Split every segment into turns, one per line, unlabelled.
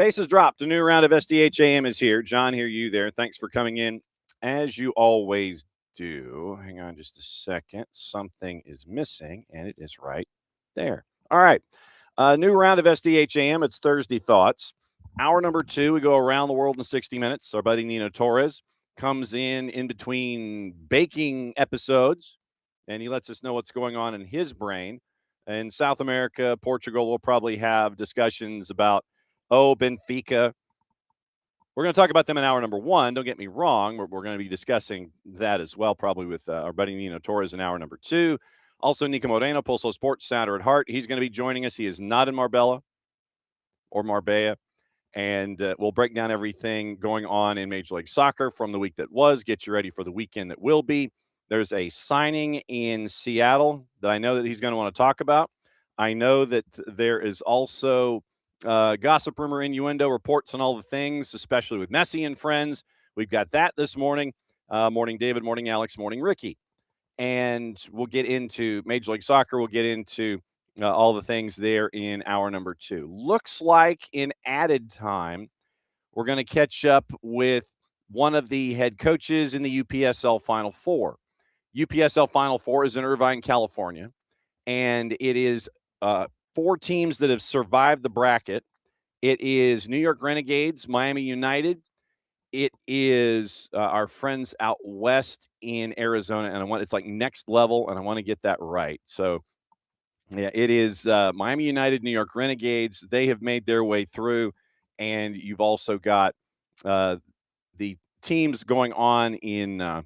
Bases dropped. A new round of SDH AM is here. John here, you there. Thanks for coming in, as you always do. Hang on just a second. Something is missing, and it is right there. All right. New round of SDH AM. It's Thursday Thoughts. Hour number 2, we go around the world in 60 minutes. Our buddy Nino Torres comes in between baking episodes, and he lets us know what's going on in his brain. In South America, Portugal, will probably have discussions about Benfica. We're going to talk about them in hour number 1. Don't get me wrong. We're going to be discussing that as well, probably with our buddy Nino Torres in hour number 2. Also, Niko Moreno, Pulso Sports, Sounder at Heart. He's going to be joining us. He is not in Marbella or Marbella. And we'll break down everything going on in Major League Soccer from the week that was, get you ready for the weekend that will be. There's a signing in Seattle that I know that he's going to want to talk about. I know that there is also gossip, rumor, innuendo, reports, and all the things, especially with Messi and friends. We've got that this morning. Morning, David. Morning, Alex. Morning, Ricky. And we'll get into Major League Soccer. We'll get into all the things there in hour number 2. Looks like in added time, we're going to catch up with one of the head coaches in the UPSL Final Four. UPSL Final Four is in Irvine, California, and it is 4 teams that have survived the bracket. It is New York Renegades, Miami United. It is our friends out west in Arizona, and it's like Next Level, and I want to get that right. So, yeah, it is Miami United, New York Renegades. They have made their way through, and you've also got the teams going on in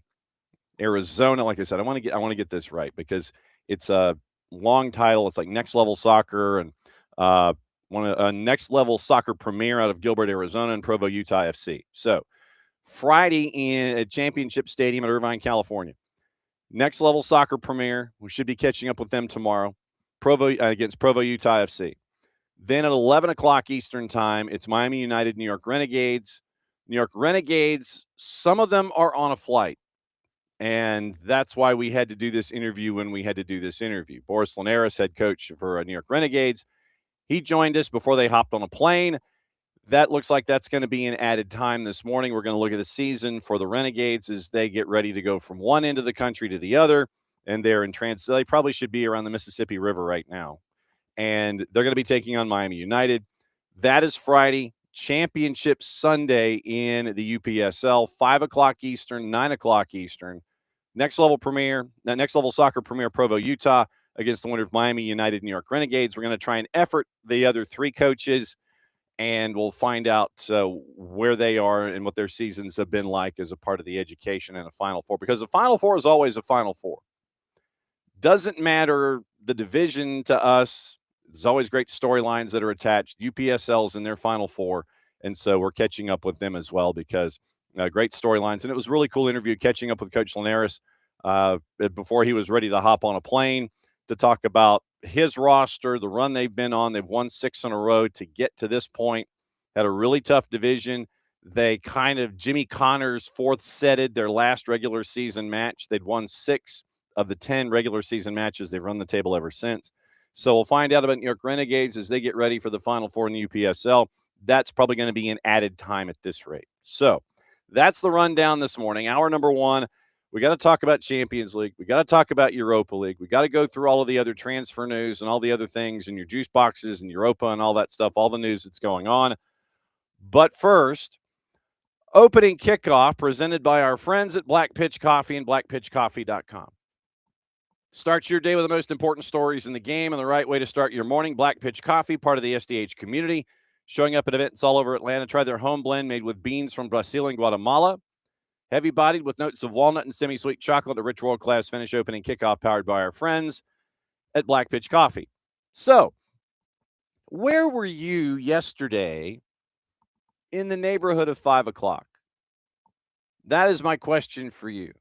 Arizona. Like I said, I want to get this right because it's a long title. It's like Next Level Soccer and a Next Level Soccer Premier out of Gilbert, Arizona, and Provo, Utah FC. So Friday in a Championship Stadium in Irvine, California. Next Level Soccer Premier. We should be catching up with them tomorrow. Provo against Provo, Utah FC. Then at 11 o'clock Eastern time, it's Miami United, New York Renegades. New York Renegades, some of them are on a flight. And that's why we had to do this interview when we had to do this interview. Boris Linares, head coach for New York Renegades, he joined us before they hopped on a plane. That looks like that's going to be an added time this morning. We're going to look at the season for the Renegades as they get ready to go from one end of the country to the other. And they're in transit. They probably should be around the Mississippi River right now. And they're going to be taking on Miami United. That is Friday. Championship Sunday in the UPSL, 5 o'clock Eastern, 9 o'clock Eastern. Next Level Soccer Premier, Provo, Utah, against the winner of Miami United, New York Renegades. We're going to try and effort the other 3 coaches, and we'll find out where they are and what their seasons have been like as a part of the education and a Final Four, because the Final Four is always a Final Four. Doesn't matter the division to us. There's always great storylines that are attached. UPSL's in their Final Four, and so we're catching up with them as well because great storylines. And it was a really cool interview catching up with Coach Linares before he was ready to hop on a plane to talk about his roster, the run they've been on. They've won 6 in a row to get to this point. Had a really tough division. They kind of Jimmy Connors fourth-setted their last regular season match. They'd won 6 of the 10 regular season matches. They've run the table ever since. So we'll find out about New York Renegades as they get ready for the Final Four in the UPSL. That's probably going to be an added time at this rate. So that's the rundown this morning. Hour number 1, we got to talk about Champions League. We got to talk about Europa League. We got to go through all of the other transfer news and all the other things and your juice boxes and Europa and all that stuff, all the news that's going on. But first, opening kickoff presented by our friends at Black Pitch Coffee and blackpitchcoffee.com. Start your day with the most important stories in the game and the right way to start your morning. Black Pitch Coffee, part of the SDH community, showing up at events all over Atlanta. Try their home blend made with beans from Brazil and Guatemala. Heavy-bodied with notes of walnut and semi-sweet chocolate, a rich world-class finish. Opening kickoff powered by our friends at Black Pitch Coffee. So, where were you yesterday in the neighborhood of 5 o'clock? That is my question for you.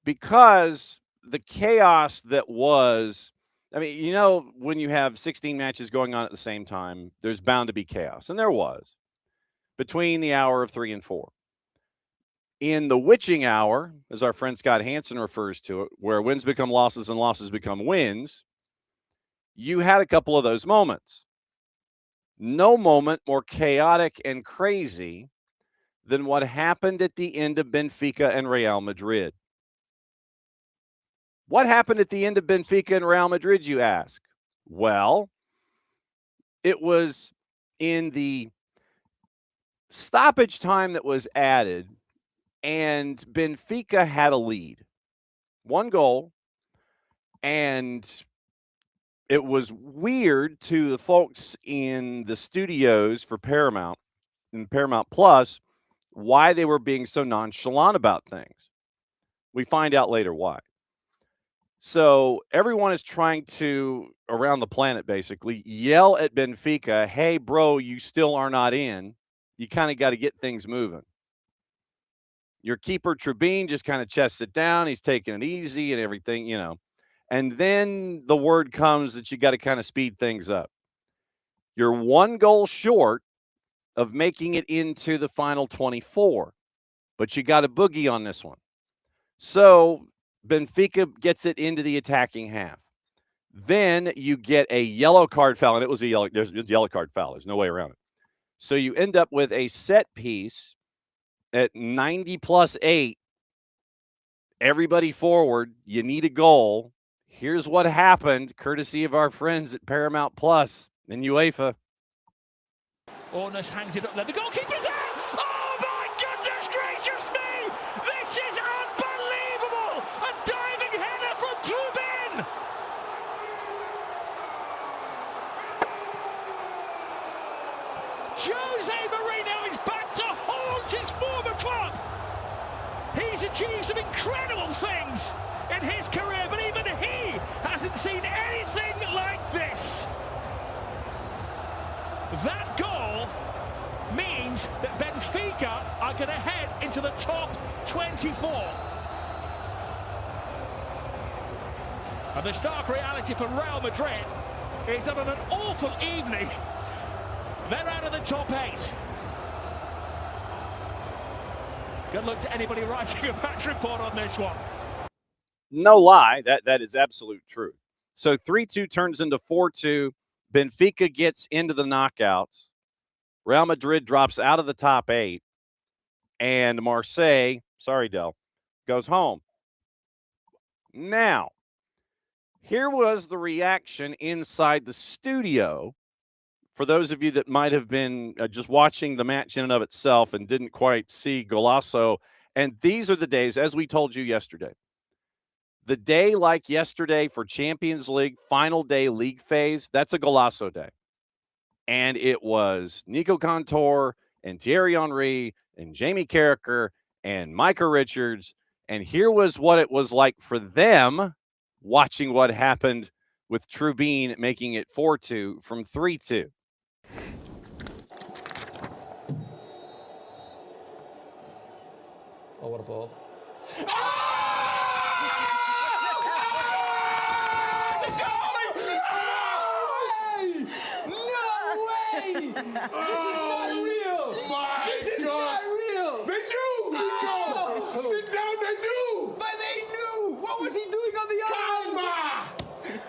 Because the chaos that was, when you have 16 matches going on at the same time, there's bound to be chaos. And there was between the hour of 3 and 4. In the witching hour, as our friend Scott Hansen refers to it, where wins become losses and losses become wins, you had a couple of those moments. No moment more chaotic and crazy than what happened at the end of Benfica and Real Madrid. What happened at the end of Benfica and Real Madrid, you ask? Well, it was in the stoppage time that was added, and Benfica had a lead. 1 goal, and it was weird to the folks in the studios for Paramount and Paramount Plus why they were being so nonchalant about things. We find out later why. So everyone is trying to, around the planet basically, yell at Benfica, hey, bro, you still are not in. You kind of got to get things moving. Your keeper, Trubin, just kind of chests it down. He's taking it easy and everything, you know. And then the word comes that you got to kind of speed things up. You're 1 goal short of making it into the final 24, but you got a boogie on this one. So Benfica gets it into the attacking half. Then you get a yellow card foul, and it was a yellow card foul. There's no way around it. So you end up with a set piece at 90+8. Everybody forward. You need a goal. Here's what happened, courtesy of our friends at Paramount Plus and UEFA.
Ornes hangs it up there. The goalkeeper's there! Oh my goodness gracious me! This is unbelievable! A diving header from Trubin! Jose Mourinho is back to haunt his former club! He's achieved some incredible things in his career, but even he hasn't seen anything like this! That goal means that Benfica are going to head into the top 24. And the stark reality for Real Madrid is that on an awful evening, they're out of the top 8. Good luck to anybody writing a match report on this one.
No lie, that is absolute truth. So 3-2 turns into 4-2. Benfica gets into the knockouts. Real Madrid drops out of the top 8. And Marseille, sorry, Del, goes home. Now, here was the reaction inside the studio for those of you that might have been just watching the match in and of itself and didn't quite see Golasso. And these are the days, as we told you yesterday, the day like yesterday for Champions League, final day league phase, that's a Golasso day. And it was Nico Cantor and Thierry Henry and Jamie Carragher and Micah Richards. And here was what it was like for them watching what happened with Trubin making it 4-2 from 3-2.
Oh, what a ball.
This is not real! This is not real!
They knew, Nico! Sit down, they knew!
But they knew! What was he doing on the other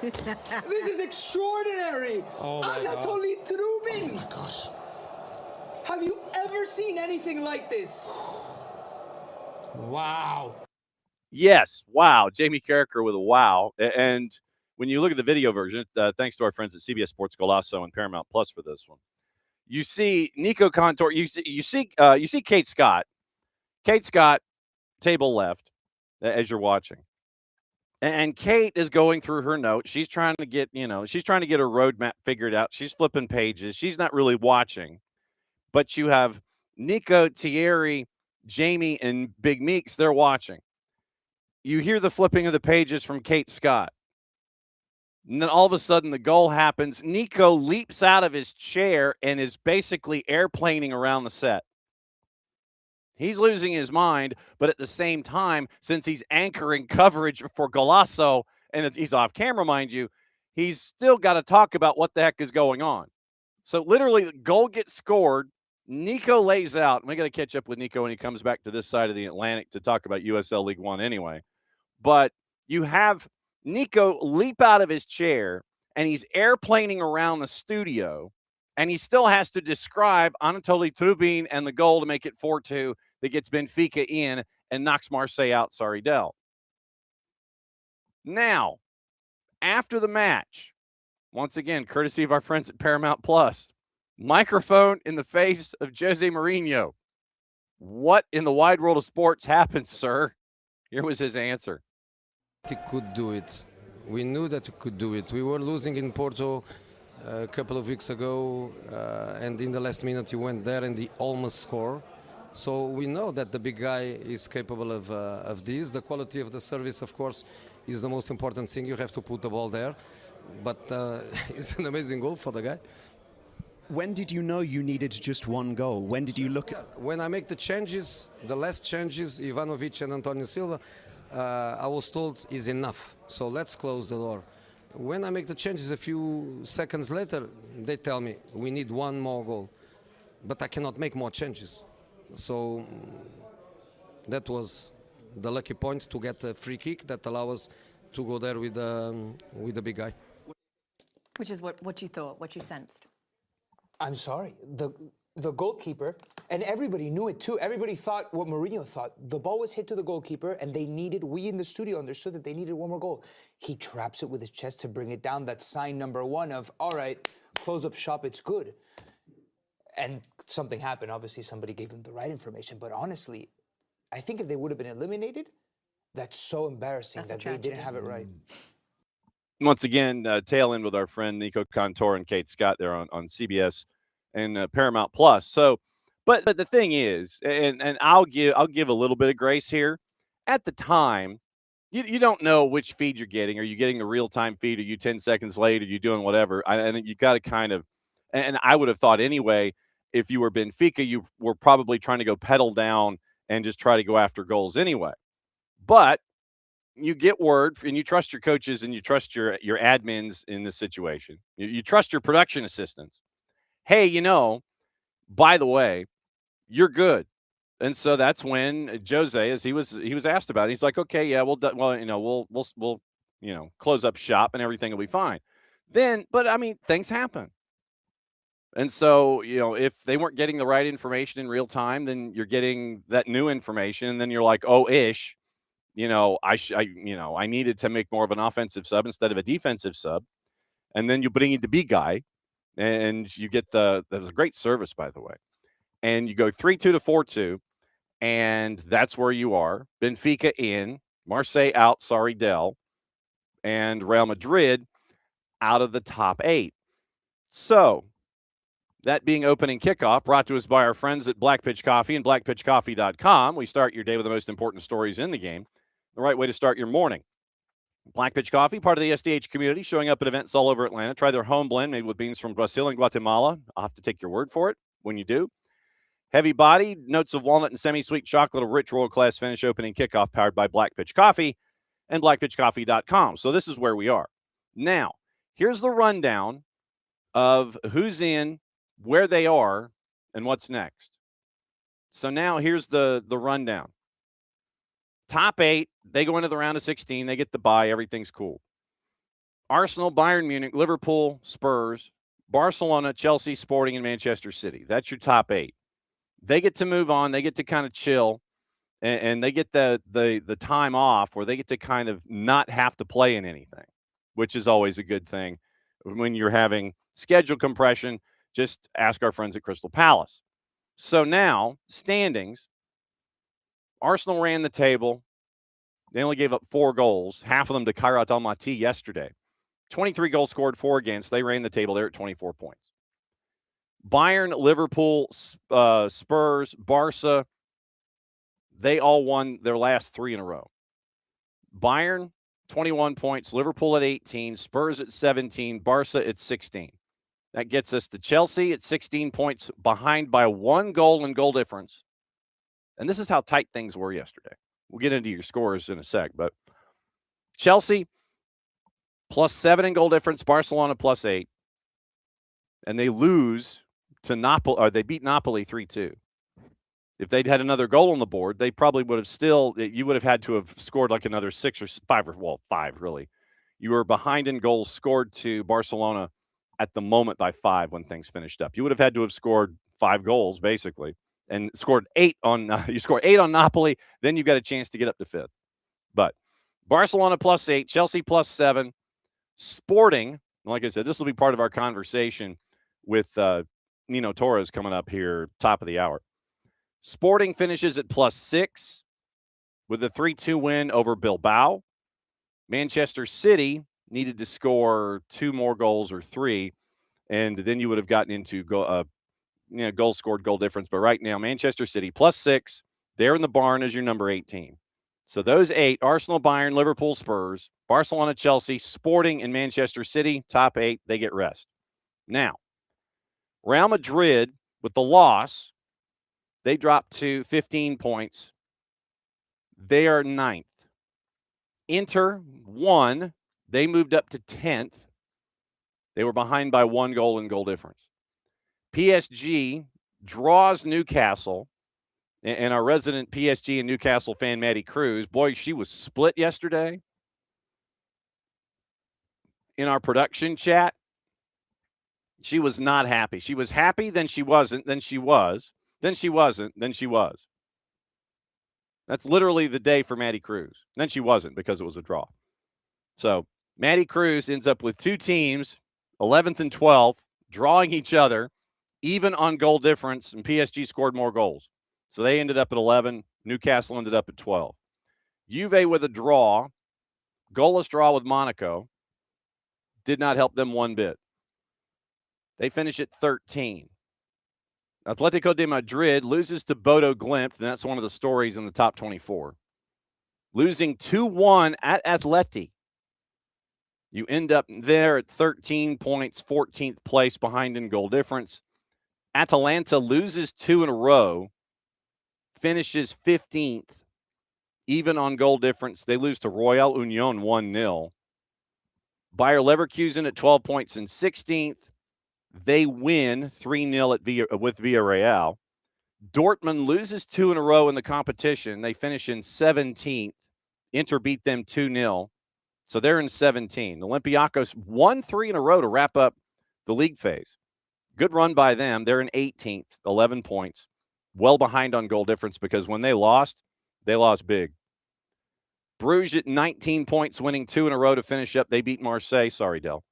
end? This is extraordinary!
Oh my
Anatoly Trubin!
Oh my gosh.
Have you ever seen anything like this?
Wow.
Yes, wow. Jamie Carragher with a wow. And when you look at the video version, thanks to our friends at CBS Sports Golasso and Paramount Plus for this one, you see Nico Cantor. You see Kate Scott. Kate Scott, table left, as you're watching, and Kate is going through her notes. She's trying to get her roadmap figured out. She's flipping pages. She's not really watching, but you have Nico, Thierry, Jamie, and Big Meeks. They're watching. You hear the flipping of the pages from Kate Scott. And then all of a sudden the goal happens. Nico leaps out of his chair and is basically airplaning around the set. He's losing his mind, but at the same time, since he's anchoring coverage for Golasso, and he's off camera, mind you, he's still got to talk about what the heck is going on. So literally the goal gets scored. Nico lays out. We got to catch up with Nico when he comes back to this side of the Atlantic to talk about USL League One anyway. But you have Nico leap out of his chair, and he's airplaning around the studio, And he still has to describe Anatoly Trubin and the goal to make it 4-2 that gets Benfica in and knocks Marseille out, sorry, Del. Now, after the match, once again, courtesy of our friends at Paramount Plus, microphone in the face of Jose Mourinho. What in the wide world of sports happened, sir? Here was his answer.
He could do it. We knew that he could do it. We were losing in Porto a couple of weeks ago, and in the last minute he went there and he almost scored. So we know that the big guy is capable of this. The quality of the service, of course, is the most important thing. You have to put the ball there. But it's an amazing goal for the guy.
When did you know you needed just one goal? When did you look at...
When I make the changes, the last changes, Ivanovic and Antonio Silva, I was told is enough. So let's close the door. When I make the changes a few seconds later, they tell me we need one more goal. But I cannot make more changes. So that was the lucky point to get a free kick that allow us to go there with the big guy.
Which is what you thought, what you sensed.
I'm sorry. The goalkeeper, and everybody knew it too. Everybody thought what Mourinho thought. The ball was hit to the goalkeeper, and we in the studio understood that they needed one more goal. He traps it with his chest to bring it down. That's sign number one of, all right, close up shop, it's good. And something happened. Obviously, somebody gave them the right information. But honestly, I think if they would have been eliminated, that's so embarrassing that they didn't have it right.
Once again, tail end with our friend Nico Cantor and Kate Scott there on CBS and Paramount Plus. So, but the thing is, and I'll give a little bit of grace here. At the time, you don't know which feed you're getting. Are you getting the real time feed? Are you 10 seconds late? Are you doing whatever? And you got to kind of, and I would have thought anyway, if you were Benfica, you were probably trying to go pedal down and just try to go after goals anyway. But you get word, and you trust your coaches and you trust your admins in this situation. You trust your production assistants. Hey, by the way, you're good. And so that's when Jose, as he was asked about it, he's like, okay, yeah, we'll close up shop and everything will be fine. Then, but I mean, things happen. And so, if they weren't getting the right information in real time, then you're getting that new information, and then you're like, oh, ish. I needed to make more of an offensive sub instead of a defensive sub. And then you bring in the big guy and you get that was a great service, by the way. And you go 3-2 to 4-2. And that's where you are. Benfica in, Marseille out, sorry, Del, and Real Madrid out of the top 8. So that being opening kickoff, brought to us by our friends at Black Pitch Coffee and blackpitchcoffee.com. We start your day with the most important stories in the game. The right way to start your morning. Black Pitch Coffee, part of the SDH community, showing up at events all over Atlanta. Try their home blend made with beans from Brazil and Guatemala. I'll have to take your word for it when you do. Heavy body, notes of walnut and semi-sweet chocolate, a rich royal class finish, opening kickoff, powered by Black Pitch Coffee and blackpitchcoffee.com. So this is where we are. Now, here's the rundown of who's in, where they are, and what's next. So now here's the rundown. Top 8, they go into the round of 16. They get the bye. Everything's cool. Arsenal, Bayern Munich, Liverpool, Spurs, Barcelona, Chelsea, Sporting, and Manchester City. That's your top 8. They get to move on. They get to kind of chill, and they get the time off where they get to kind of not have to play in anything, which is always a good thing when you're having schedule compression. Just ask our friends at Crystal Palace. So now, standings. Arsenal ran the table. They only gave up 4 goals, half of them to Kairat Almaty yesterday. 23 goals scored, 4 against. They ran the table. They're at 24 points. Bayern, Liverpool, Spurs, Barca, they all won their last 3 in a row. Bayern, 21 points. Liverpool at 18. Spurs at 17. Barca at 16. That gets us to Chelsea at 16 points, behind by 1 goal and goal difference. And this is how tight things were yesterday. We'll get into your scores in a sec, but Chelsea +7 in goal difference, Barcelona +8. And they lose to Napoli, or they beat Napoli 3-2. If they'd had another goal on the board, they probably would have you would have had to have scored like another 6 or 5, or 5 really. You were behind in goals scored to Barcelona at the moment by 5 when things finished up. You would have had to have scored 5 goals, basically, and scored 8 on you score 8 on Napoli, then you've got a chance to get up to 5th. But Barcelona +8, Chelsea +7, Sporting, like I said, this will be part of our conversation with Nino Torres coming up here, top of the hour. Sporting finishes at +6 with a 3-2 win over Bilbao. Manchester City needed to score 2 more goals or 3, and then you would have gotten into goal scored, goal difference. But right now, Manchester City +6, they're in the barn as your number 18. So those 8, Arsenal, Bayern, Liverpool, Spurs, Barcelona, Chelsea, Sporting, and Manchester City, top 8, they get rest. Now, Real Madrid, with the loss, they dropped to 15 points. They are 9th. Inter won. They moved up to 10th. They were behind by 1 goal in goal difference. PSG draws Newcastle. And our resident PSG and Newcastle fan, Maddie Cruz, boy, she was split yesterday in our production chat. She was not happy. She was happy, then she wasn't, then she was, then she wasn't, then she was. That's literally the day for Maddie Cruz. Then she wasn't because it was a draw. So Maddie Cruz ends up with 2 teams, 11th and 12th, drawing each other, even on goal difference, and PSG scored more goals. So they ended up at 11. Newcastle ended up at 12. Juve with a draw, goalless draw with Monaco, did not help them one bit. They finish at 13. Atletico de Madrid loses to Bodo Glimt, and that's one of the stories in the top 24. Losing 2-1 at Atleti. You end up there at 13 points, 14th place behind in goal difference. Atalanta loses 2 in a row, finishes 15th, even on goal difference. They lose to Royal Union 1-0. Bayer Leverkusen at 12 points and 16th. They win 3-0 with Villarreal. Dortmund loses 2 in a row in the competition. They finish in 17th. Inter beat them 2-0. So they're in 17. Olympiacos won 3 in a row to wrap up the league phase. Good run by them. They're in 18th, 11 points. Well behind on goal difference because when they lost big. Bruges at 19 points, winning 2 in a row to finish up. They beat Marseille. Sorry, Del.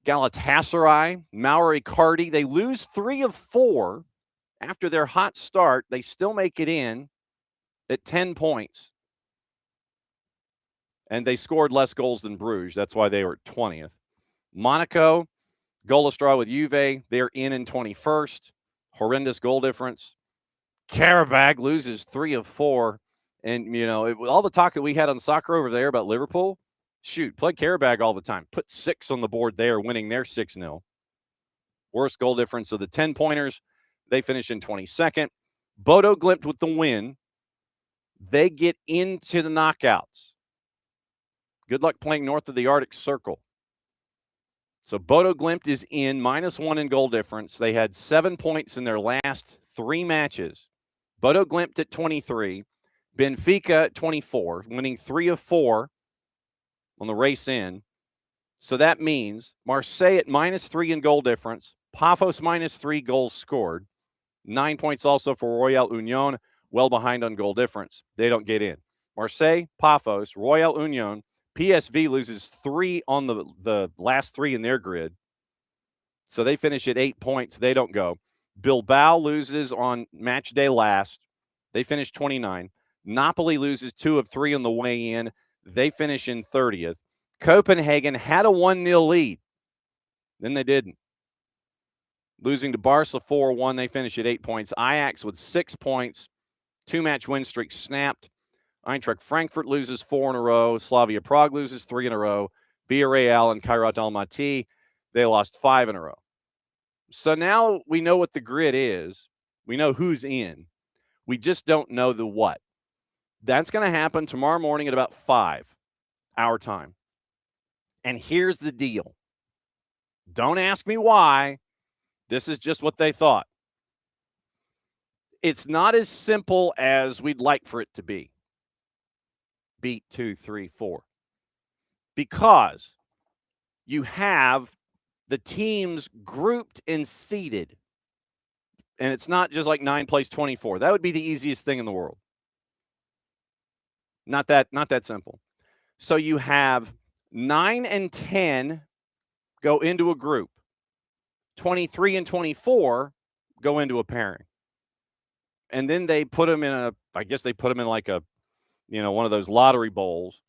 Galatasaray, Mauro Icardi, they lose 3 of 4. After their hot start, they still make it in at 10 points. And they scored less goals than Bruges. That's why they were 20th. Monaco, goalless draw with Juve. They're in 21st. Horrendous goal difference. Karabakh loses 3 of 4. And, all the talk that we had on soccer over there about Liverpool, shoot, play Karabakh all the time. Put 6 on the board there, winning their 6-0. Worst goal difference of the 10-pointers. They finish in 22nd. Bodo Glimt with the win. They get into the knockouts. Good luck playing north of the Arctic Circle. So Bodo Glimt is in, -1 in goal difference. They had 7 points in their last 3 matches. Bodo Glimt at 23. Benfica at 24, winning 3 of 4 on the race in. So that means Marseille at -3 in goal difference. Pafos -3 goals scored. 9 points also for Royal Union, well behind on goal difference. They don't get in. Marseille, Pafos, Royal Union, PSV loses 3 on the last 3 in their grid. So they finish at 8 points. They don't go. Bilbao loses on match day last. They finish 29. Napoli loses 2 of 3 on the way in. They finish in 30th. Copenhagen had a 1-0 lead. Then they didn't. Losing to Barca 4-1, they finish at 8 points. Ajax with 6 points. 2-match win streak snapped. Eintracht Frankfurt loses 4 in a row. Slavia Prague loses 3 in a row. Villarreal and Kairat Almaty, they lost 5 in a row. So now we know what the grid is. We know who's in. We just don't know the what. That's going to happen tomorrow morning at about 5 our time. And here's the deal. Don't ask me why. This is just what they thought. It's not as simple as we'd like for it to be. Beat 2, 3, 4. Because you have the teams grouped and seeded. And it's not just like 9 plays 24. That would be the easiest thing in the world. Not that simple. So you have 9 and 10 go into a group. 23 and 24 go into a pairing. And then they put them in like a, one of those lottery bowls.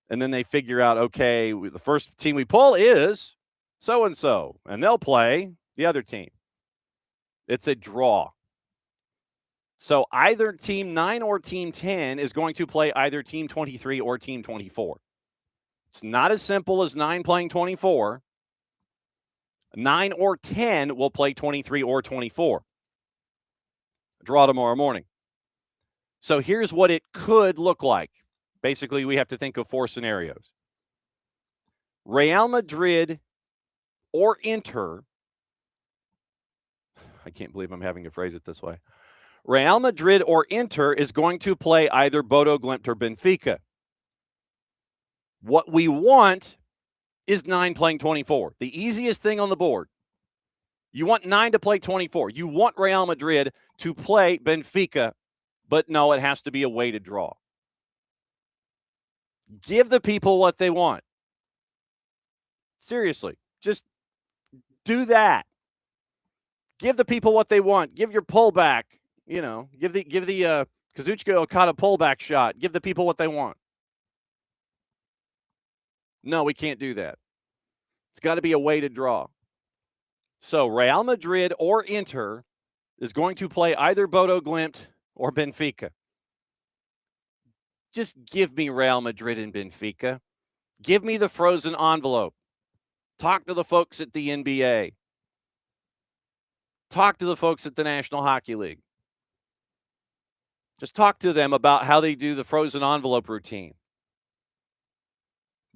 And then they figure out, okay, the first team we pull is so-and-so, and they'll play the other team. It's a draw. So either Team 9 or Team 10 is going to play either Team 23 or Team 24. It's not as simple as 9 playing 24. 9 or 10 will play 23 or 24. Draw tomorrow morning. So here's what it could look like. Basically, we have to think of 4 scenarios. Real Madrid or Inter. I can't believe I'm having to phrase it this way. Real Madrid or Inter is going to play either Bodo Glimt or Benfica. What we want is 9 playing 24. The easiest thing on the board. You want 9 to play 24. You want Real Madrid to play Benfica, but no, it has to be a weighted draw. Give the people what they want. Seriously, just do that. Give the people what they want. Give your pullback. Give the Kazuchika Okada pullback shot. Give the people what they want. No, we can't do that. It's got to be a weighted draw. So Real Madrid or Inter is going to play either Bodo Glimt or Benfica. Just give me Real Madrid and Benfica. Give me the frozen envelope. Talk to the folks at the NBA. Talk to the folks at the National Hockey League. Just talk to them about how they do the frozen envelope routine.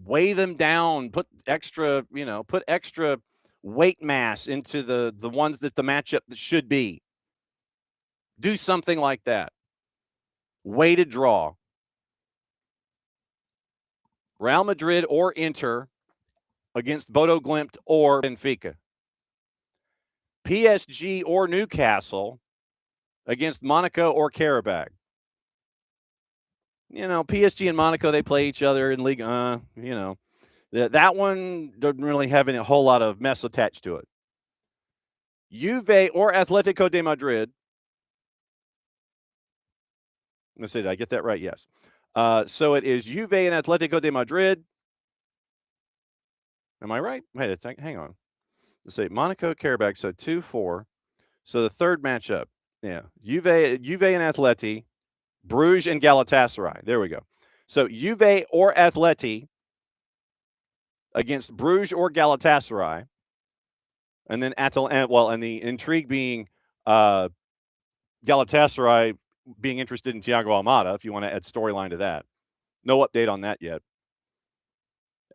Weigh them down. Put extra weight mass into the ones that the matchup that should be. Do something like that. Weighted draw. Real Madrid or Inter against Bodo Glimt or Benfica. PSG or Newcastle against Monaco or Karabakh. PSG and Monaco, they play each other in League. That one doesn't really have a whole lot of mess attached to it. Juve or Atletico de Madrid. Let's see, did I get that right? Yes. So it is Juve and Atletico de Madrid. Am I right? Wait a second. Hang on. Let's see. Monaco, Karabakh. So 2-4. So the third matchup. Yeah. Juve and Atleti. Bruges and Galatasaray. There we go. So Juve or Atleti against Bruges or Galatasaray. And then and the intrigue being Galatasaray being interested in Thiago Almada, if you want to add storyline to that. No update on that yet.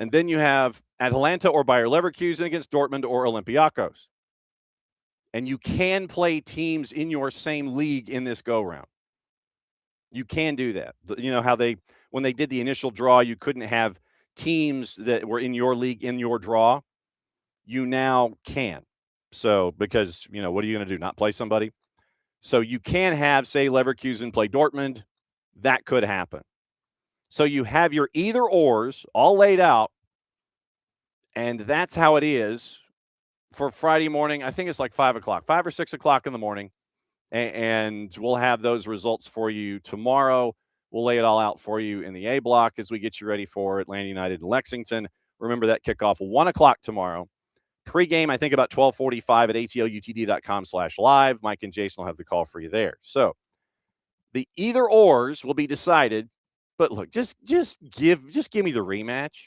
And then you have Atalanta or Bayer Leverkusen against Dortmund or Olympiacos. And you can play teams in your same league in this go-round. You can do that. You know how when they did the initial draw, you couldn't have teams that were in your league in your draw. You now can. So, because, what are you going to do? Not play somebody? So you can have, say, Leverkusen play Dortmund. That could happen. So you have your either ors all laid out, and that's how it is for Friday morning. I think it's like 5 o'clock, 5 or 6 o'clock in the morning, and we'll have those results for you tomorrow. We'll lay it all out for you in the A block as we get you ready for Atlanta United and Lexington. Remember that kickoff 1 o'clock tomorrow. Pre-game, I think about 12:45 at atlutd.com/live. Mike and Jason will have the call for you there. So the either ors will be decided, but look, just give me the rematch.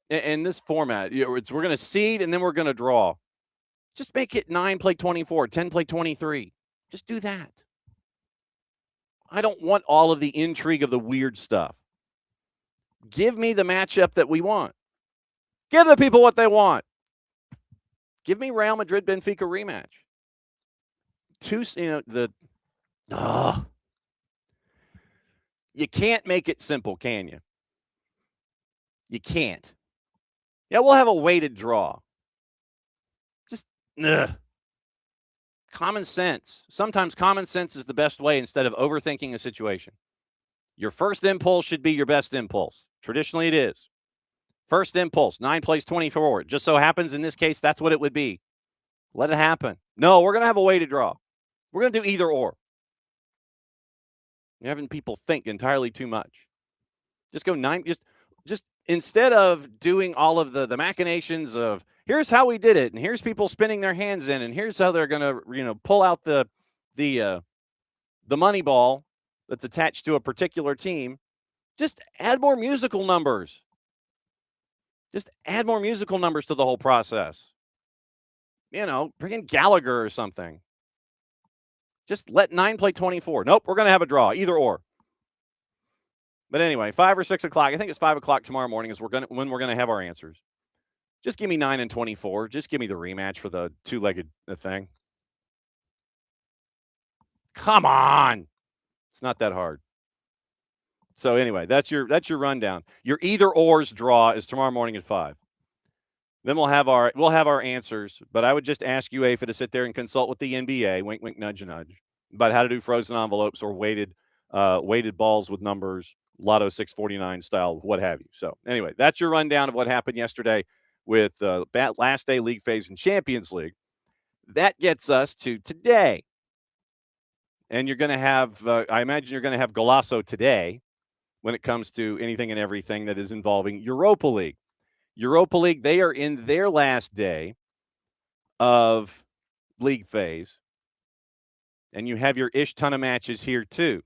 In this format, we're going to seed and then we're going to draw. Just make it 9 play 24, 10 play 23. Just do that. I don't want all of the intrigue of the weird stuff. Give me the matchup that we want. Give the people what they want. Give me Real Madrid Benfica rematch. You can't make it simple, can you? You can't. Yeah, we'll have a weighted draw. Just common sense. Sometimes common sense is the best way instead of overthinking a situation. Your first impulse should be your best impulse. Traditionally, it is. First impulse, 9 plays 24. It just so happens in this case, that's what it would be. Let it happen. No, we're going to have a weighted draw. We're going to do either or. You're having people think entirely too much. Just go 9. Just instead of doing all of the machinations of here's how we did it, and here's people spinning their hands in, and here's how they're going to pull out the money ball that's attached to a particular team. Just add more musical numbers. Just add more musical numbers to the whole process. Bring in Gallagher or something. Just let 9 play 24. Nope, we're going to have a draw, either or. But anyway, 5 or 6 o'clock. I think it's 5 o'clock tomorrow morning is when we're going to have our answers. Just give me 9 and 24. Just give me the rematch for the two-legged thing. Come on. It's not that hard. So anyway, that's your rundown. Your either or's draw is tomorrow morning at 5. Then we'll have our answers, but I would just ask UEFA to sit there and consult with the NBA, wink, wink, nudge, nudge, about how to do frozen envelopes or weighted balls with numbers, Lotto 649 style, what have you. So anyway, that's your rundown of what happened yesterday with last day league phase and Champions League. That gets us to today. And you're going to have, I imagine you're going to have Golasso today when it comes to anything and everything that is involving Europa League. Europa League, they are in their last day of league phase. And you have your ton of matches here too.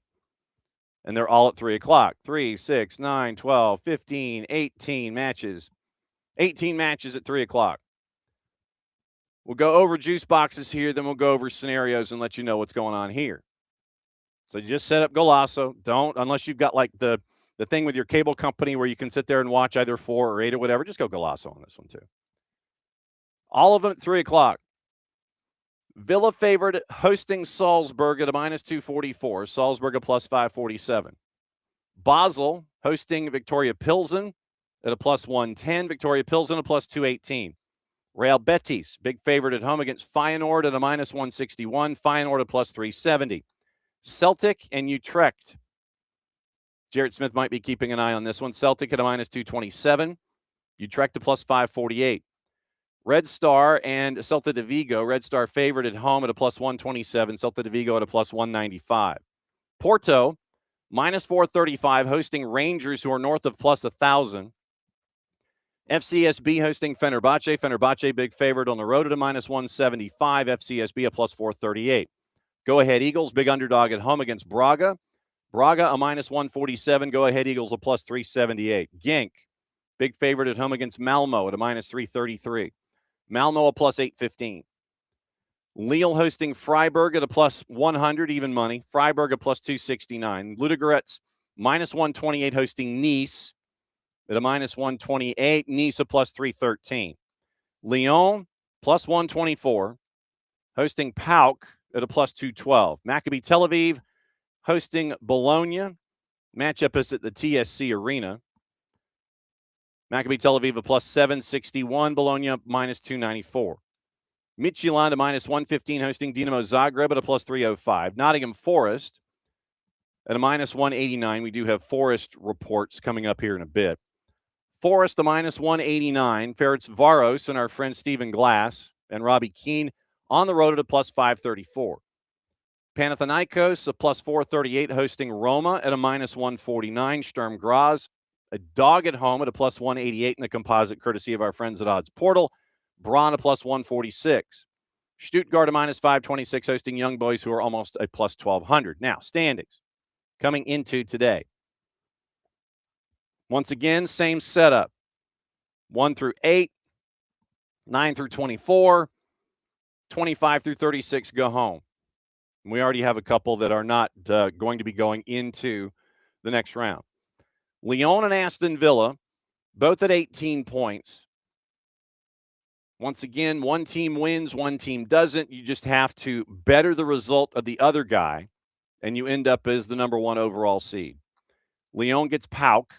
And they're all at 3 o'clock. 3, 6, 9, 12, 15, 18 matches. 18 matches at 3 o'clock. We'll go over juice boxes here, then we'll go over scenarios and let you know what's going on here. So you just set up Golasso. Don't, unless you've got like the thing with your cable company where you can sit there and watch either 4 or 8 or whatever, just go Golasso on this one too. All of them at 3 o'clock. Villa favored hosting Salzburg at a minus 244. Salzburg a plus 547. Basel hosting Victoria Pilsen at a plus 110. Victoria Pilsen a plus 218. Real Betis, big favorite at home against Feyenoord at a minus 161. Feyenoord a plus 370. Celtic and Utrecht. Jarrett Smith might be keeping an eye on this one. Celtic at a minus 227. Utrecht a plus 548. Red Star and Celta de Vigo. Red Star favored at home at a plus 127. Celta de Vigo at a plus 195. Porto, minus 435, hosting Rangers, who are north of plus 1,000. FCSB hosting Fenerbahce. Fenerbahce, big favorite on the road at a minus 175. FCSB a plus 438. Go Ahead Eagles, big underdog at home against Braga. Braga a minus 147. Go Ahead Eagles a plus 378. Genk, big favorite at home against Malmo at a minus 333. Malmo a plus 815. Lille hosting Freiburg at a plus 100, even money. Freiburg a plus 269. Ludogorets minus 128 hosting Nice at a minus 128. Nice a plus 313. Lyon plus 124 hosting PAOK at a plus 212. Maccabi Tel Aviv hosting Bologna. Matchup is at the TSC Arena. Maccabi Tel Aviv a plus 761. Bologna minus 294. Midtjylland a minus 115 hosting Dinamo Zagreb at a plus 305. Nottingham Forest at a minus 189. We do have Forest reports coming up here in a bit. Forest a minus 189. Ferencváros and our friend Stephen Glass and Robbie Keane on the road at a plus 534. Panathinaikos a plus 438 hosting Roma at a minus 149. Sturm Graz a dog at home at a plus 188 in the composite, courtesy of our friends at Odds Portal. Braun a plus 146. Stuttgart a minus 526 hosting Young Boys, who are almost a plus 1,200. Now, standings coming into today. Once again, same setup. 1 through 8, 9 through 24, 25 through 36 go home. We already have a couple that are not going to be going into the next round. Lyon and Aston Villa, both at 18 points. Once again, one team wins, one team doesn't. You just have to better the result of the other guy, and you end up as the number 1 overall seed. Lyon gets PAOK.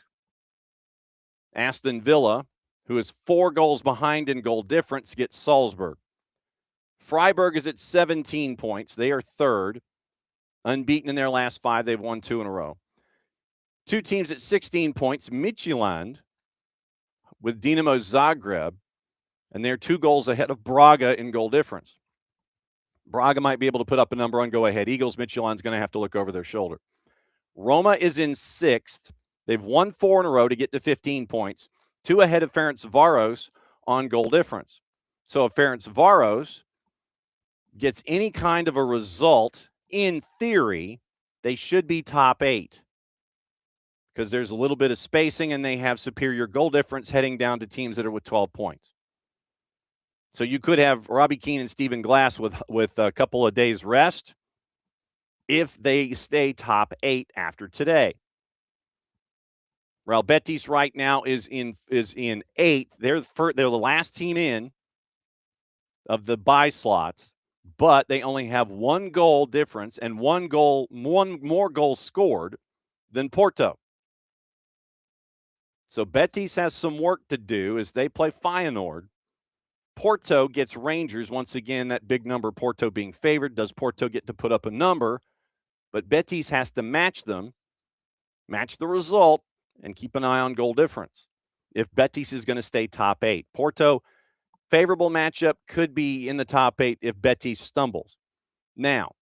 Aston Villa, who is 4 goals behind in goal difference, gets Salzburg. Freiburg is at 17 points. They are third. Unbeaten in their last 5. They've won 2 in a row. 2 teams at 16 points. Midtjylland with Dinamo Zagreb, and they're 2 goals ahead of Braga in goal difference. Braga might be able to put up a number on go-ahead Eagles. Midtjylland's going to have to look over their shoulder. Roma is in 6th. They've won 4 in a row to get to 15 points. 2 ahead of Ferencváros on goal difference. So if Ferencváros gets any kind of a result, in theory, they should be top 8 because there's a little bit of spacing and they have superior goal difference heading down to teams that are with 12 points. So you could have Robbie Keane and Stephen Glass with a couple of days rest if they stay top 8 after today. Real Betis right now is in 8th. They're the last team in of the bye slots, but they only have 1 goal difference and one more goal scored than Porto. So Betis has some work to do as they play Feyenoord. Porto gets Rangers. Once again, that big number, Porto being favored. Does Porto get to put up a number? But Betis has to match them, match the result, and keep an eye on goal difference if Betis is going to stay top 8. Porto, favorable matchup, could be in the top 8 if Betis stumbles. Now,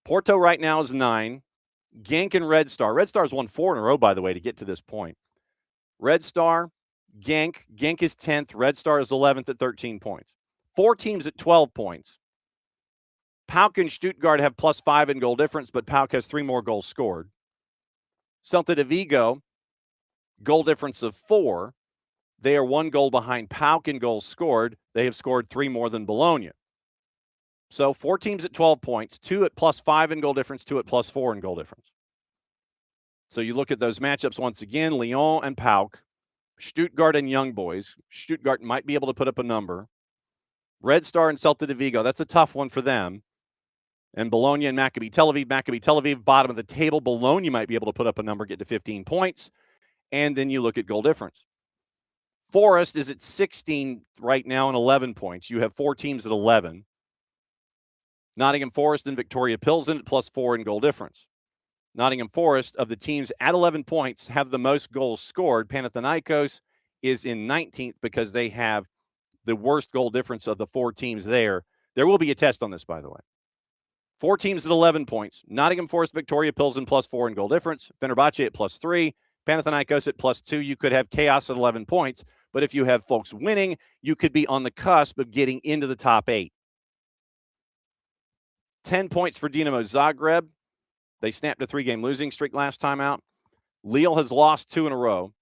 Porto right now is 9. Genk and Red Star. Red Star's won 4 in a row, by the way, to get to this point. Red Star, Genk. Genk is 10th. Red Star is 11th at 13 points. 4 teams at 12 points. PAOK and Stuttgart have +5 in goal difference, but PAOK has 3 more goals scored. Celta de Vigo, goal difference of 4. They are 1 goal behind PAOK in goals scored. They have scored 3 more than Bologna. So 4 teams at 12 points, 2 at +5 in goal difference, 2 at +4 in goal difference. So you look at those matchups once again, Lyon and PAOK, Stuttgart and Young Boys. Stuttgart might be able to put up a number. Red Star and Celta de Vigo, that's a tough one for them. And Bologna and Maccabi Tel Aviv. Maccabi Tel Aviv, bottom of the table. Bologna might be able to put up a number, get to 15 points. And then you look at goal difference. Forest is at 16 right now and 11 points. You have 4 teams at 11. Nottingham Forest and Victoria Pilsen at +4 in goal difference. Nottingham Forest, of the teams at 11 points, have the most goals scored. Panathinaikos is in 19th because they have the worst goal difference of the 4 teams there. There will be a test on this, by the way. 4 teams at 11 points. Nottingham Forest, Victoria Pilsen +4 in goal difference. Fenerbahce at +3. Panathinaikos at +2. You could have chaos at 11 points. But if you have folks winning, you could be on the cusp of getting into the top 8. 10 points for Dinamo Zagreb. They snapped a 3-game losing streak last time out. Lille has lost 2 in a row.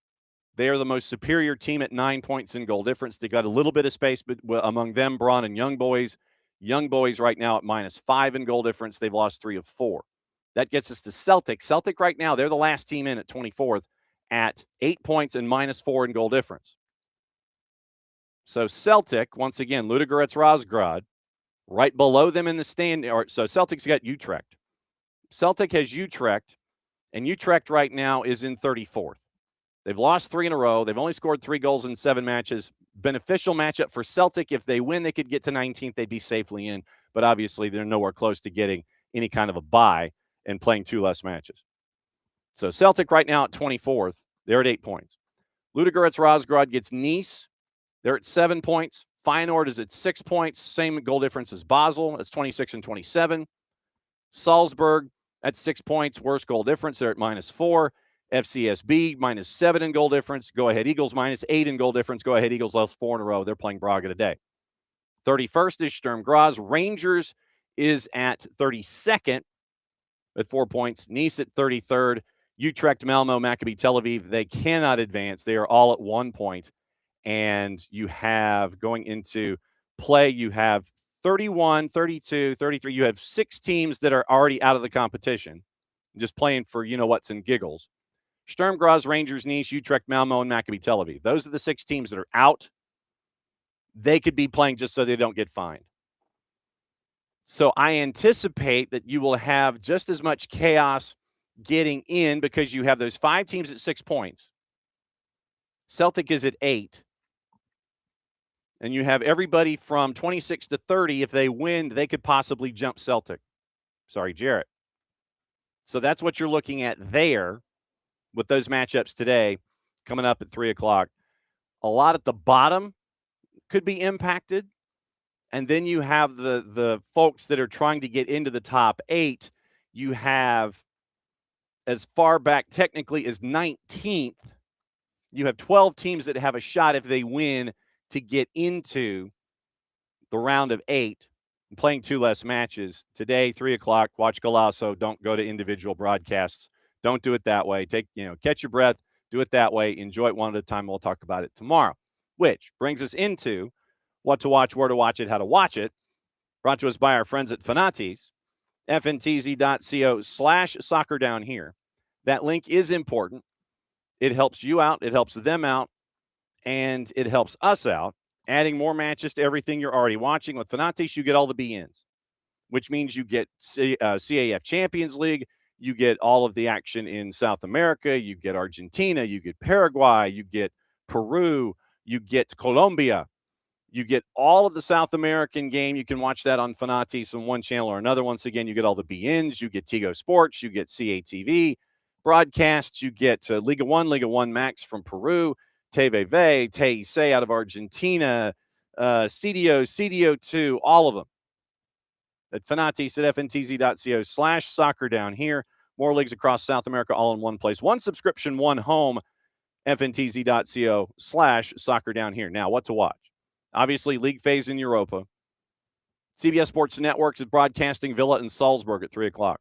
They are the most superior team at 9 points in goal difference. They got a little bit of space but among them, Braun and Young Boys. Young Boys right now at -5 in goal difference. They've lost 3 of 4. That gets us to Celtic. Celtic right now, they're the last team in at 24th at 8 points and -4 in goal difference. So Celtic, once again, Ludogorets Razgrad, right below them in the stand. So Celtic's got Utrecht. Celtic has Utrecht, and Utrecht right now is in 34th. They've lost 3 in a row. They've only scored 3 goals in 7 matches. Beneficial matchup for Celtic. If they win, they could get to 19th. They'd be safely in. But obviously, they're nowhere close to getting any kind of a bye and playing 2 less matches. So Celtic right now at 24th. They're at 8 points. Ludogorets Razgrad gets Nice. They're at 7 points. Feyenoord is at 6 points. Same goal difference as Basel. It's 26 and 27. Salzburg at 6 points. Worst goal difference. They're at -4. FCSB -7 in goal difference. Go Ahead Eagles -8 in goal difference. Go Ahead Eagles lost 4 in a row. They're playing Braga today. 31st is Sturm Graz. Rangers is at 32nd at 4 points. Nice at 33rd. Utrecht, Malmo, Maccabi Tel Aviv. They cannot advance. They are all at 1 point. And you have, going into play, you have 31, 32, 33. You have 6 teams that are already out of the competition, just playing for you-know-whats and giggles. Sturm Graz, Rangers, Nice, Utrecht, Malmo, and Maccabi Tel Aviv. Those are the 6 teams that are out. They could be playing just so they don't get fined. So I anticipate that you will have just as much chaos getting in because you have those 5 teams at 6 points. Celtic is at 8. And you have everybody from 26 to 30. If they win, they could possibly jump Celtic. Sorry, Jarrett. So that's what you're looking at there with those matchups today coming up at 3 o'clock. A lot at the bottom could be impacted. And then you have the folks that are trying to get into the top 8. You have as far back technically as 19th. You have 12 teams that have a shot if they win to get into the round of 8 and playing 2 less matches. Today, 3 o'clock, watch Golasso. Don't go to individual broadcasts. Don't do it that way. Catch your breath. Do it that way. Enjoy it one at a time. We'll talk about it tomorrow, which brings us into what to watch, where to watch it, how to watch it. Brought to us by our friends at Fanatis, fntz.co/soccer down here. That link is important. It helps you out. It helps them out. And it helps us out. Adding more matches to everything you're already watching. With Fanatis, you get all the BNs, which means you get CAF Champions League. You get all of the action in South America. You get Argentina. You get Paraguay. You get Peru. You get Colombia. You get all of the South American game. You can watch that on Fanatis on one channel or another. Once again, you get all the BNs. You get Tigo Sports. You get CATV broadcasts. You get Liga 1 Max from Peru. TVV, TIC out of Argentina, CDO2, all of them. At Fanatis at fntz.co/soccer down here. More leagues across South America all in one place. One subscription, one home, fntz.co/soccer down here. Now, what to watch? Obviously, league phase in Europa. CBS Sports Networks is broadcasting Villa and Salzburg at 3 o'clock.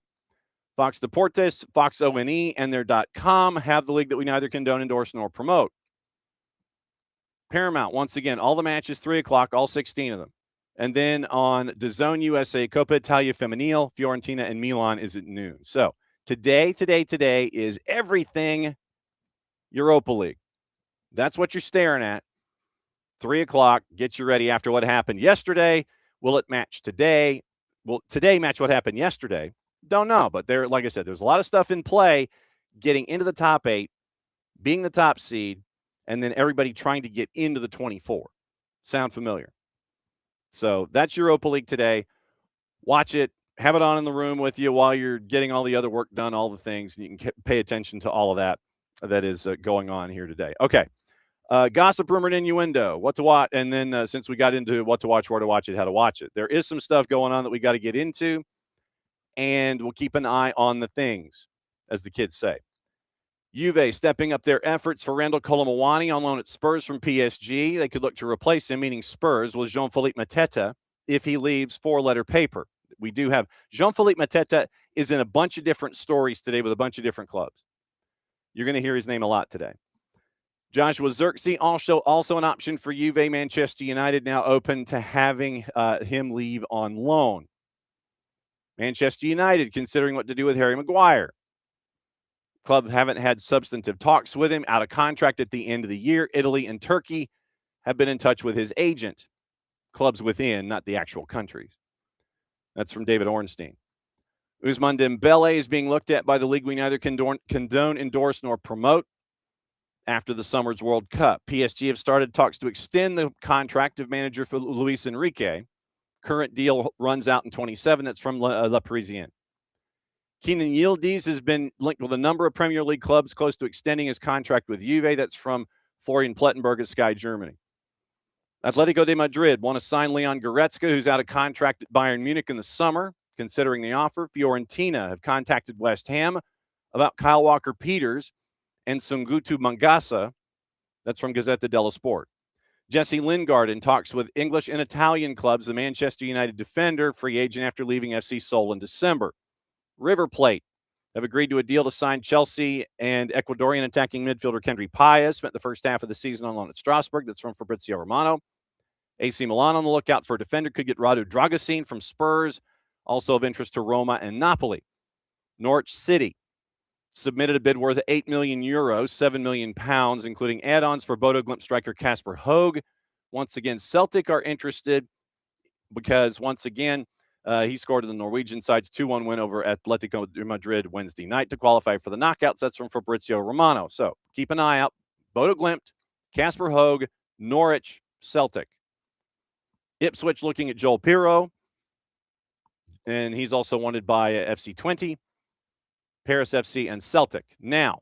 Fox Deportes, Fox ONE, and their .com have the league that we neither condone, endorse, nor promote. Paramount, once again, all the matches, 3 o'clock, all 16 of them. And then on DAZN USA, Coppa Italia Femminile, Fiorentina, and Milan is at noon. So today is everything Europa League. That's what you're staring at. 3 o'clock, get you ready after what happened yesterday. Will it match today? Will today match what happened yesterday? Don't know, but like I said, there's a lot of stuff in play, getting into the top 8, being the top seed, and then everybody trying to get into the 24. Sound familiar? So that's Europa League today. Watch it. Have it on in the room with you while you're getting all the other work done, all the things, and you can pay attention to all of that is going on here today. Okay. Gossip, rumor, and innuendo. What to watch. And then since we got into what to watch, where to watch it, how to watch it, there is some stuff going on that we got to get into, and we'll keep an eye on the things, as the kids say. Juve stepping up their efforts for Randall Colomawani on loan at Spurs from PSG. They could look to replace him, meaning Spurs, with Jean-Philippe Mateta if he leaves 4-letter paper. We do have Jean-Philippe Mateta is in a bunch of different stories today with a bunch of different clubs. You're going to hear his name a lot today. Joshua Zirkzee, also an option for Juve. Manchester United now open to having him leave on loan. Manchester United considering what to do with Harry Maguire. Club haven't had substantive talks with him, out of contract at the end of the year. Italy and Turkey have been in touch with his agent. Clubs within, not the actual countries. That's from David Ornstein. Ousmane Dembele is being looked at by the league we neither condone, endorse, nor promote after the summer's World Cup. PSG have started talks to extend the contract of manager for Luis Enrique. Current deal runs out in 27. That's from La Parisienne. Kenan Yildiz has been linked with a number of Premier League clubs close to extending his contract with Juve. That's from Florian Plettenberg at Sky Germany. Atletico de Madrid want to sign Leon Goretzka, who's out of contract at Bayern Munich in the summer, considering the offer. Fiorentina have contacted West Ham about Kyle Walker-Peters and Sungutu Mangasa. That's from Gazzetta dello Sport. Jesse Lingard in talks with English and Italian clubs. The Manchester United defender, free agent after leaving FC Seoul in December. River Plate have agreed to a deal to sign Chelsea and Ecuadorian attacking midfielder Kendry Paez. Spent the first half of the season on loan at Strasbourg. That's from Fabrizio Romano. AC Milan on the lookout for a defender. Could get Radu Dragusin from Spurs. Also of interest to Roma and Napoli. Norwich City submitted a bid worth €8 million, £7 million, including add-ons for Bodo Glimt striker Kasper Hogue. Once again, Celtic are interested because, once again, he scored in the Norwegian side's 2-1 win over Atletico de Madrid Wednesday night to qualify for the knockouts. That's from Fabrizio Romano. So keep an eye out. Bodo Glimt, Kasper Hogue, Norwich, Celtic. Ipswich looking at Joel Pirro, and he's also wanted by FC Twente, Paris FC, and Celtic. Now,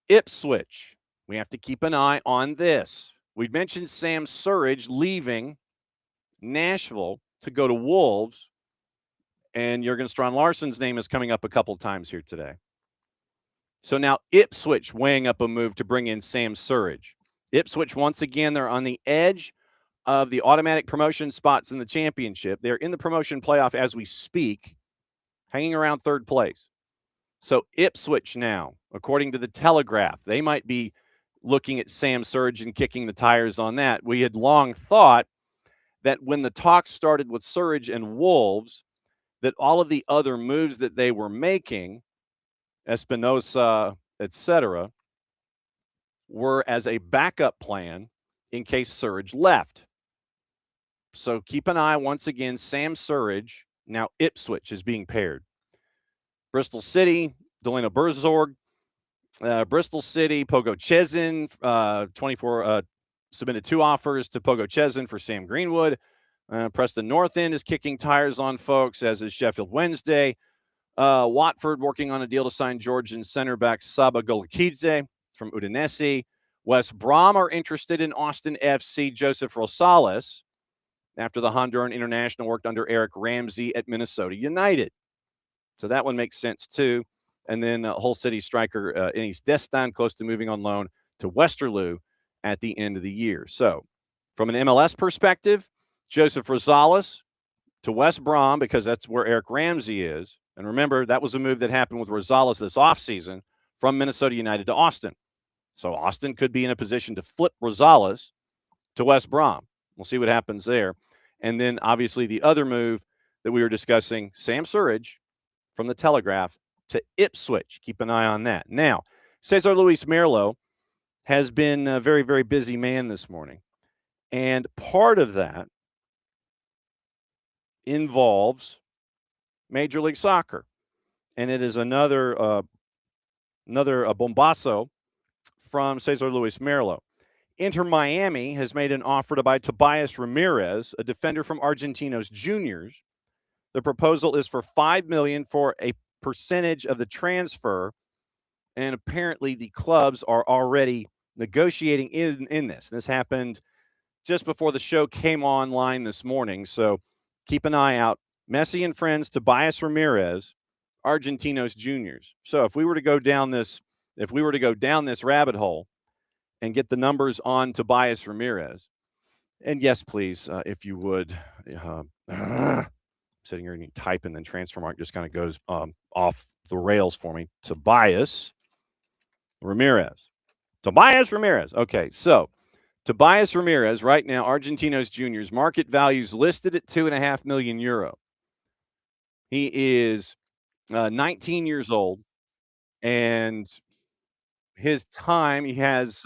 Ipswich, we have to keep an eye on this. We mentioned Sam Surridge leaving Nashville to go to Wolves, and Jurgen Strand-Larsen's name is coming up a couple times here today. So now Ipswich weighing up a move to bring in Sam Surridge. Ipswich, once again, they're on the edge of the automatic promotion spots in the championship. They're in the promotion playoff as we speak, hanging around third place. So Ipswich now, according to the Telegraph, they might be looking at Sam Surridge and kicking the tires on that. We had long thought that when the talks started with Surridge and Wolves, that all of the other moves that they were making, Espinosa, etc., were as a backup plan in case Surridge left. So keep an eye, once again, Sam Surridge, now Ipswich is being paired. Bristol City, Delano Burzorg. Bristol City, Pogo Chezin, 24 submitted 2 offers to Pogo Chezin for Sam Greenwood. Preston North End is kicking tires on folks, as is Sheffield Wednesday. Watford working on a deal to sign Georgian center back Saba Golakidze from Udinese. West Brom are interested in Austin FC Joseph Rosales after the Honduran international worked under Eric Ramsey at Minnesota United. So that one makes sense too. And then Hull City striker Enis Destan close to moving on loan to Westerlo at the end of the year. So from an MLS perspective, Joseph Rosales to West Brom, because that's where Eric Ramsey is. And remember, that was a move that happened with Rosales this offseason from Minnesota United to Austin. So Austin could be in a position to flip Rosales to West Brom. We'll see what happens there. And then obviously the other move that we were discussing, Sam Surridge from the Telegraph to Ipswich. Keep an eye on that. Now, Cesar Luis Merlo has been a very, very busy man this morning. And part of that involves Major League Soccer. And it is another bombazo from Cesar Luis Merlo. Inter Miami has made an offer to buy Tobias Ramirez, a defender from Argentinos Juniors. The proposal is for $5 million for a percentage of the transfer, and apparently the clubs are already negotiating in this. This happened just before the show came online this morning, so keep an eye out. Messi and friends, Tobias Ramirez, Argentinos Juniors. So if we were to go down this rabbit hole and get the numbers on Tobias Ramirez, and yes, please, if you would, sitting here and you type and then transfer mark just kind of goes off the rails for me. Tobias Ramirez. Okay, so Tobias Ramirez right now, Argentinos Juniors, market values listed at €2.5 million. He is 19 years old, and his time, he has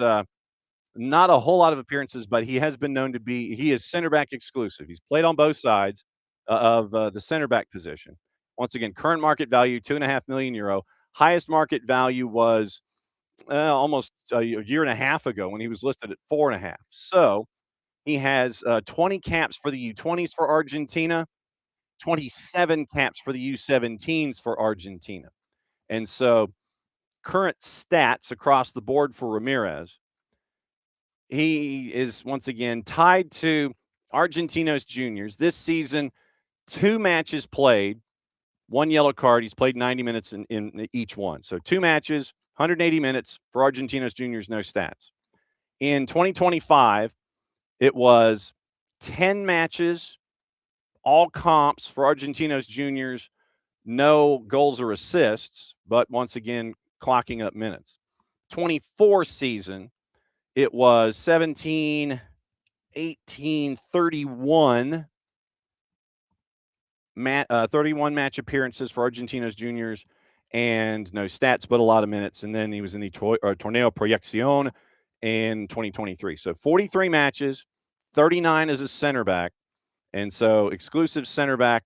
not a whole lot of appearances, but he has been known to be, he is center back exclusive. He's played on both sides of the center back position. Once again, current market value, €2.5 million. Highest market value was almost a year and a half ago when he was listed at 4.5. So he has 20 caps for the U20s for Argentina, 27 caps for the U17s for Argentina. And so current stats across the board for Ramirez, he is once again tied to Argentinos Juniors. This season, 2 matches played, 1 yellow card. He's played 90 minutes in each one. So 2 matches, 180 minutes for Argentinos Juniors, no stats. In 2025, it was 10 matches, all comps for Argentinos Juniors, no goals or assists, but once again, clocking up minutes. 24 season, it was 17, 18, 31 match appearances for Argentinos Juniors and no stats, but a lot of minutes. And then he was in the Torneo Proyección in 2023. So 43 matches, 39 as a center back. And so exclusive center back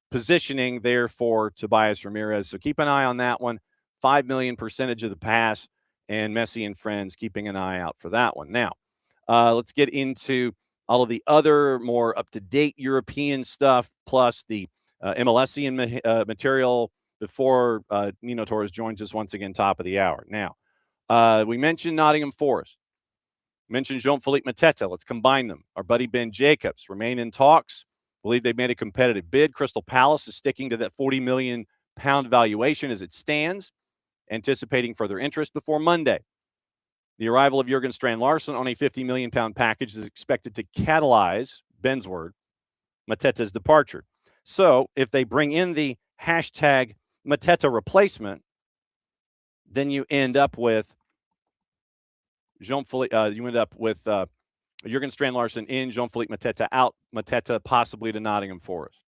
positioning there for Tobias Ramirez. So keep an eye on that one. 5 million percentage of the pass, and Messi and friends keeping an eye out for that one. Now, let's get into all of the other more up-to-date European stuff, plus the MLSian material before Nino Torres joins us once again, top of the hour. Now, we mentioned Nottingham Forest. Mentioned Jean-Philippe Mateta. Let's combine them. Our buddy Ben Jacobs remain in talks. Believe they've made a competitive bid. Crystal Palace is sticking to that £40 million valuation as it stands, anticipating further interest before Monday. The arrival of Jurgen Strand-Larsen on a £50 million package is expected to catalyze, Ben's word, Mateta's departure. So if they bring in the hashtag Mateta replacement, then you end up with Jurgen Strand-Larsen in, Jean-Philippe Mateta out, Mateta possibly to Nottingham Forest.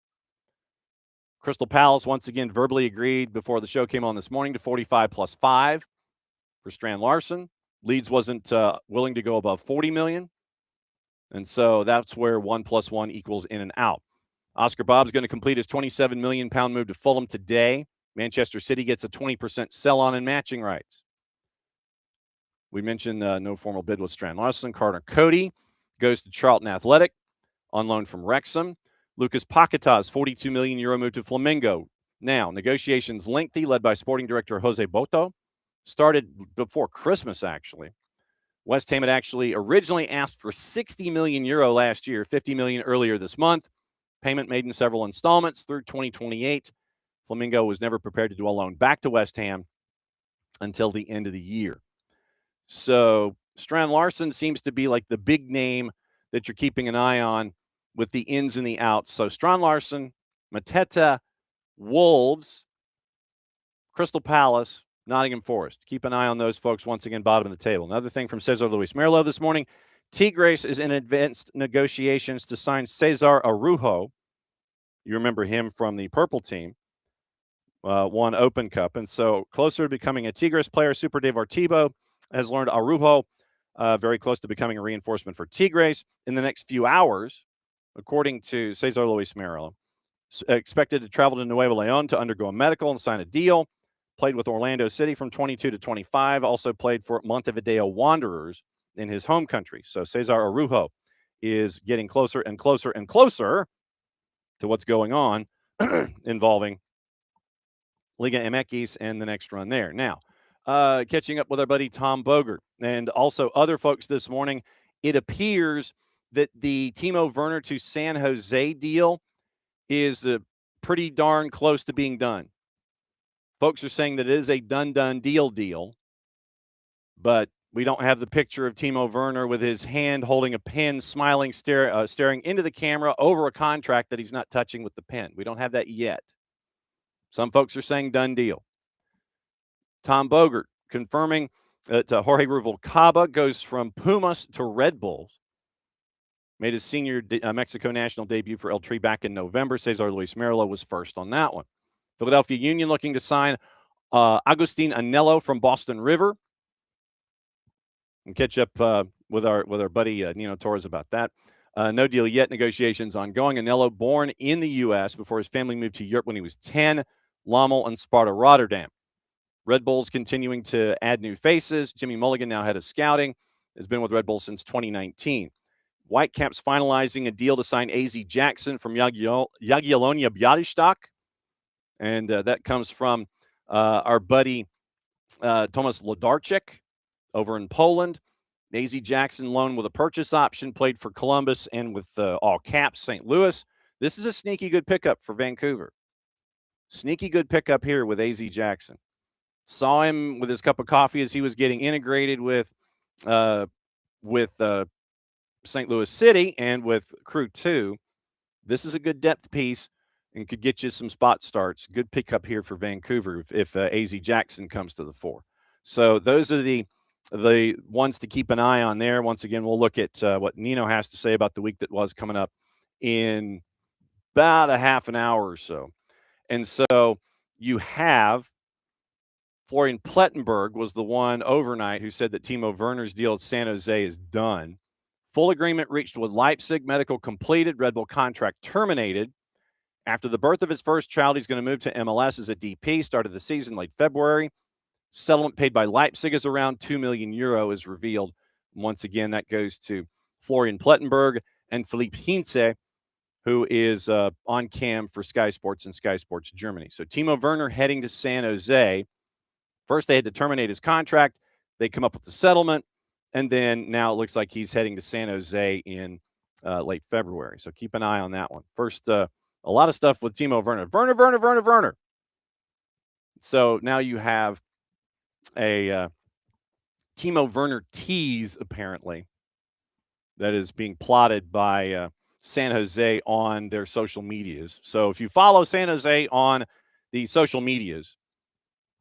Crystal Palace once again verbally agreed before the show came on this morning to 45 plus 5 for Strand-Larsen. Leeds wasn't willing to go above 40 million. And so that's where 1 + 1 equals in and out. Oscar Bobb's going to complete his £27 million move to Fulham today. Manchester City gets a 20% sell-on and matching rights. We mentioned no formal bid with Strand-Larsen. Carter Cody goes to Charlton Athletic on loan from Wrexham. Lucas Paquetá's €42 million move to Flamengo. Now, negotiations lengthy, led by sporting director Jose Boto. Started before Christmas, actually. West Ham had actually originally asked for €60 million last year, $50 million earlier this month. Payment made in several installments through 2028. Flamengo was never prepared to do a loan back to West Ham until the end of the year. So Strand-Larsen seems to be like the big name that you're keeping an eye on with the ins and the outs. So Strand-Larsen, Mateta, Wolves, Crystal Palace, Nottingham Forest. Keep an eye on those folks once again, bottom of the table. Another thing from Cesar Luis Merlo this morning. Tigres is in advanced negotiations to sign Cesar Araujo. You remember him from the purple team. Won Open Cup. And so closer to becoming a Tigres player, Super Deportivo has learned Araujo very close to becoming a reinforcement for Tigres in the next few hours, according to Cesar Luis Merlo. Expected to travel to Nuevo León to undergo a medical and sign a deal. Played with Orlando City from 22 to 25. Also played for Montevideo Wanderers in his home country. So Cesar Araujo is getting closer and closer and closer to what's going on involving Liga MX and the next run there. Now, catching up with our buddy Tom Bogert and also other folks this morning, it appears that the Timo Werner to San Jose deal is pretty darn close to being done. Folks are saying that it is a done deal, but we don't have the picture of Timo Werner with his hand holding a pen, smiling, staring into the camera over a contract that he's not touching with the pen. We don't have that yet. Some folks are saying done deal. Tom Bogert confirming that Jorge Rubalcaba goes from Pumas to Red Bulls. Made his senior Mexico national debut for El Tri back in November. Cesar Luis Merlo was first on that one. Philadelphia Union looking to sign Agustin Anello from Boston River. And catch up with our buddy Nino Torres about that. No deal yet. Negotiations ongoing. Anello born in the U.S. before his family moved to Europe when he was 10. Lommel and Sparta Rotterdam. Red Bulls continuing to add new faces. Jimmy Mulligan, now head of scouting, has been with Red Bulls since 2019. Whitecaps finalizing a deal to sign AZ Jackson from Jagiellonia Białystok. And that comes from our buddy Tomasz Lodarczyk over in Poland. AZ Jackson loan with a purchase option, played for Columbus and with all caps St. Louis. This is a sneaky good pickup for Vancouver. Sneaky good pickup here with AZ Jackson. Saw him with his cup of coffee as he was getting integrated with St. Louis City and with Crew 2. This is a good depth piece and could get you some spot starts. Good pickup here for Vancouver if AZ Jackson comes to the fore. So those are the ones to keep an eye on there. Once again, we'll look at what Nino has to say about the week that was coming up in about a half an hour or so. And so you have Florian Plettenberg was the one overnight who said that Timo Werner's deal at San Jose is done. Full agreement reached with Leipzig. Medical completed. Red Bull contract terminated. After the birth of his first child, he's going to move to MLS as a DP. Started the season late February. Settlement paid by Leipzig is around €2 million is revealed. Once again, that goes to Florian Plettenberg. and Philippe Hintze, who is on cam for Sky Sports and Sky Sports Germany. So Timo Werner heading to San Jose. First, they had to terminate his contract. They come up with the settlement, and then now it looks like he's heading to San Jose in late February. So keep an eye on that one. First, a lot of stuff with Timo Werner. Werner. So now you have a Timo Werner tease, apparently, that is being plotted by San Jose on their social medias. So if you follow San Jose on the social medias,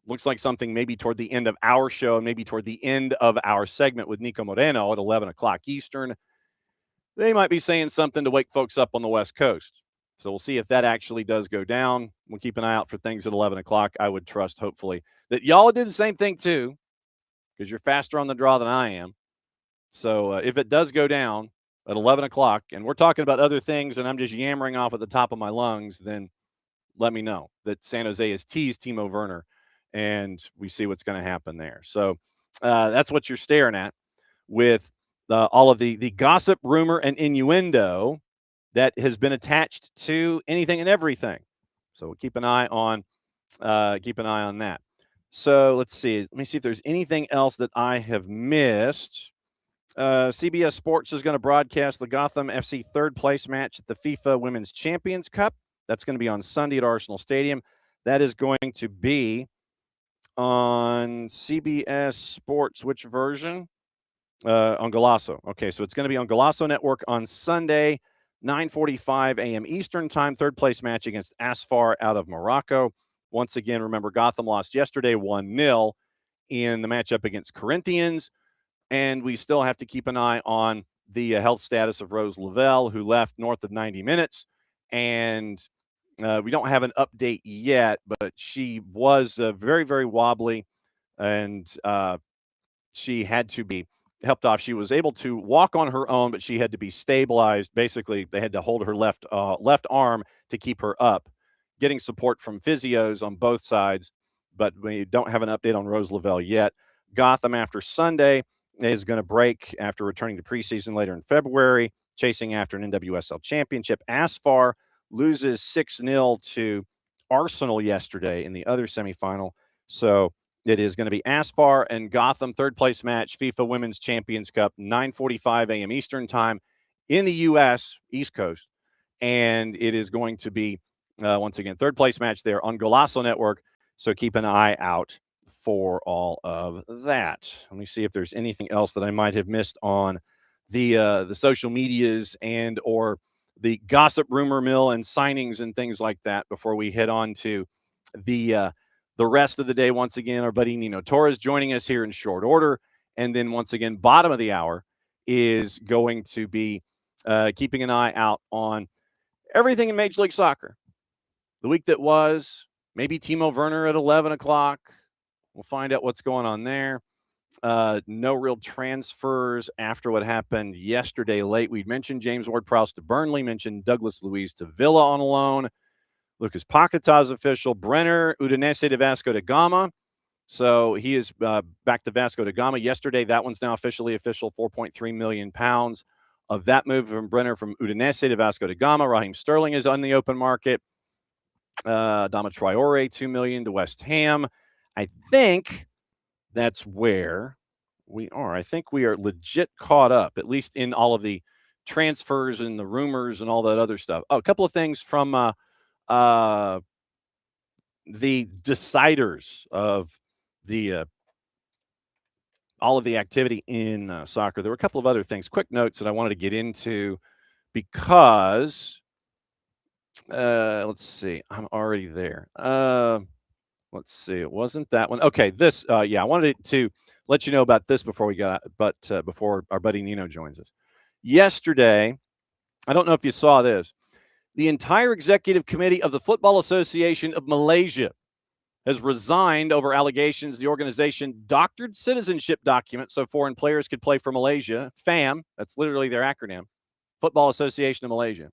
looks like something maybe toward the end of our show, maybe toward the end of our segment with Niko Moreno at 11 o'clock Eastern, they might be saying something to wake folks up on the West Coast. So we'll see if that actually does go down. We'll keep an eye out for things at 11 o'clock. I would trust, hopefully, that y'all did the same thing too, because you're faster on the draw than I am. So if it does go down at 11 o'clock, and we're talking about other things, and I'm just yammering off at the top of my lungs, then let me know that San Jose has teased Timo Werner, and we see what's going to happen there. So that's what you're staring at with all of the gossip, rumor, and innuendo that has been attached to anything and everything. So we'll keep an eye on that. So let's see. Let me see if there's anything else that I have missed. CBS Sports is going to broadcast the Gotham FC third place match at the FIFA Women's Champions Cup. That's going to be on Sunday at Arsenal Stadium. That is going to be on CBS Sports. Which version? On Golazo. Okay, so it's going to be on Golazo Network on Sunday, 9:45 a.m. Eastern Time. Third place match against Asfar out of Morocco. Once again, remember, Gotham lost yesterday 1-0 in the matchup against Corinthians. And we still have to keep an eye on the health status of Rose Lavelle, who left north of 90 minutes. And we don't have an update yet, but she was very, very wobbly, and she had to be helped off. She was able to walk on her own, but she had to be stabilized. Basically, they had to hold her left arm to keep her up, getting support from physios on both sides. But we don't have an update on Rose Lavelle yet. Gotham, after Sunday, is going to break after returning to preseason later in February, chasing after an NWSL championship. Asfar loses 6-0 to Arsenal yesterday in the other semifinal. So it is going to be Asfar and Gotham, third place match, FIFA Women's Champions Cup, 9:45 a.m. Eastern Time in the U.S., East Coast. And it is going to be, once again, third place match there on Golazo Network. So keep an eye out for all of that. Let me see if there's anything else that I might have missed on the social medias and or the gossip rumor mill and signings and things like that before we head on to the rest of the day. Once again, our buddy Nino Torres joining us here in short order. And then once again, bottom of the hour is going to be keeping an eye out on everything in Major League Soccer. The week that was, maybe Timo Werner at 11 o'clock. We'll find out what's going on there. No real transfers after what happened yesterday late. We mentioned James Ward-Prowse to Burnley, mentioned Douglas Luiz to Villa on a loan. Lucas Paquetá official. Brenner, Udinese to Vasco da Gama. So he is back to Vasco da Gama. Yesterday, that one's now officially official, £4.3 million of that move from Brenner from Udinese to Vasco da Gama. Raheem Sterling is on the open market. Adama Traore, $2 million to West Ham. I think that's where we are. I think we are legit caught up, at least in all of the transfers and the rumors and all that other stuff. Oh, a couple of things from the deciders of the all of the activity in soccer. There were a couple of other things, quick notes that I wanted to get into because let's see, I'm already there. Let's see, it wasn't that one. Okay, this, I wanted to let you know about this before before our buddy Nino joins us. Yesterday, I don't know if you saw this, the entire executive committee of the Football Association of Malaysia has resigned over allegations the organization doctored citizenship documents so foreign players could play for Malaysia. FAM, that's literally their acronym, Football Association of Malaysia,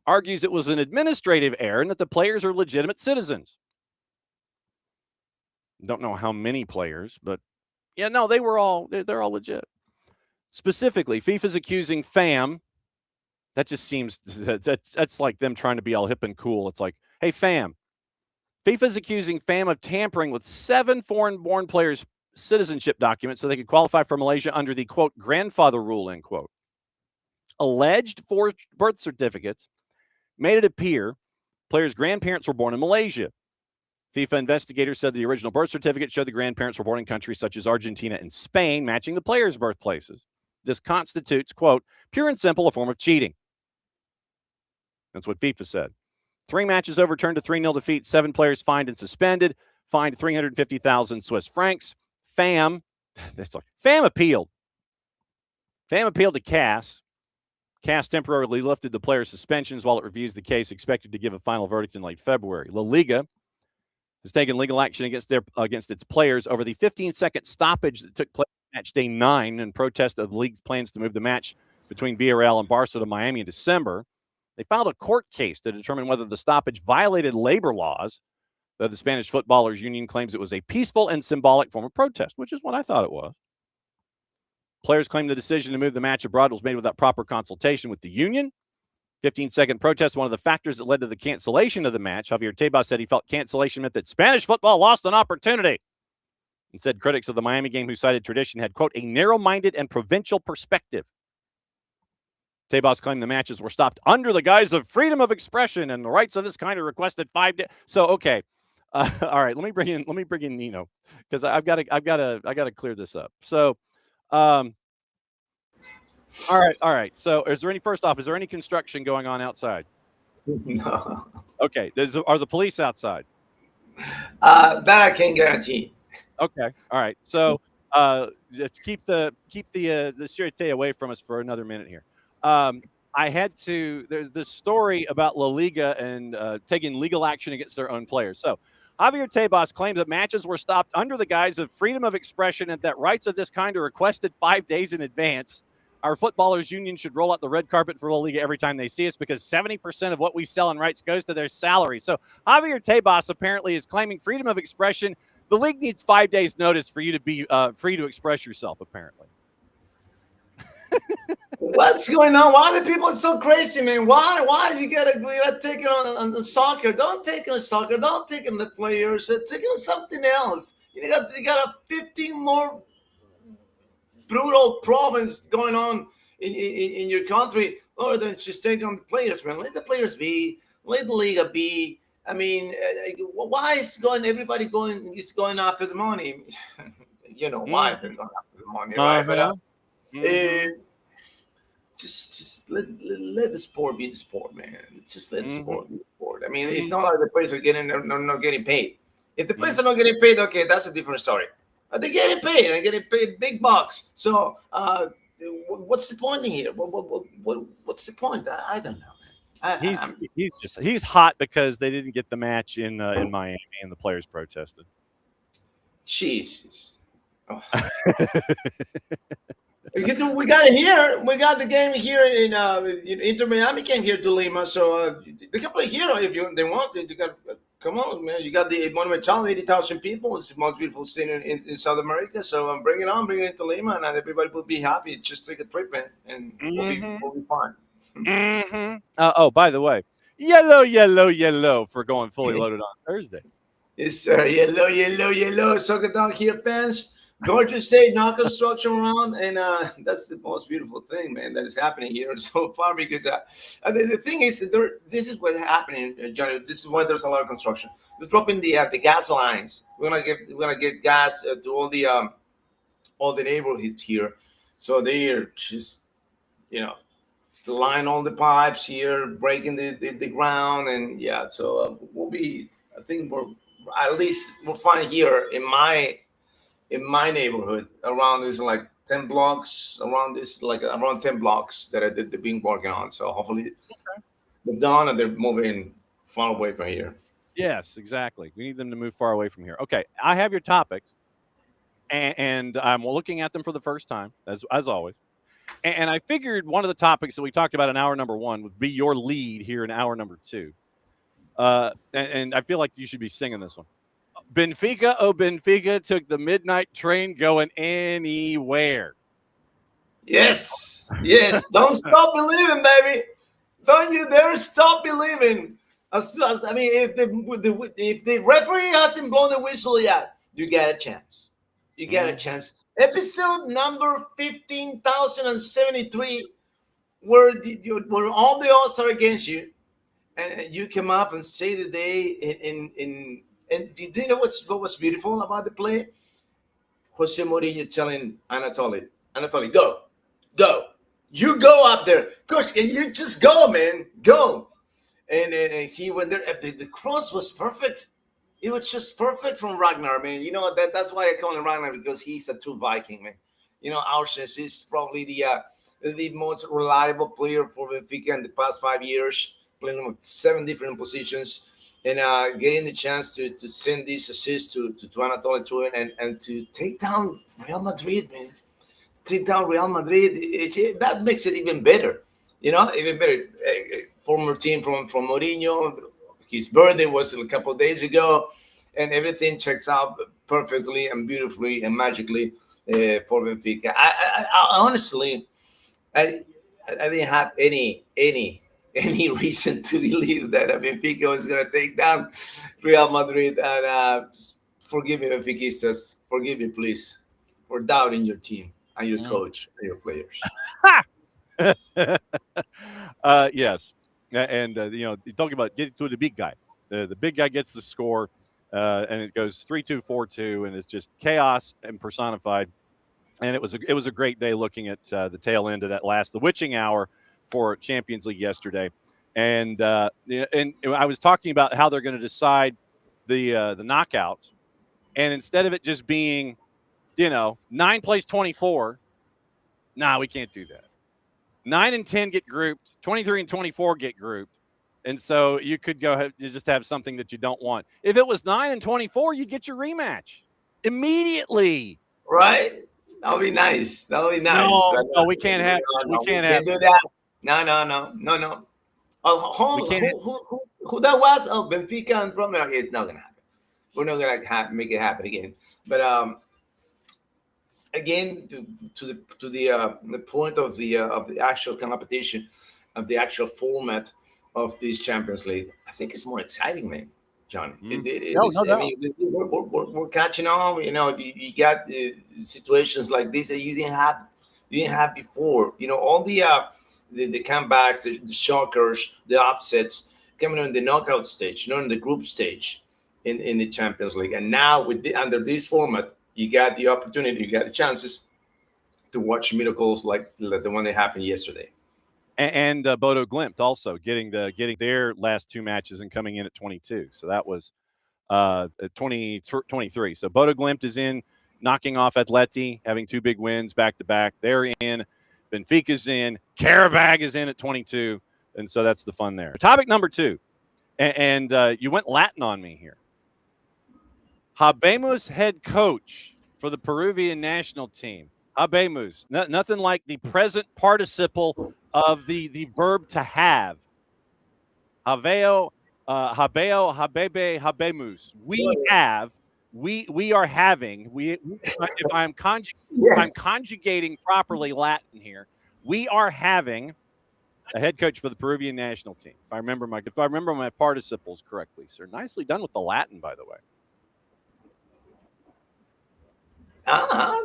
argues it was an administrative error and that the players are legitimate citizens. Don't know how many players, but yeah, no, they're all legit. Specifically, FIFA's accusing FAM That just seems that's like them trying to be all hip and cool. It's like, hey, fam, FIFA's accusing FAM of tampering with 7 foreign-born players' citizenship documents so they could qualify for Malaysia under the, quote, grandfather rule, end quote. Alleged forged birth certificates made it appear players' grandparents were born in Malaysia. FIFA investigators said the original birth certificate showed the grandparents were born in countries such as Argentina and Spain, matching the players' birthplaces. This constitutes, quote, pure and simple a form of cheating. That's what FIFA said. 3 matches overturned to 3-0 defeat, 7 players fined and suspended, fined 350,000 Swiss francs. FAM appealed. FAM appealed to CAS. CAS temporarily lifted the players' suspensions while it reviews the case, expected to give a final verdict in late February. La Liga has taken legal action against its players over the 15-second stoppage that took place on match day 9 in protest of the league's plans to move the match between Villarreal and Barca to Miami in December. They filed a court case to determine whether the stoppage violated labor laws, though the Spanish Footballers Union claims it was a peaceful and symbolic form of protest, which is what I thought it was. Players claim the decision to move the match abroad was made without proper consultation with the union. 15-second protest, one of the factors that led to the cancellation of the match. Javier Tebas said he felt cancellation meant that Spanish football lost an opportunity. And said critics of the Miami game who cited tradition had, quote, a narrow-minded and provincial perspective. Tebas claimed the matches were stopped under the guise of freedom of expression and the rights of this kind are requested 5 days. So, okay. All right, let me bring in Nino because I've got to clear this up. So, all right. So, is there any construction going on outside?
No.
Okay. Are the police outside?
That I can guarantee.
Okay. All right. So, let's keep the Sûreté away from us for another minute here. There's this story about La Liga and taking legal action against their own players. So, Javier Tebas claims that matches were stopped under the guise of freedom of expression and that rights of this kind are requested 5 days in advance. Our footballers union should roll out the red carpet for La Liga every time they see us because 70% of what we sell in rights goes to their salary. So Javier Tebas apparently is claiming freedom of expression. The league needs 5 days notice for you to be free to express yourself, apparently.
What's going on? Why are the people so crazy, man? Why you gotta take it on the soccer? Don't take it on soccer. Don't take it on the players. Take it on something else. You got 15 more brutal problems going on in your country, other than just take on the players, man. Let the players be. Let the Liga be. I mean, why is everybody going after the money? You know why they're going after the money, right? But just let the sport be the sport, man. Just let the sport be the sport. I mean, it's not like the players are not getting paid. If the players are not getting paid, okay, that's a different story. They're getting paid. They're getting paid big bucks. So what's the point in here? What's the point? I don't know.
He's hot because they didn't get the match in Miami and the players protested.
Jesus. Oh. We got it here. We got the game here in Inter Miami came here to Lima, so they can play here if they want to. They got come on, man. You got the Monumental, 80,000 people. It's the most beautiful city in South America. So bring it to Lima, and everybody will be happy. Just take a trip, man, and we'll be fine.
Oh, by the way, yellow for going fully loaded on Thursday.
Yes, sir. Yellow. Soccer Dog here, fans. Gorgeous day, no construction around, and that's the most beautiful thing, man, that is happening here so far. Because the thing is, this is what's happening, Johnny. This is why there's a lot of construction. They're dropping the gas lines. We're gonna get gas to all the neighborhoods here, so they're just line all the pipes here, breaking the ground, and yeah. So I think we'll find here in my neighborhood around this like 10 blocks around this, like around 10 blocks that they've been working on. So hopefully they're done and they're moving far away from here.
Yes, exactly. We need them to move far away from here. Okay, I have your topics, and I'm looking at them for the first time, as always. And I figured one of the topics that we talked about in hour number 1 would be your lead here in hour number 2. And I feel like you should be singing this one. Benfica took the midnight train going anywhere.
Yes. Don't stop believing, baby. Don't you dare stop believing. I mean, if the referee hasn't blown the whistle yet, you get a chance. You get a chance. Episode number 15,073, where all the odds are against you, and you come up and say the day and do you know what was beautiful about the play? Jose Mourinho telling Anatoly, go, you go up there, coach, you just go, man, go. And he went there. The cross was perfect. It was just perfect from Ragnar, man. You know that's why I call him Ragnar, because he's a true Viking, man. You know, Auschwitz is probably the most reliable player for Benfica in the past 5 years, playing with 7 different positions, and getting the chance to send this assist to Anatoly Trubin and to take down Real Madrid, man. Take down Real Madrid. That makes it even better. You know, even better. Former team from Mourinho. His birthday was a couple of days ago, and everything checks out perfectly and beautifully and magically for Benfica. I honestly, I didn't have any reason to believe that Benfica was going to take down Real Madrid. And forgive me, Benfiquistas, forgive me, please, for doubting your team and your coach and your players.
Yes. And, you're talking about getting to the big guy. The big guy gets the score, and it goes 3-2, 4-2, and it's just chaos and personified. And it was a great day looking at the tail end of the witching hour for Champions League yesterday. And and I was talking about how they're going to decide the knockouts. And instead of it just being, 9 plays 24, we can't do that. 9 and 10 get grouped, 23 and 24 get grouped. And so you could just have something that you don't want. If it was 9 and 24, you get your rematch immediately.
Right? That would be nice.
No, we can't have. We can't have.
Do that. No. Who that was? Oh, Benfica and from there. It's not gonna happen. We're not gonna make it happen again. But again, to the point of the actual competition, of the actual format of this Champions League, I think it's more exciting, man. John, I mean, we're catching on. You got situations like this that you didn't have before. All the comebacks, the shockers, the upsets coming in the knockout stage, in the group stage in the Champions League. And now under this format, you got the opportunity, you got the chances to watch miracles like the one that happened yesterday.
And Bodo Glimt also getting their last 2 matches and coming in at 22. So that was 23. So Bodo Glimt is in, knocking off Atleti, having 2 big wins back to back. They're in. Benfica's in. Karabag is in at 22. And so that's the fun there. Topic number 2. And you went Latin on me here. Habemos head coach for the Peruvian national team. Habemos. Nothing like the present participle of the verb to have. Habeo, habebe, habemus. We have. We are having. If I'm conjugating properly Latin here, we are having a head coach for the Peruvian national team. If I remember my participles correctly, sir. Nicely done with the Latin, by the way.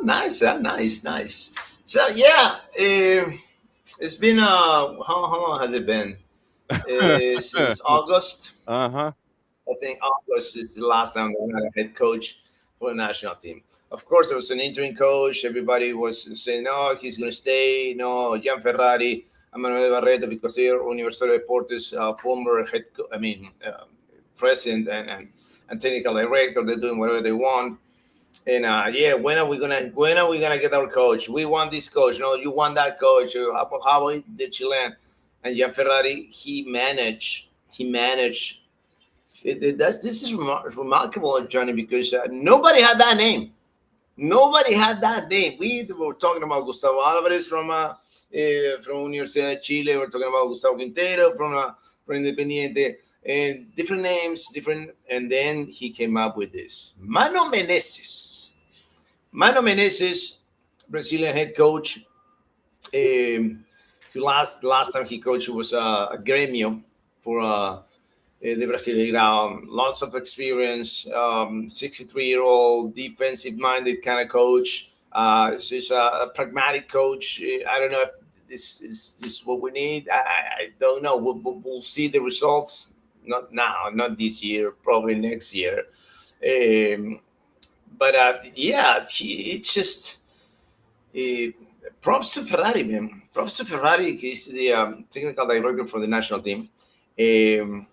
Nice. So yeah, it's been how long has it been? Since August.
I
think August is the last time we had a head coach for the national team. Of course, there was an interim coach. Everybody was saying, no, he's going to stay. No, Gian Ferrari, Manuel Barreto, because they're Universitario de Deportes, former president and technical director. They're doing whatever they want. And when are we gonna get our coach? We want this coach. No, you want that coach. How the Chilean and Gian Ferrari? He managed. This is remarkable, Johnny, because nobody had that name. We were talking about Gustavo Alvarez from Universidad de Chile. We're talking about Gustavo Quintero from Independiente. And different names, and then he came up with this. Mano Menezes, Brazilian head coach, who last time he coached was a Grêmio for the Brazilian. Lots of experience. 63-year-old defensive-minded kind of coach. He's a pragmatic coach. I don't know if this is what we need. I don't know. We'll see the results. Not now, not this year. Probably next year. But yeah, it's just props to Ferrari, man. Props to Ferrari. He's the technical director for the national team. To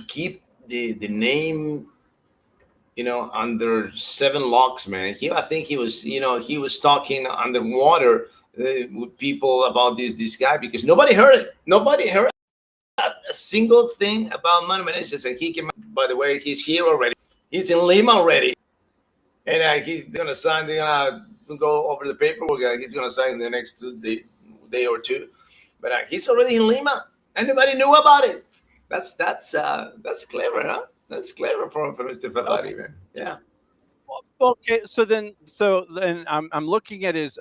keep the name, under 7 locks, man. I think he was talking underwater with people about this guy because nobody heard it. Nobody heard a single thing about Manu Menezes. And he came. By the way, he's here already. He's in Lima already, and he's gonna sign. They're gonna go over the paperwork. He's gonna sign in the next day or two. But he's already in Lima, and nobody knew about it. That's clever, huh? That's clever from Mr. Ferrari, man. Yeah.
Okay, so then I'm looking at his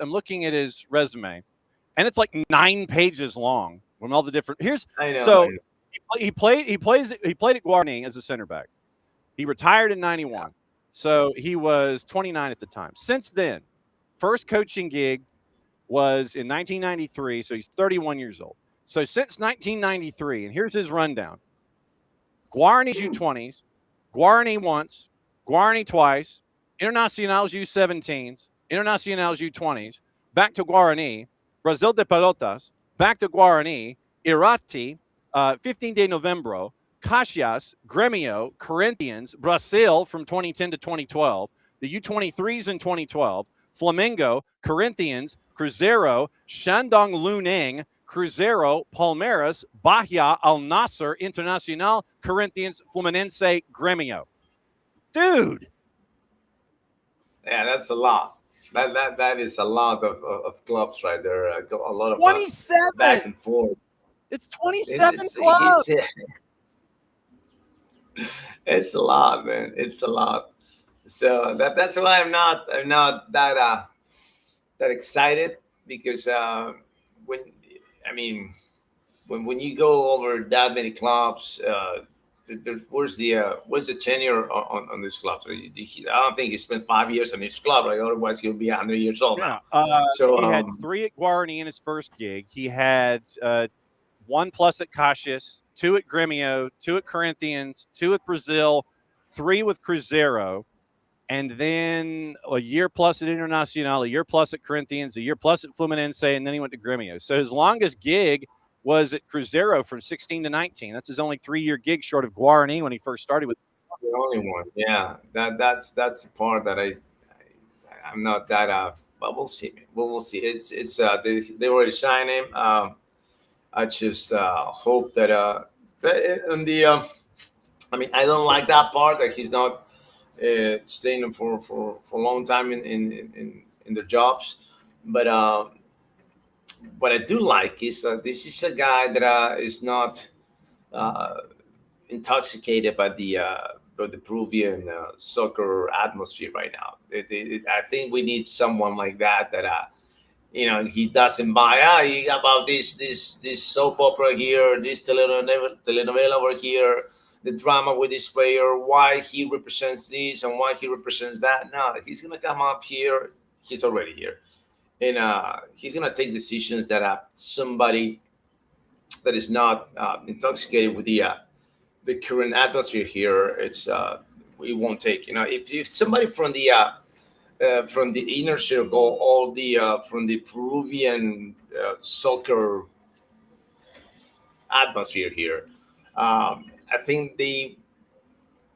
resume, and it's like 9 pages long from all the different.
I know.
So he played at Guarani as a center back. He retired in '91, so he was 29 at the time. Since then, first coaching gig was in 1993, so he's 31 years old. So since 1993, and here's his rundown: Guarani's U20s, Guarani once, Guarani twice, Internacional's U17s, Internacional's U20s, back to Guarani, Brasil de Pelotas, back to Guarani, Irati, 15 de Novembro, Caxias, Grêmio, Corinthians, Brazil from 2010 to 2012, the U23s in 2012, Flamengo, Corinthians, Cruzeiro, Shandong Luneng, Cruzeiro, Palmeiras, Bahia, Al Nassr, Internacional, Corinthians, Fluminense, Grêmio. Dude.
Yeah, that's a lot. That is a lot of clubs right there. A lot of
27
back and forth.
It's 27 clubs.
It's a lot, man. It's a lot. So that's why I'm not that excited because when you go over that many clubs, where's the tenure on this club? So I don't think he spent 5 years on each club, right? Otherwise, he'll be 100 years old now.
So he had 3 at Guarani in his first gig. He had 1+ at Caxias, 2 at Grêmio, 2 at Corinthians, 2 at Brazil, 3 with Cruzeiro, and then a year plus at Internacional, a year plus at Corinthians, a year plus at Fluminense, and then he went to Grêmio. So his longest gig was at Cruzeiro from 16 to 19. That's his only 3-year gig short of Guarani when he first started with.
The only one, yeah. That's the part that I'm not that. But we'll see. We'll see. It's they already signed him. I just hope that on the. I don't like that part that he's not staying for a long time in their jobs, but what I do like is this is a guy that is not intoxicated by the Peruvian soccer atmosphere right now. I think we need someone like that he doesn't buy about this soap opera here, this telenovela over here, the drama with this player, why he represents this and why he represents that. No, he's gonna come up here. He's already here, and he's gonna take decisions that somebody that is not intoxicated with the current atmosphere here, we won't take. If somebody from the inner circle, or from the Peruvian soccer atmosphere here, I think they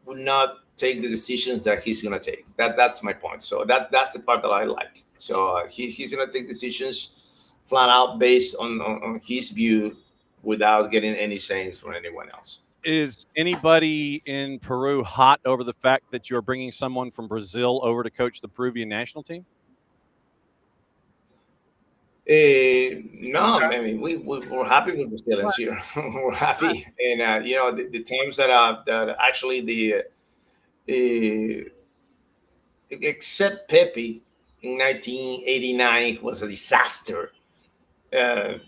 would not take the decisions that he's going to take. That's my point. So that's the part that I like. So he's going to take decisions flat out based on his view without getting any sayings from anyone else.
Is anybody in Peru hot over the fact that you're bringing someone from Brazil over to coach the Peruvian national team?
No, we're happy with the Brazilians here. We're happy, and the teams that actually the except Pepe in 1989 was a disaster.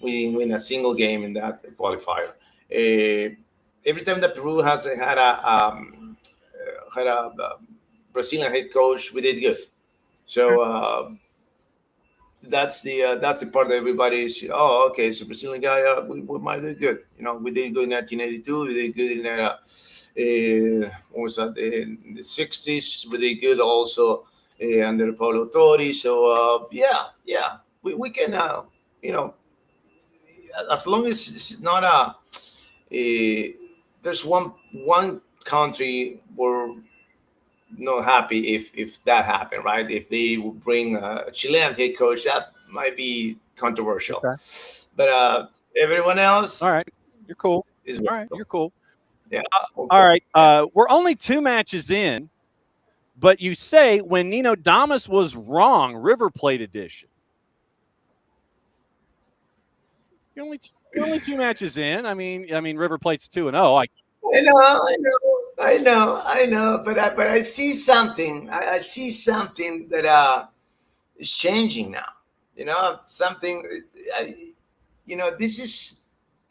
We didn't win a single game in that qualifier. Every time that Peru had a Brazilian head coach, we did good. So that's the part that everybody is. Oh, okay, so Brazilian guy, we might do good. We did good in 1982. We did good in what was that? In the 60s, we did good also under Paulo Torre. So yeah, we can as long as it's not there's one country we're not happy if that happened, right? If they would bring a Chilean head coach, that might be controversial.
Okay.
But everyone else,
All right, you're cool.
is
All right, you're cool.
Yeah.
All right, we're only 2 matches in, but you say when Nino Damas was wrong, River Plate edition. You're only 2 matches in. I mean, River Plate's 2-0.
I know, but I see something. I see something that is changing now. Something. This is.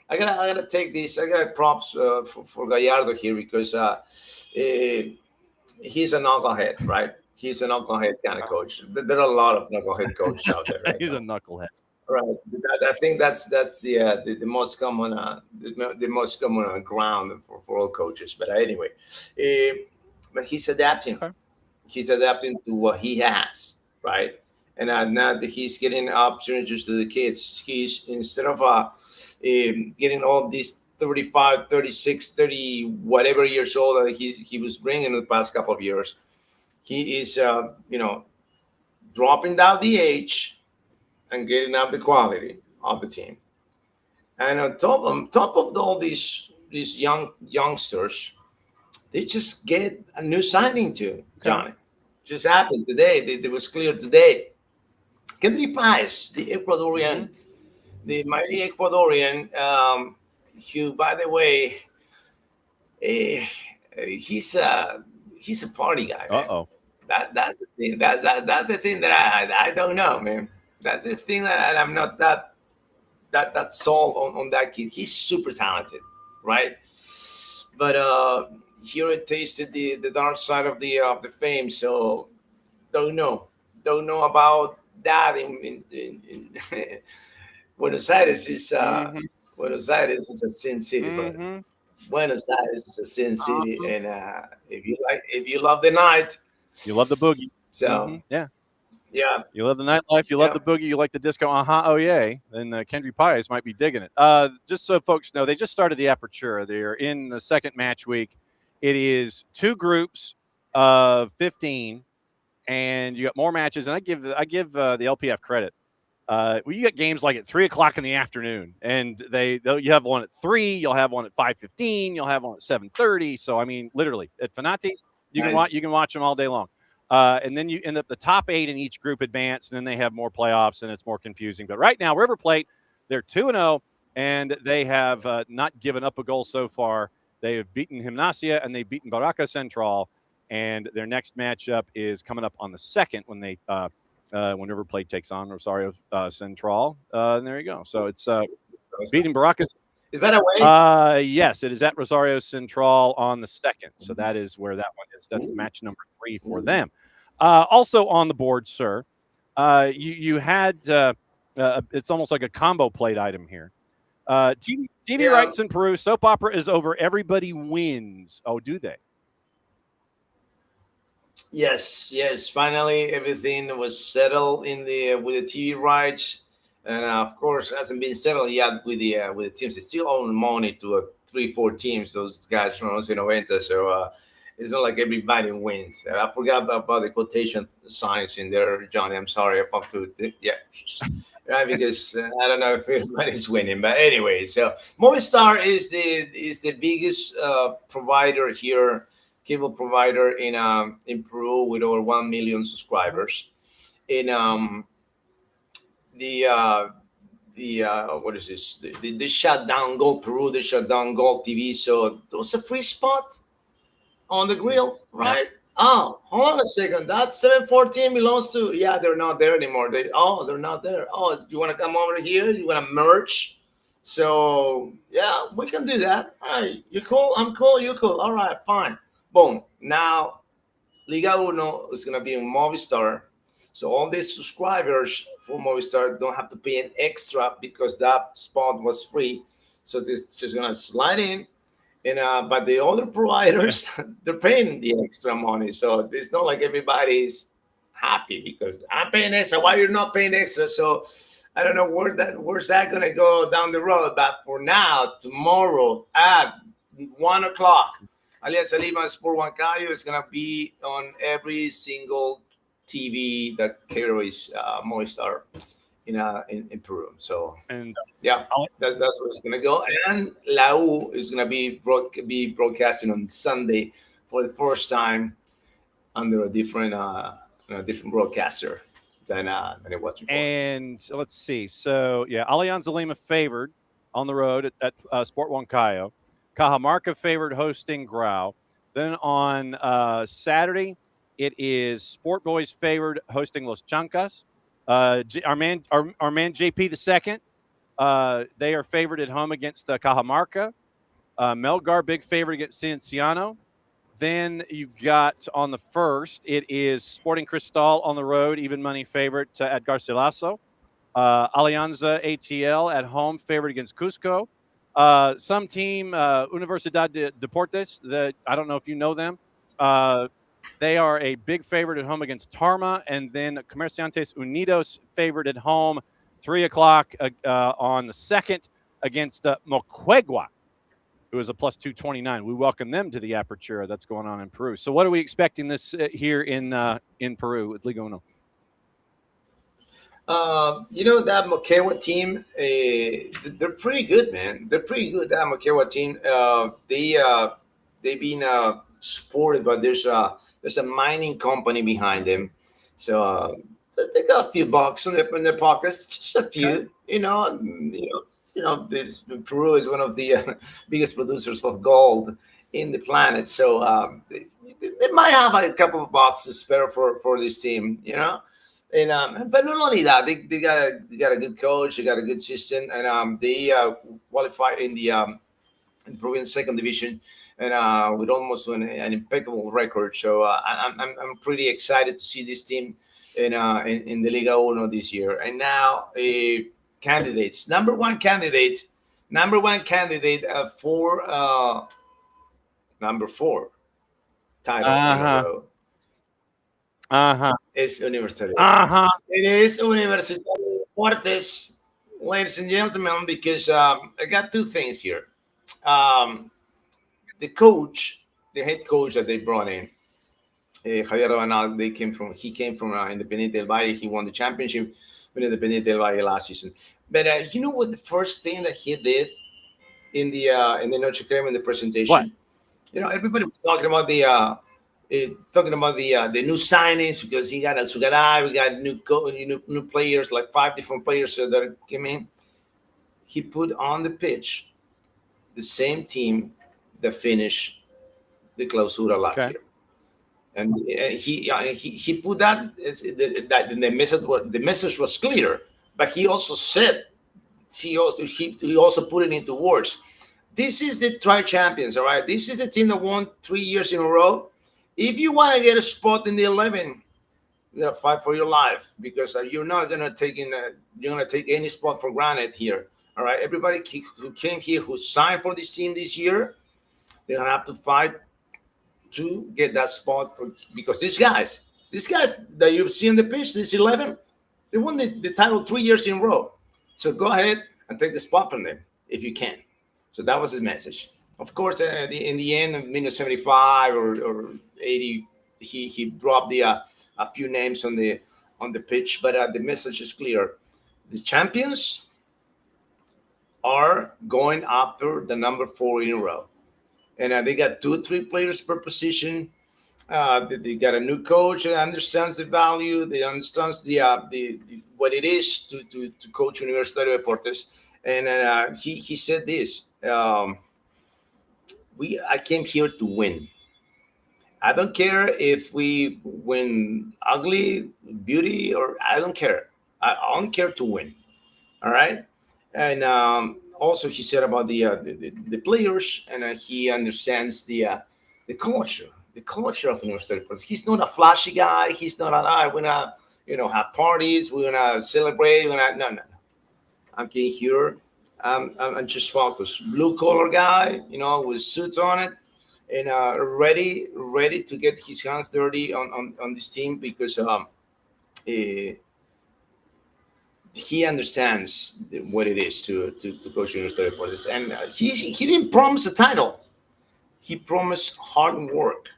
I gotta take this. I gotta props for Gallardo here because he's a knucklehead, right? He's a knucklehead kind of coach. There are a lot of knucklehead coaches out there. Right
He's
now.
a knucklehead.
Right. I think that's the most common the most common ground for all coaches. But anyway, but he's adapting.
Okay.
He's adapting to what he has, right? And now that he's getting opportunities to the kids, he's instead of getting all these 35, 36, 30, whatever years old that he was bringing in the past couple of years, he is dropping down the age and getting up the quality of the team. And on top of all these youngsters, they just get a new signing too, Johnny. Just happened today. It was clear today. Kendry Páez, the Ecuadorian, the mighty Ecuadorian, who, by the way, he's a party guy.
Uh-oh.
That's the thing. That's the thing that I don't know, man. That's the thing that I'm not that sold on that kid. He's super talented, right? But he already tasted the dark side of the fame, so don't know about that in Buenos Aires is Buenos Aires is a sin city, but Buenos Aires is a sin city, and if you love the night,
you love the boogie.
So
yeah,
you
love the nightlife, you love the boogie, you like the disco, oh yeah, then Kendry Páez might be digging it. Just so folks know, they just started the Apertura. They're in the second match week. It is 2 groups of 15, and you got more matches. And I give the LPF credit. You get games like at 3:00 in the afternoon, and you have one at 3, you'll have one at 5:15, you'll have one at 7:30. So I mean, literally at Fanatis, you can watch them all day long. And then you end up the top 8 in each group advance, and then they have more playoffs, and it's more confusing. But right now, River Plate, they're 2-0, and they have not given up a goal so far. They have beaten Gimnasia, and they've beaten Barraca Central, and their next matchup is coming up on the 2nd when River Plate takes on Rosario Central. And there you go. So it's beating Barraca.
Is that away?
Yes, it is at Rosario Central on the 2nd. So that is where that one is. That's match number 3 for them. Also on the board, sir, you had it's almost like a combo plate item here. TV rights in Peru. Soap opera is over. Everybody wins. Oh, do they?
Yes. Finally, everything was settled with the TV rights. And of course, it hasn't been settled yet with the teams. They still own money to 3-4 teams. Those guys from Once Noventa. So it's not like everybody wins. I forgot about the quotation signs in there, Johnny. I'm sorry. Right, because I don't know if everybody's winning. But anyway, so Movistar is the biggest provider here, cable provider in Peru with over 1 million subscribers. In what is this? The shutdown Gold Peru, the shutdown Gold TV. So it was a free spot on the grill, right? Oh, hold on a second. That 714 belongs to, yeah, they're not there anymore. They're not there. Oh, you want to come over here? You want to merge? So, yeah, we can do that. All right, you cool? I'm cool. You cool? All right, fine. Boom. Now, Liga Uno is going to be in Movistar. So all these subscribers for Movistar don't have to pay an extra because that spot was free. So this just going to slide in. And but the other providers, they're paying the extra money. So it's not like everybody's happy because I'm paying extra. Why you're not paying extra? So I don't know where's that gonna go down the road. But for now, tomorrow at 1 o'clock, Alianza Lima Sport Huancayo is gonna be on every single TV that carries Movistar in Peru. So
And
yeah, that's where it's gonna go. And La U is gonna be broadcasting on Sunday for the first time under a different broadcaster than it was before.
And let's see. So, yeah, Alianza Lima favored on the road at Sport Huancayo. Cajamarca favored hosting Grau. Then on Saturday, it is Sport Boys favored hosting Los Chancas. Our man JP the second, they are favored at home against Cajamarca. Melgar, big favorite against Cienciano. Then you got on the first, it is Sporting Cristal on the road, even money favorite at Garcilaso. Alianza ATL at home, favorite against Cusco. Some team, Universidad de Deportes, I don't know if you know them. They are a big favorite at home against Tarma. And then Comerciantes Unidos favored at home, 3 o'clock on the second against Moquegua, who is a plus 229. We welcome them to the Apertura that's going on in Peru. So what are we expecting this here in Peru with Liga Uno?
That Moquegua team, they're pretty good, man. They're pretty good. That Moquegua team, they've been supported, but there's a mining company behind them, so they got a few bucks in their pockets, just a few. Peru is one of the biggest producers of gold in the planet, so they might have a couple of bucks to spare for this team, And but not only that, they got a good coach, they got a good system, and they qualified in the Peruvian second division, and with almost an impeccable record. So I'm pretty excited to see this team in the Liga Uno this year. And now candidates, number one candidate for number 4 title in a row. It's Universitario. It is Universitario Deportes, ladies and gentlemen, because I got two things here. The coach, the head coach that they brought in, Javier Rabanal, he came from Independiente del Valle. He won the championship with Independiente del Valle last season. But you know what the first thing that he did in the Noche Crema, in the presentation?
What?
Everybody was talking about the new signings because he got El Sugaray, we got new players, like 5 different players that came in. He put on the pitch the same team that finished the Clausura last year, and he put that the message was clear, but he also said he also put it into words. This is the tri-champions, all right. This is the team that won 3 years in a row. If you want to get a spot in the 11, you gotta fight for your life because you're not gonna take any spot for granted here. All right, everybody who came here, who signed for this team this year, they're gonna have to fight to get that spot because these guys that you see on the pitch, this 11, they won the title 3 years in a row. So go ahead and take the spot from them if you can. So that was his message. Of course, in the end of minute 75 or 80, he dropped a few names on the pitch, but the message is clear: the champions are going after the number 4 in a row, and they got 2-3 players per position. They got a new coach that understands the value. They understands the what it is to coach Universitario Deportes, and he said this. I came here to win. I don't care if we win ugly, beauty, or I don't care. I only care to win. All right. And also, he said about the players, and he understands the culture of University of Portugal. He's not a flashy guy. He's not we're gonna have parties. We're gonna celebrate. We're gonna no. I'm getting here. I'm just focused. Blue collar guy, with suits on it, and ready to get his hands dirty on this team because he understands what it is to coach University of Portugal, and he didn't promise a title. He promised hard work.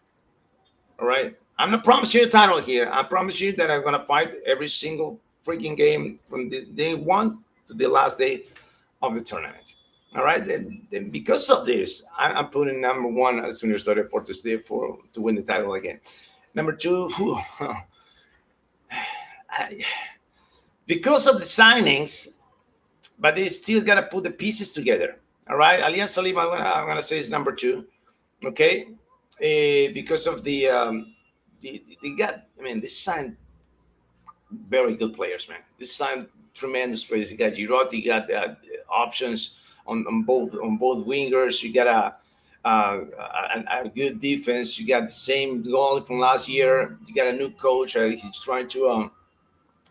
All right, I'm not promising you a title here. I promise you that I'm gonna fight every single freaking game from the day one to the last day of the tournament. All right, then because of this, I'm putting number one as University of Portugal to win the title again. Number two, because of the signings, but they still got to put the pieces together. All right, Alianza Lima, I'm gonna say is number two. Okay, because of they signed very good players, man. They signed tremendous players. You got Girotti, you got options on both wingers. You got a good defense. You got the same goalie from last year. You got a new coach. He's trying to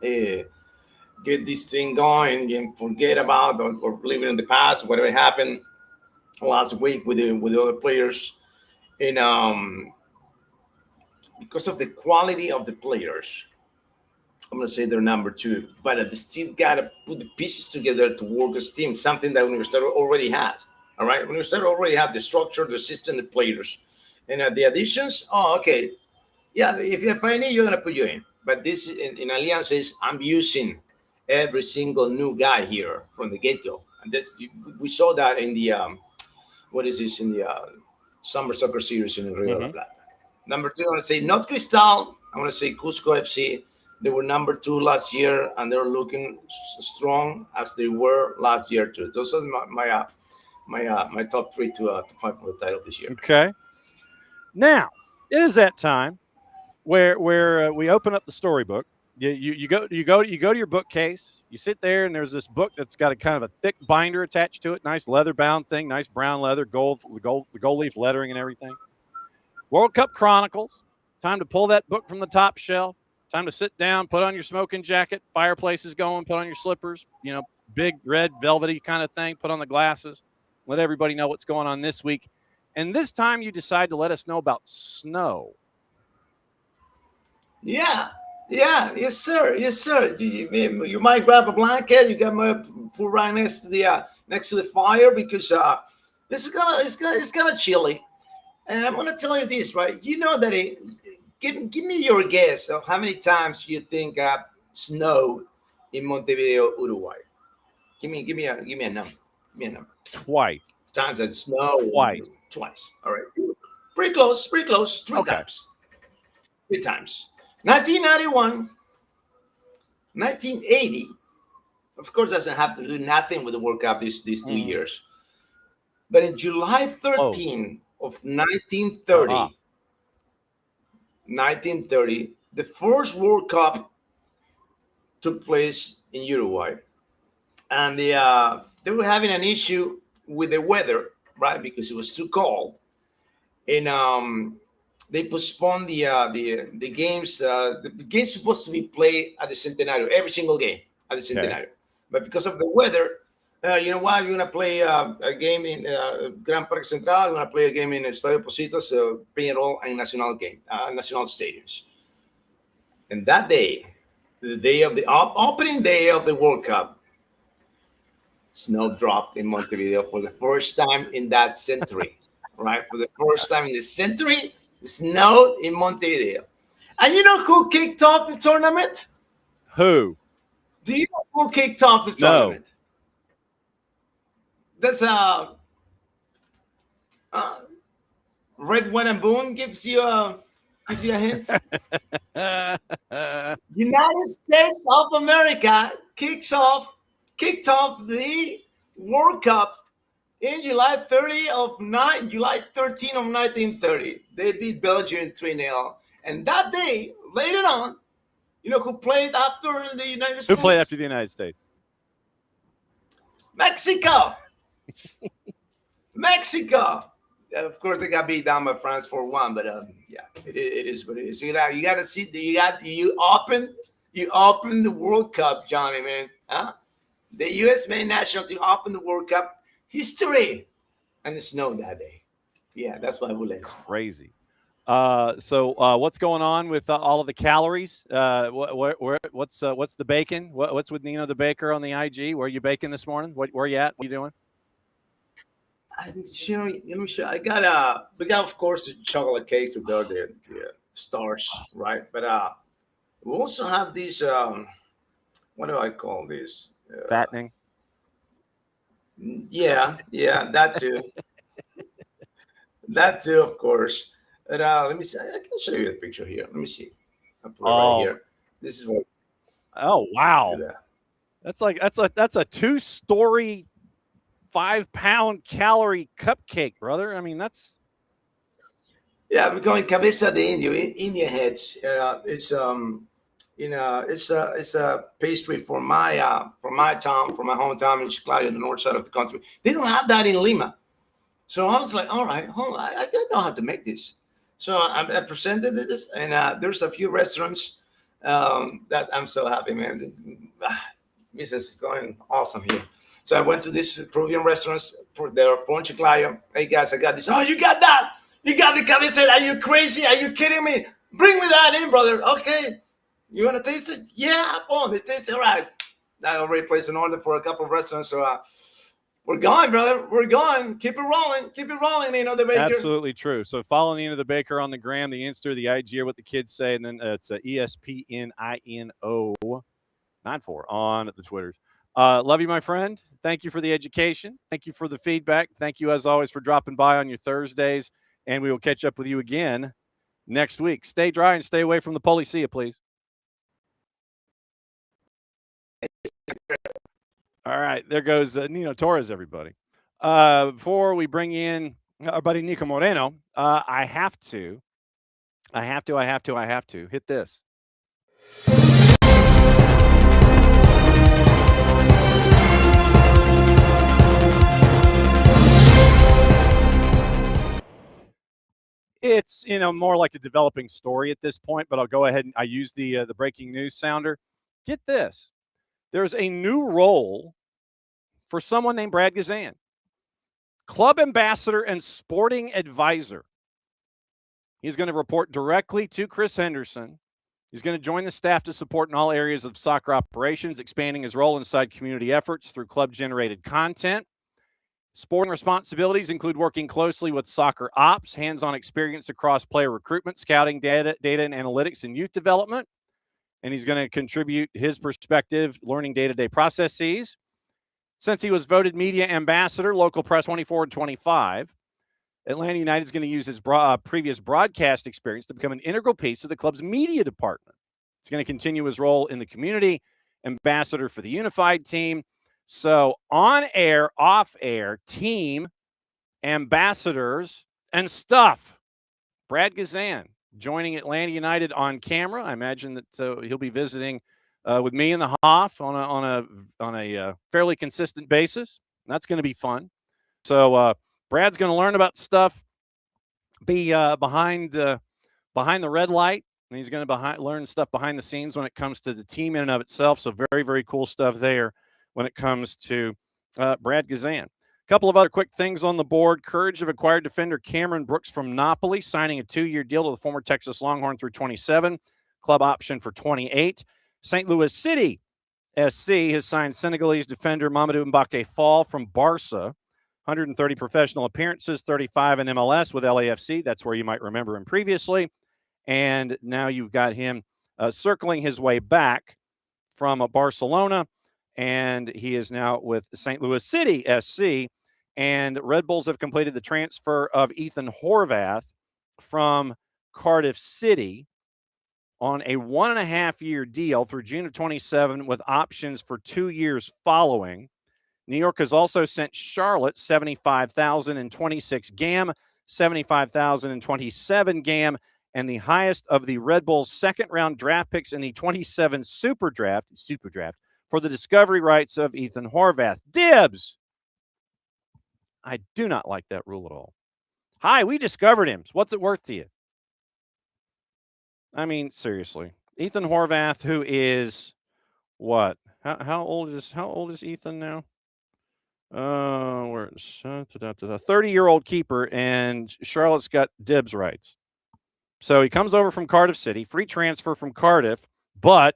get this thing going and forget about or leave it in the past, whatever happened last week with the other players. And because of the quality of the players, I'm going to say they're number two, but they still got to put the pieces together to work as a team, something that Universidad already has. All right? Universidad already have the structure, the system, the players. And the additions, okay. Yeah, if I need, you're going to put you in. But this, in Alianza, I'm using every single new guy here from the get-go. And we saw that in the, in the Summer Soccer Series in Rio de Plata. Number two, I want to say not Cristal. I want to say Cusco FC. They were number two last year, and they're looking strong as they were last year too. Those are my top three to fight for the title this year.
Okay. Now it is that time where we open up the storybook. You go to your bookcase. You sit there, and there's this book that's got a kind of a thick binder attached to it. Nice leather bound thing. Nice brown leather, gold leaf lettering and everything. World Cup Chronicles. Time to pull that book from the top shelf. Time to sit down, put on your smoking jacket, fireplace is going, put on your slippers, big red velvety kind of thing, put on the glasses, let everybody know what's going on this week. And this time you decide to let us know about snow.
Yeah, yes, sir. You might grab a blanket, you got my put right next to the fire because it's gonna chilly. And I'm gonna tell you this, right? You know that give me your guess of how many times you think snowed in Montevideo, Uruguay. Give me a number. Give me a number.
Twice.
Times that snow. Twice. All right. Pretty close. Three times. 3 times. 1991, 1980. Of course, doesn't have to do nothing with the World Cup these 2 years. But in July 13 of 1930. 1930, the first World Cup took place in Uruguay, and they were having an issue with the weather, right? Because it was too cold, and they postponed the games. The game's supposed to be played at the Centenario, every single game at the Centenario, but because of the weather, you know what? You're gonna play a game in Gran Parque Central. You're gonna play a game in Estadio Positos, Peñarol, and Nacional stadiums. And that day, the day of the opening day of the World Cup, snow dropped in Montevideo for the first time in that century. Right, for the first time in the century, it snowed in Montevideo. And you know who kicked off the tournament?
Who?
Do you know who kicked off the tournament? No. That's Red, White, and Boone gives you a hint. United States of America kicked off the World Cup in July 13 of 1930. They beat Belgium 3-0. And that day, later on, you know who played after in the United States?
Who played after the United States?
Mexico. Mexico. Of course, they got beat down by France 4-1, but yeah, it is what it is. You got to see. You open the World Cup, Johnny, man. Huh? The U.S. men's national team opened the World Cup history, and it snowed that day. Yeah, that's why we let it snow.
Crazy. So what's going on with all of the calories? What's the bacon? What's with Nino the Baker on the IG? Where are you baking this morning? Where you at? What are you doing?
I got we got, of course, the chocolate cakes with the stars, right? But we also have these what do I call this?
Fattening.
Yeah, that too. That too, of course. But let me see. I can show you the picture here. Let me see. I'll put it right here. This is what.
Oh wow,
that.
that's a 2-story, 5-pound calorie cupcake, brother. I mean, that's.
Yeah, we're going cabeza de Indio, Indian heads. It's it's a pastry for my town, for my hometown in Chiclayo, the north side of the country. They don't have that in Lima, so I was like, all right, hold on, I don't know how to make this. So I presented this, and there's a few restaurants that I'm so happy, man. Business is going awesome here. So I went to this Peruvian restaurants for Chiclayo. Hey guys, I got this. Oh, you got that? You got the cabeza? Are you crazy? Are you kidding me? Bring me that in, brother. Okay. You want to taste it? Yeah, oh, they taste it. All right. I already placed an order for a couple of restaurants. So we're going, brother. We're going. Keep it rolling. Keep it rolling, Nino the Baker.
Absolutely true. So follow Nino the Baker on the gram, the Insta, the IG, or what the kids say. And then it's ESPNINO 94 on the Twitters. Love you, my friend. Thank you for the education. Thank you for the feedback. Thank you, as always, for dropping by on your Thursdays. And we will catch up with you again next week. Stay dry and stay away from the Policia, please. All right. There goes Nino Torres, everybody. Before we bring in our buddy Niko Moreno, I have to hit this. It's more like a developing story at this point, but I'll go ahead and I use the breaking news sounder. Get this. There's a new role for someone named Brad Gazan, club ambassador and sporting advisor. He's going to report directly to Chris Henderson. He's going to join the staff to support in all areas of soccer operations, expanding his role inside community efforts through club-generated content. Sporting responsibilities include working closely with soccer ops, hands-on experience across player recruitment, scouting, data and analytics, and youth development. And he's going to contribute his perspective, learning day-to-day processes. Since he was voted media ambassador, local press 24 and 25, Atlanta United is going to use his previous broadcast experience to become an integral piece of the club's media department. He's going to continue his role in the community, ambassador for the unified team. So on air, off air, team, ambassadors, and stuff. Brad Gazan joining Atlanta United on camera. I imagine that he'll be visiting with me in the Hoff on a fairly consistent basis. That's going to be fun. So Brad's going to learn about stuff, be behind the red light, and he's going to learn stuff behind the scenes when it comes to the team in and of itself. So very, very cool stuff there when it comes to Brad Gazan. A couple of other quick things on the board. Courage have acquired defender Cameron Brooks from Napoli, signing a 2-year deal to the former Texas Longhorn through 27, club option for 28. St. Louis City SC has signed Senegalese defender Mamadou Mbake Fall from Barca. 130 professional appearances, 35 in MLS with LAFC. That's where you might remember him previously. And now you've got him circling his way back from Barcelona. And he is now with St. Louis City SC. And Red Bulls have completed the transfer of Ethan Horvath from Cardiff City on a 1.5-year deal through June of 27 with options for 2 years following. New York has also sent Charlotte $75,026 GAM $75,027 GAM, and the highest of the Red Bulls second-round draft picks in the 27 Super Draft for the discovery rights of Ethan Horvath. Dibs! I do not like that rule at all. Hi, we discovered him. What's it worth to you? I mean, seriously. Ethan Horvath, who is what? How old is Ethan now? Where 30-year-old keeper, and Charlotte's got dibs rights. So he comes over from Cardiff City, free transfer from Cardiff, but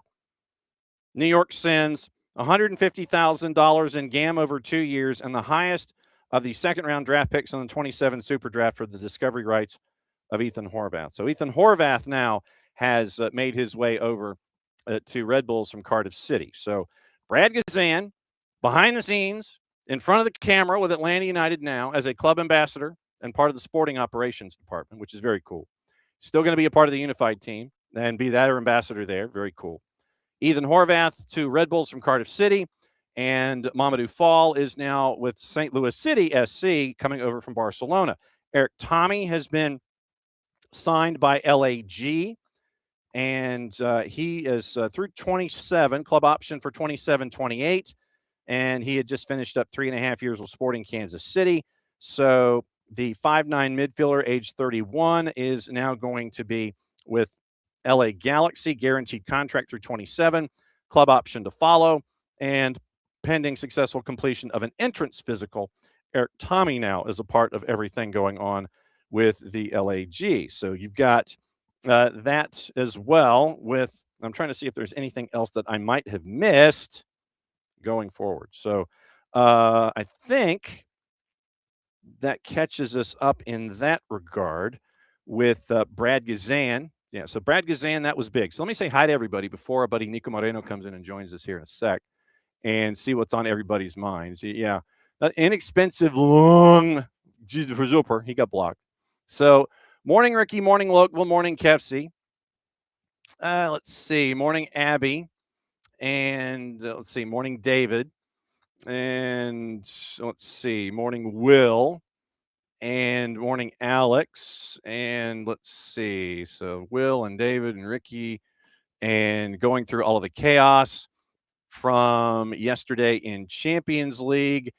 New York sends $150,000 in GAM over 2 years and the highest of the second-round draft picks on the 27 Super Draft for the discovery rights of Ethan Horvath. So Ethan Horvath now has made his way over to Red Bulls from Cardiff City. So Brad Gazan, behind the scenes, in front of the camera with Atlanta United now as a club ambassador and part of the sporting operations department, which is very cool. Still going to be a part of the unified team and be that ambassador there. Very cool. Ethan Horvath to Red Bulls from Cardiff City, and Mamadou Fall is now with St. Louis City SC coming over from Barcelona. Eric Tommy has been signed by LAG, and he is through 27, club option for 27-28, and he had just finished up 3.5 years with Sporting Kansas City. So the 5'9" midfielder, age 31, is now going to be with LA Galaxy, guaranteed contract through 27, club option to follow, and pending successful completion of an entrance physical. Eric Tommy now is a part of everything going on with the LAG. So you've got that as well with, I'm trying to see if there's anything else that I might have missed going forward. So I think that catches us up in that regard with Brad Gazan. Yeah, so Brad Gazan, that was big. So let me say hi to everybody before our buddy Niko Moreno comes in and joins us here in a sec and see what's on everybody's minds. Yeah, inexpensive, long, for Zuper, he got blocked. So morning, Ricky, morning, Local, morning, Kefsi. Let's see, morning, Abby, and let's see, morning, David, and let's see, morning, Will, and morning, Alex, and let's see, so Will and David and Ricky, and going through all of the chaos from yesterday in Champions League.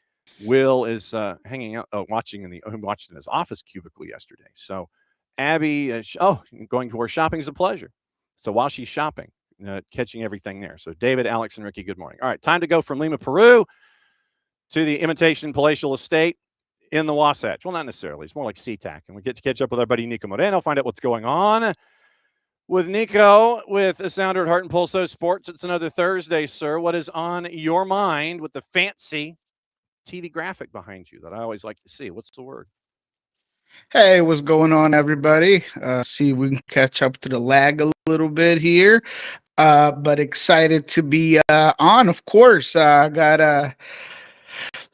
Will is hanging out, watching in his office cubicle yesterday. So Abby, going to where shopping is a pleasure. So while she's shopping, catching everything there. So David, Alex, and Ricky, good morning. All right, time to go from Lima, Peru to the Imitation Palatial Estate in the Wasatch. Well, not necessarily. It's more like SeaTac. And we get to catch up with our buddy Niko Moreno, find out what's going on with Nico, with a sounder at Heart and Pulso Sports. It's another Thursday, sir. What is on your mind with the fancy TV graphic behind you that I always like to see? What's the word?
Hey, what's going on, everybody? See if we can catch up to the lag a little bit here. But excited to be on, of course. Got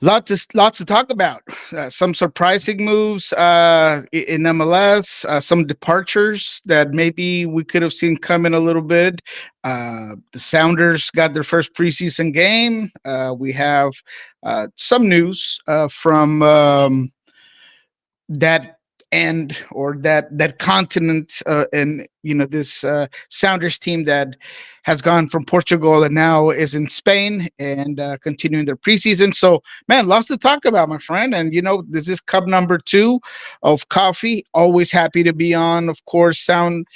lots to talk about. Some surprising moves in MLS, some departures that maybe we could have seen coming a little bit. The Sounders got their first preseason game. We have some news from that end or that continent, and this Sounders team that has gone from Portugal and now is in Spain and continuing their preseason. So, man, lots to talk about, my friend. And this is cup number 2 of coffee. Always happy to be on, of course, Sound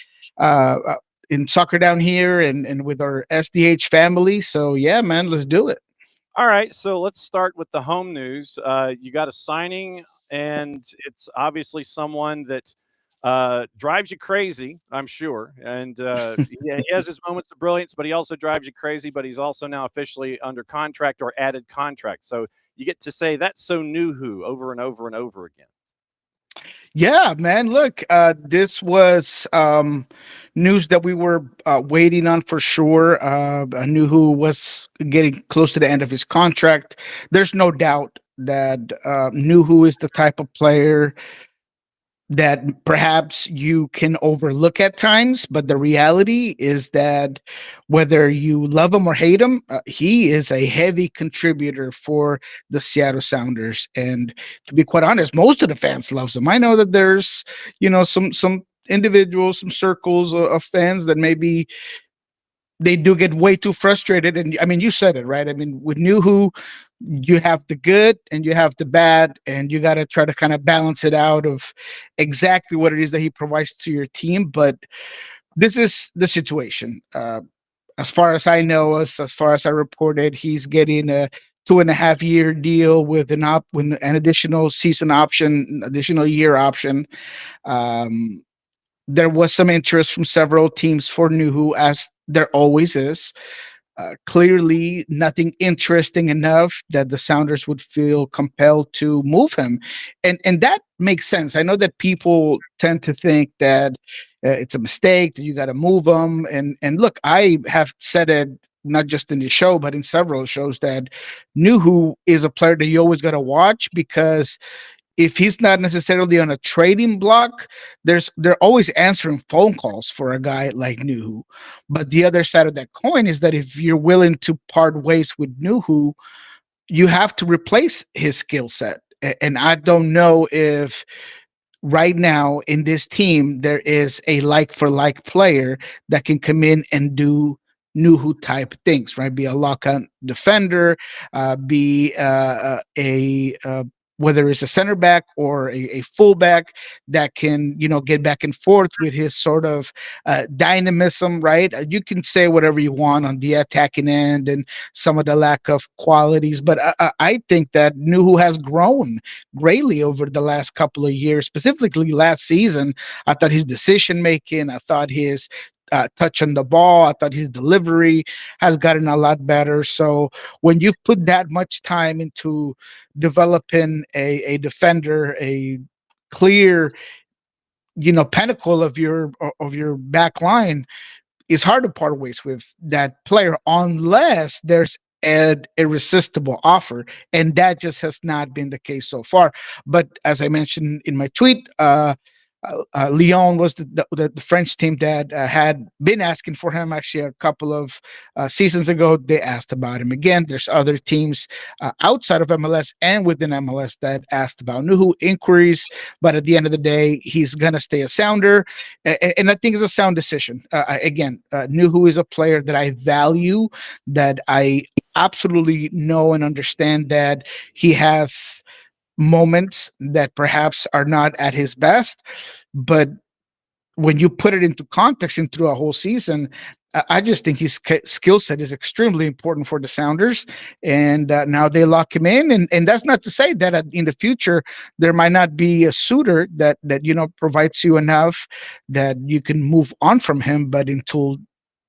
in soccer down here and with our SDH family. So yeah, man, let's do it.
All right, so let's start with the home news. You got a signing, and it's obviously someone that drives you crazy, I'm sure. And he has his moments of brilliance, but he also drives you crazy. But he's also now officially under contract or added contract. So you get to say that's so new who over and over and over again.
Yeah, man. Look, this was news that we were waiting on for sure. I knew who was getting close to the end of his contract. There's no doubt that Nuhu is the type of player that perhaps you can overlook at times, but the reality is that whether you love him or hate him, he is a heavy contributor for the Seattle Sounders. And to be quite honest, most of the fans loves him. I know that there's, some individuals, some circles of fans that maybe they do get way too frustrated. And I mean, you said it, right? I mean, with Nuhu, you have the good and you have the bad, and you got to try to kind of balance it out of exactly what it is that he provides to your team. But this is the situation. As far as I know, as far as I reported, he's getting a 2.5 year deal with with an additional season option, additional year option. Um, there was some interest from several teams for Nuhu, as there always is. Clearly, nothing interesting enough that the Sounders would feel compelled to move him, and that makes sense. I know that people tend to think that it's a mistake, that you got to move him, and look, I have said it not just in the show but in several shows that Nuhu is a player that you always got to watch, because if he's not necessarily on a trading block, they're always answering phone calls for a guy like Nuhu. But the other side of that coin is that if you're willing to part ways with Nuhu, you have to replace his skill set. And I don't know if right now in this team there is a like for like player that can come in and do Nuhu type things, right? Be a lockout defender, be a whether it's a center back or a fullback that can, get back and forth with his sort of dynamism, right? You can say whatever you want on the attacking end and some of the lack of qualities, but I think that Nuhu has grown greatly over the last couple of years, specifically last season. I thought his decision making, I thought his touch on the ball, I thought his delivery has gotten a lot better. So when you've put that much time into developing a defender, a clear, pinnacle of your back line, it's hard to part ways with that player unless there's an irresistible offer, and that just has not been the case so far. But as I mentioned in my tweet, Lyon was the French team that had been asking for him. Actually, a couple of seasons ago, they asked about him again. There's other teams outside of MLS and within MLS that asked about Nuhu, inquiries, but at the end of the day, he's gonna stay a Sounder, and I think it's a sound decision. Again, Nuhu is a player that I value, that I absolutely know and understand that he has moments that perhaps are not at his best, but when you put it into context and through a whole season, I just think his skill set is extremely important for the Sounders, and now they lock him in. And that's not to say that in the future there might not be a suitor that provides you enough that you can move on from him. But until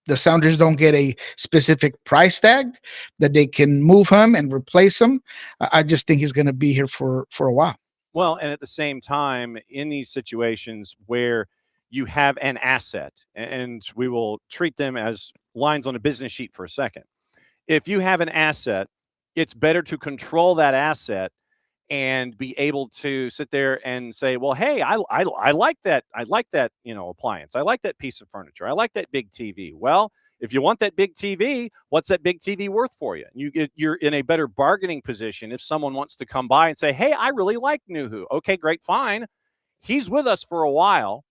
the Sounders don't get a specific price tag that they can move him and replace him, I just think he's going to be here for a while.
Well, and at the same time, in these situations where you have an asset, and we will treat them as lines on a business sheet for a second. If you have an asset, it's better to control that asset and be able to sit there and say, well, hey, I like that. I like that, appliance. I like that piece of furniture. I like that big TV. Well, if you want that big TV, what's that big TV worth for you? You're in a better bargaining position if someone wants to come by and say, hey, I really like Nuhu. Okay, great, fine. He's with us for a while.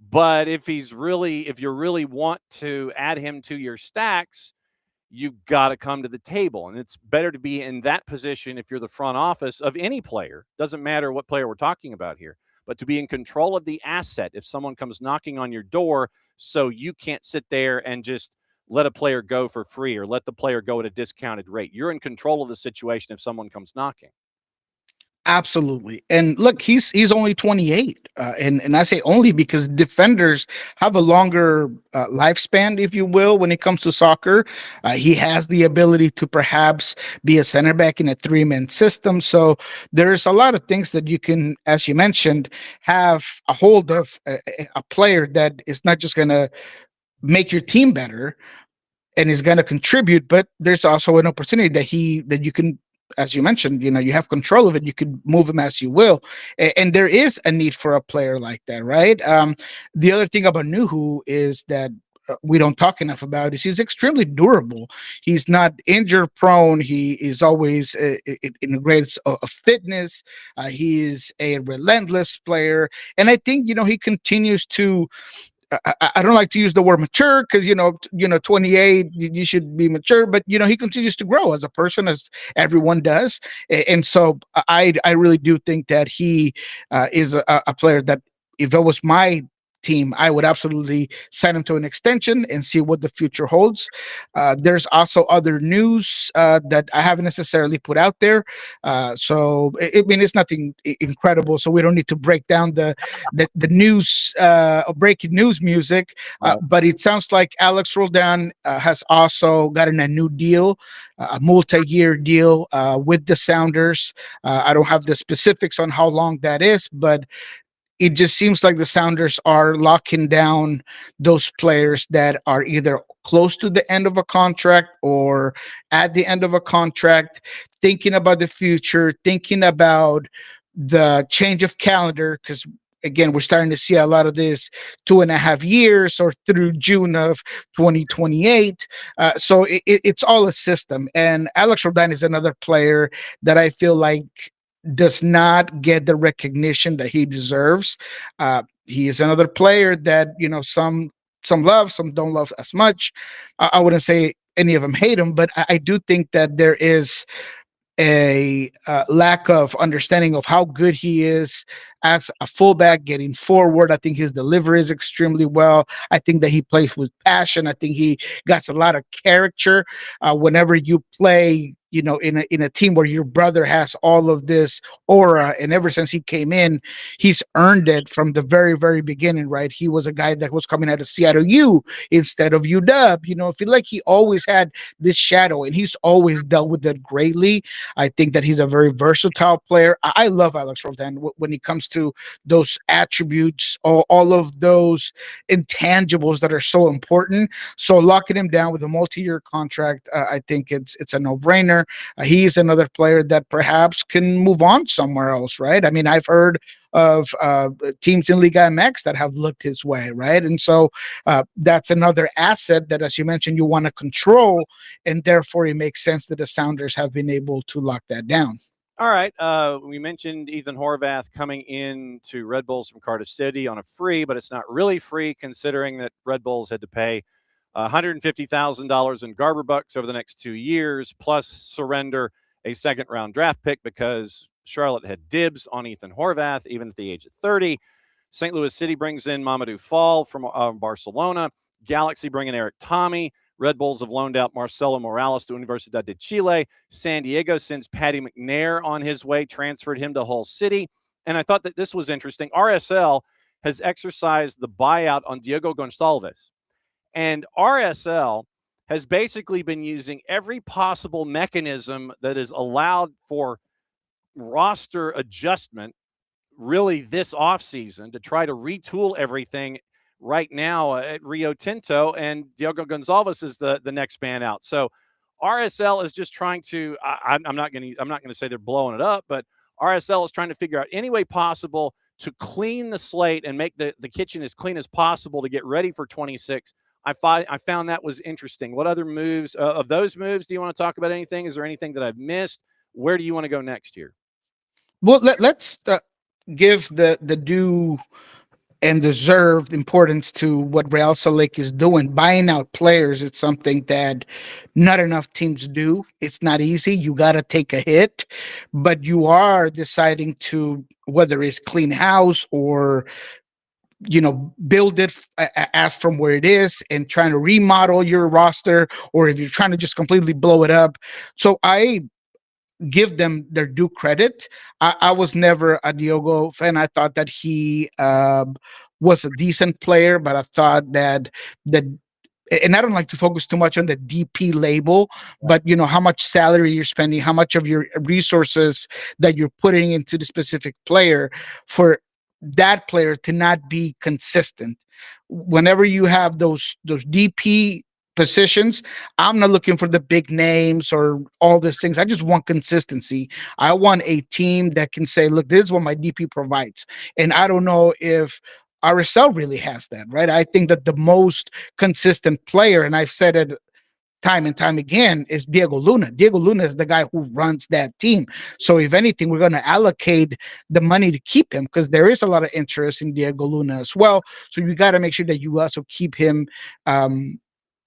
But if you really want to add him to your stacks, you've got to come to the table. And it's better to be in that position if you're the front office of any player. Doesn't matter what player we're talking about here, but to be in control of the asset if someone comes knocking on your door, so you can't sit there and just let a player go for free or let the player go at a discounted rate. You're in control of the situation if someone comes knocking.
Absolutely. And look, he's only 28. And I say only because defenders have a longer lifespan, if you will, when it comes to soccer. He has the ability to perhaps be a center back in a 3-man system. So there's a lot of things that you can, as you mentioned, have a hold of a player that is not just going to make your team better and is going to contribute, but there's also an opportunity that you can as you mentioned, you have control of it. You could move him as you will, and there is a need for a player like that, right? The other thing about Nuhu is that we don't talk enough about is he's extremely durable. He's not injury prone. He is always in a great of fitness. He is a relentless player, and I think he continues to. I don't like to use the word mature because 28 you should be mature, but he continues to grow as a person, as everyone does, and so I really do think that he is a player that, if it was my team, I would absolutely sign him to an extension and see what the future holds. There's also other news that I haven't necessarily put out there, so I mean it's nothing incredible. So we don't need to break down the news, breaking news music. But it sounds like Alex Roldan has also gotten a new deal, a multi-year deal with the Sounders. I don't have the specifics on how long that is, but it just seems like the Sounders are locking down those players that are either close to the end of a contract or at the end of a contract, thinking about the future, thinking about the change of calendar. Because again, we're starting to see a lot of this 2.5 years or through June of 2028. So it's all a system. And Alex Roldan is another player that I feel like does not get the recognition that he deserves. He is another player that some love, some don't love as much. I wouldn't say any of them hate him, but I do think that there is a lack of understanding of how good he is as a fullback getting forward. I think his delivery is extremely well. I think that he plays with passion. I think he got a lot of character. Whenever you play, in a team where your brother has all of this aura, and ever since he came in, he's earned it from the very, very beginning, right? He was a guy that was coming out of Seattle U instead of UW. I feel like he always had this shadow, and he's always dealt with it greatly. I think that he's a very versatile player. I love Alex Roldan when it comes to those attributes, all of those intangibles that are so important. So locking him down with a multi-year contract, I think it's a no-brainer. He's another player that perhaps can move on somewhere else, right? I mean, I've heard of teams in Liga MX that have looked his way, right? And so that's another asset that, as you mentioned, you want to control, and therefore it makes sense that the Sounders have been able to lock that down.
All right. We mentioned Ethan Horvath coming in to Red Bulls from Cardiff City on a free, but it's not really free considering that Red Bulls had to pay $150,000 in Garber bucks over the next 2 years, plus surrender a second-round draft pick because Charlotte had dibs on Ethan Horvath, even at the age of 30. St. Louis City brings in Mamadou Fall from Barcelona. Galaxy bring in Eric Tommy. Red Bulls have loaned out Marcelo Morales to Universidad de Chile. San Diego sends Patty McNair on his way, transferred him to Hull City. And I thought that this was interesting. RSL has exercised the buyout on Diego Gonçalves. And RSL has basically been using every possible mechanism that is allowed for roster adjustment really this offseason to try to retool everything right now at Rio Tinto, and Diego Gonçalves is the next man out. So RSL is just trying to I'm not going to say they're blowing it up, but RSL is trying to figure out any way possible to clean the slate and make the kitchen as clean as possible to get ready for 26. I found that was interesting. What other moves of those moves do you want to talk about? Anything? Is there anything that I've missed? Where do you want to go next year?
Well, let's give the due and deserved importance to what Real Salt Lake is doing. Buying out players, it's something that not enough teams do. It's not easy. You got to take a hit, but you are deciding to, whether it's clean house or build it as from where it is and trying to remodel your roster, or if you're trying to just completely blow it up. So I give them their due credit. I was never a Diogo fan. I thought that he was a decent player, but I thought that and I don't like to focus too much on the DP label, but how much salary you're spending, how much of your resources that you're putting into the specific player for that player to not be consistent. Whenever you have those DP positions. I'm not looking for the big names or all these things. I just want consistency. I want a team that can say, look, this is what my DP provides. And I don't know if RSL really has that, right? I think that the most consistent player, and I've said it time and time again, is Diego Luna. Diego Luna is the guy who runs that team. So if anything, we're going to allocate the money to keep him, because there is a lot of interest in Diego Luna as well. So you got to make sure that you also keep him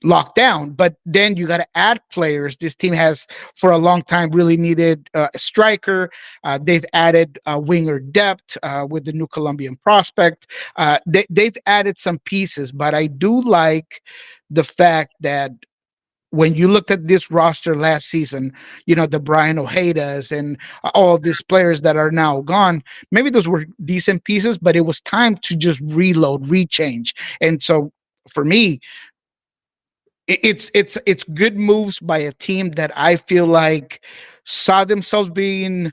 locked down. But then you got to add players. This team has for a long time really needed a striker. They've added winger depth with the new Colombian prospect. They've added some pieces, but I do like the fact that when you looked at this roster last season, the Brian Ojedas and all of these players that are now gone, maybe those were decent pieces, but it was time to just reload, rechange. And so for me, it's good moves by a team that I feel like saw themselves being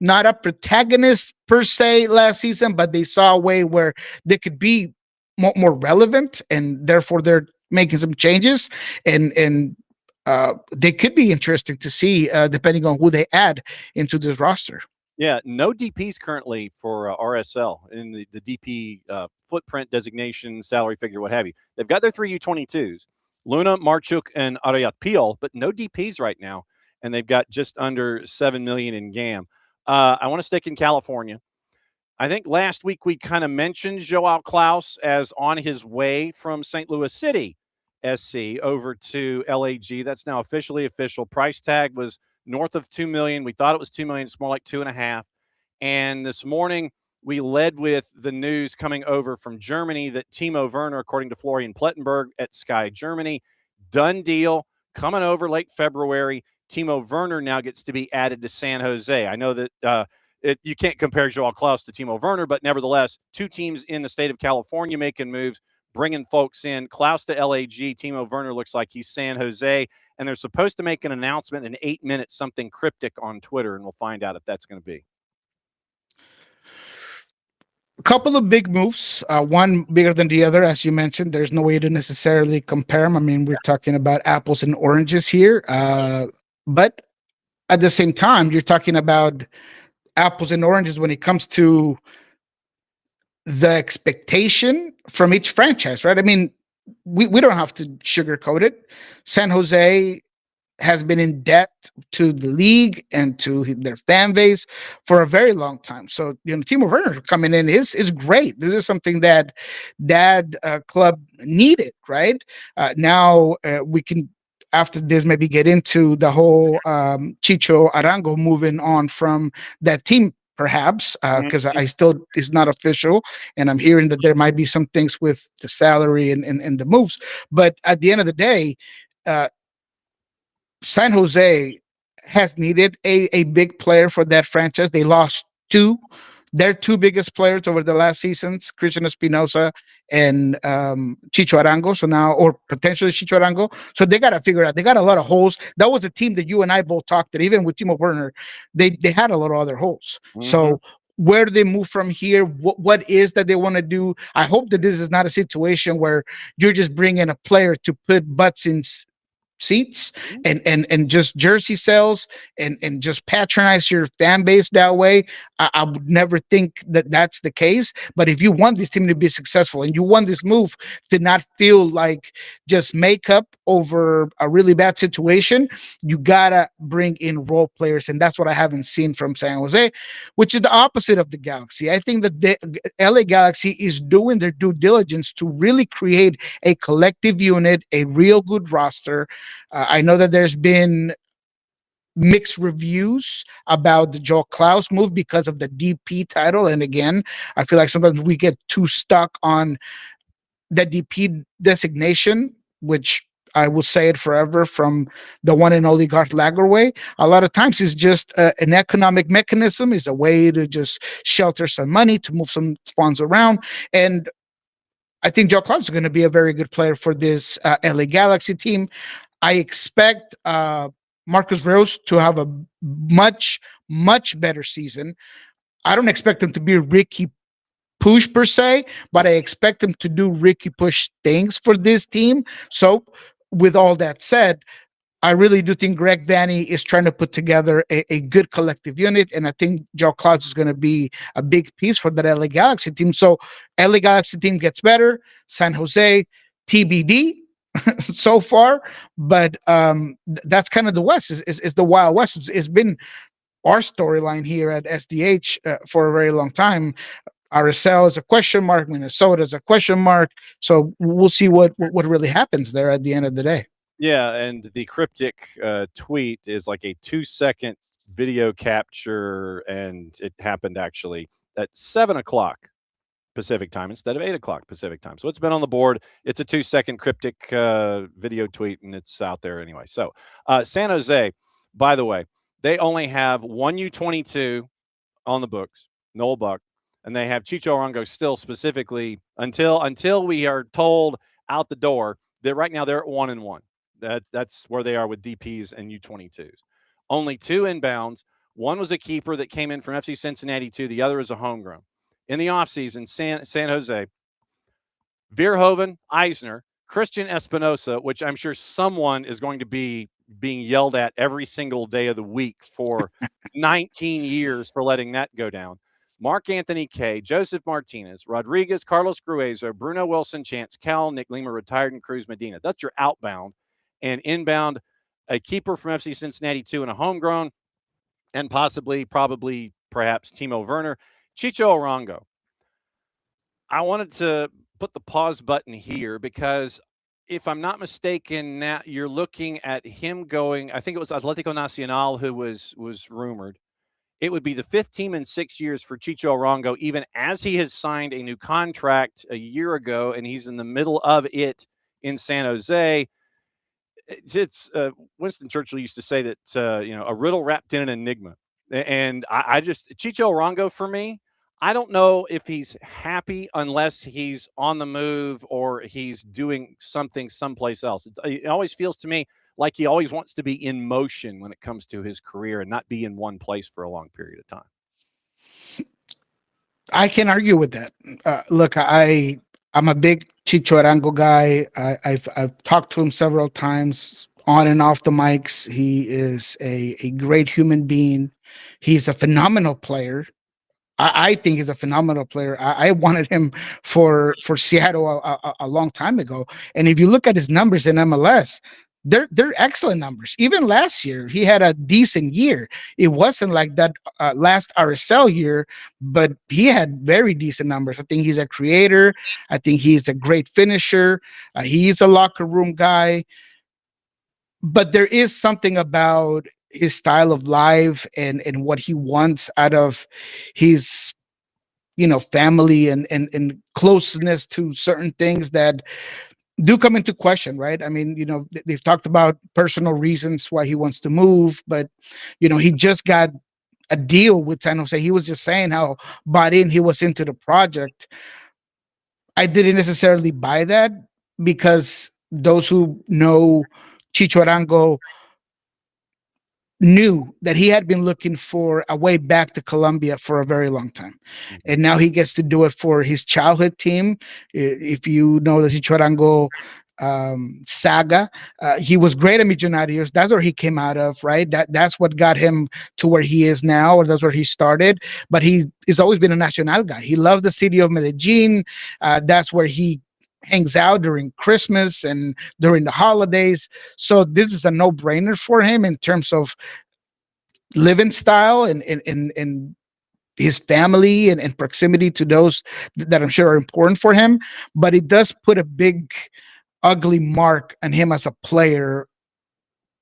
not a protagonist per se last season, but they saw a way where they could be more relevant, and therefore they're making some changes, and they could be interesting to see depending on who they add into this roster.
Yeah, no DPs currently for RSL in the DP footprint designation, salary figure, what have you. They've got their 3 U22s, Luna, Marchuk, and Ariatpil, but no DPs right now, and they've got just under $7 million in GAM. I want to stick in California. I think last week we kind of mentioned Joao Klaus as on his way from St. Louis City SC over to LAG. That's now officially official. Price tag was north of $2 million. We thought it was $2 million. It's more like 2.5. And this morning we led with the news coming over from Germany that Timo Werner, according to Florian Plettenberg at Sky Germany, done deal, coming over late February. Timo Werner now gets to be added to San Jose. I know that you can't compare Joao Klaus to Timo Werner, but nevertheless, two teams in the state of California making moves, bringing folks in. Klaus to LAG, Timo Werner looks like he's San Jose, and they're supposed to make an announcement in 8 minutes, something cryptic on Twitter, and we'll find out if that's going to be.
A couple of big moves, one bigger than the other, as you mentioned. There's no way to necessarily compare them. I mean, we're talking about apples and oranges here, but at the same time, you're talking about apples and oranges when it comes to the expectation from each franchise, right? I mean, we don't have to sugarcoat it. San Jose has been in debt to the league and to their fan base for a very long time. So, Timo Werner coming in is great. This is something that club needed, right? Now we can, after this, maybe get into the whole Chicho Arango moving on from that team, perhaps, because I still, it's not official, and I'm hearing that there might be some things with the salary and the moves. But at the end of the day, San Jose has needed a big player for that franchise. They lost their two biggest players over the last seasons, Christian Espinosa and Chicho Arango. So now, or potentially Chicho Arango. So they got to figure it out. They got a lot of holes. That was a team that you and I both talked that even with Timo Werner, they had a lot of other holes. So where do they move from here? What is that they want to do? I hope that this is not a situation where you're just bringing a player to put butts in seats and just jersey sales and just patronize your fan base that way. I would never think that that's the case. But if you want this team to be successful and you want this move to not feel like just makeup over a really bad situation, you gotta bring in role players, and that's what I haven't seen from San Jose, which is the opposite of the Galaxy. I think that the LA Galaxy is doing their due diligence to really create a collective unit, a real good roster. I know that there's been mixed reviews about the Joao Klaus move because of the DP title. And again, I feel like sometimes we get too stuck on the DP designation, which I will say it forever, from the one and only Garth Lagerwey. A lot of times it's just an economic mechanism, is a way to just shelter some money, to move some funds around. And I think Joao Klaus is going to be a very good player for this LA Galaxy team. I expect Marcus Rose to have a much, much better season. I don't expect him to be Ricky Push per se, but I expect him to do Ricky Push things for this team. So with all that said, I really do think Greg Vanney is trying to put together a good collective unit, and I think Joe Klaus is going to be a big piece for that LA Galaxy team. So LA Galaxy team gets better, San Jose TBD so far, but that's kind of the West, is the Wild West. It's been our storyline here at SDH for a very long time. RSL is a question mark, Minnesota is a question mark, so we'll see what really happens there at the end of the day.
Yeah, and the cryptic tweet is like a 2-second video capture, and it happened actually at 7 o'clock Pacific time instead of 8 o'clock Pacific time. So it's been on the board. It's a 2-second cryptic video tweet, and it's out there anyway. So San Jose, by the way, they only have one U22 on the books, Noel Buck, and they have Chicho Arango still specifically until we are told out the door that right now they're at 1-1. That's where they are with DPs and U22s. Only 2 inbounds. One was a keeper that came in from FC Cincinnati 2. The other is a homegrown. In the offseason, San Jose, Verhoeven, Eisner, Christian Espinosa, which I'm sure someone is going to be being yelled at every single day of the week for 19 years for letting that go down. Mark Anthony Kay, Joseph Martinez, Rodriguez, Carlos Gruezo, Bruno Wilson, Chance Cal, Nick Lima retired, and Cruz Medina. That's your outbound. And inbound, a keeper from FC Cincinnati 2 and a homegrown, and probably, perhaps Timo Werner. Chicho Arango. I wanted to put the pause button here because if I'm not mistaken, now you're looking at him going, I think it was Atlético Nacional who was rumored. It would be the 5th team in 6 years for Chicho Arango, even as he has signed a new contract a year ago, and he's in the middle of it in San Jose. It's Winston Churchill used to say that a riddle wrapped in an enigma, and I just Chicho Arango for me. I don't know if he's happy unless he's on the move or he's doing something someplace else. It always feels to me like he always wants to be in motion when it comes to his career and not be in one place for a long period of time.
I can't argue with that. Look, I'm a big Chicho Arango guy. I've talked to him several times on and off the mics. He is a great human being. He's a phenomenal player. I think he's a phenomenal player. I wanted him for Seattle a long time ago. And if you look at his numbers in MLS, they're excellent numbers. Even last year, he had a decent year. It wasn't like that last RSL year, but he had very decent numbers. I think he's a creator. I think he's a great finisher. He's a locker room guy. But there is something about his style of life and what he wants out of his family and closeness to certain things that do come into question, right? I mean, they've talked about personal reasons why he wants to move, but he just got a deal with San Jose. He was just saying how bought in he was into the project. I didn't necessarily buy that because those who know Chicho Arango knew that he had been looking for a way back to Colombia for a very long time. And now he gets to do it for his childhood team. If you know the Chicho Arango saga, he was great at Millonarios. That's where he came out of, right? That's what got him to where he is now, or that's where he started. But he has always been a Nacional guy. He loves the city of Medellin. That's where he hangs out during Christmas and during the holidays. So this is a no-brainer for him in terms of living style and his family and proximity to those that I'm sure are important for him. But it does put a big, ugly mark on him as a player,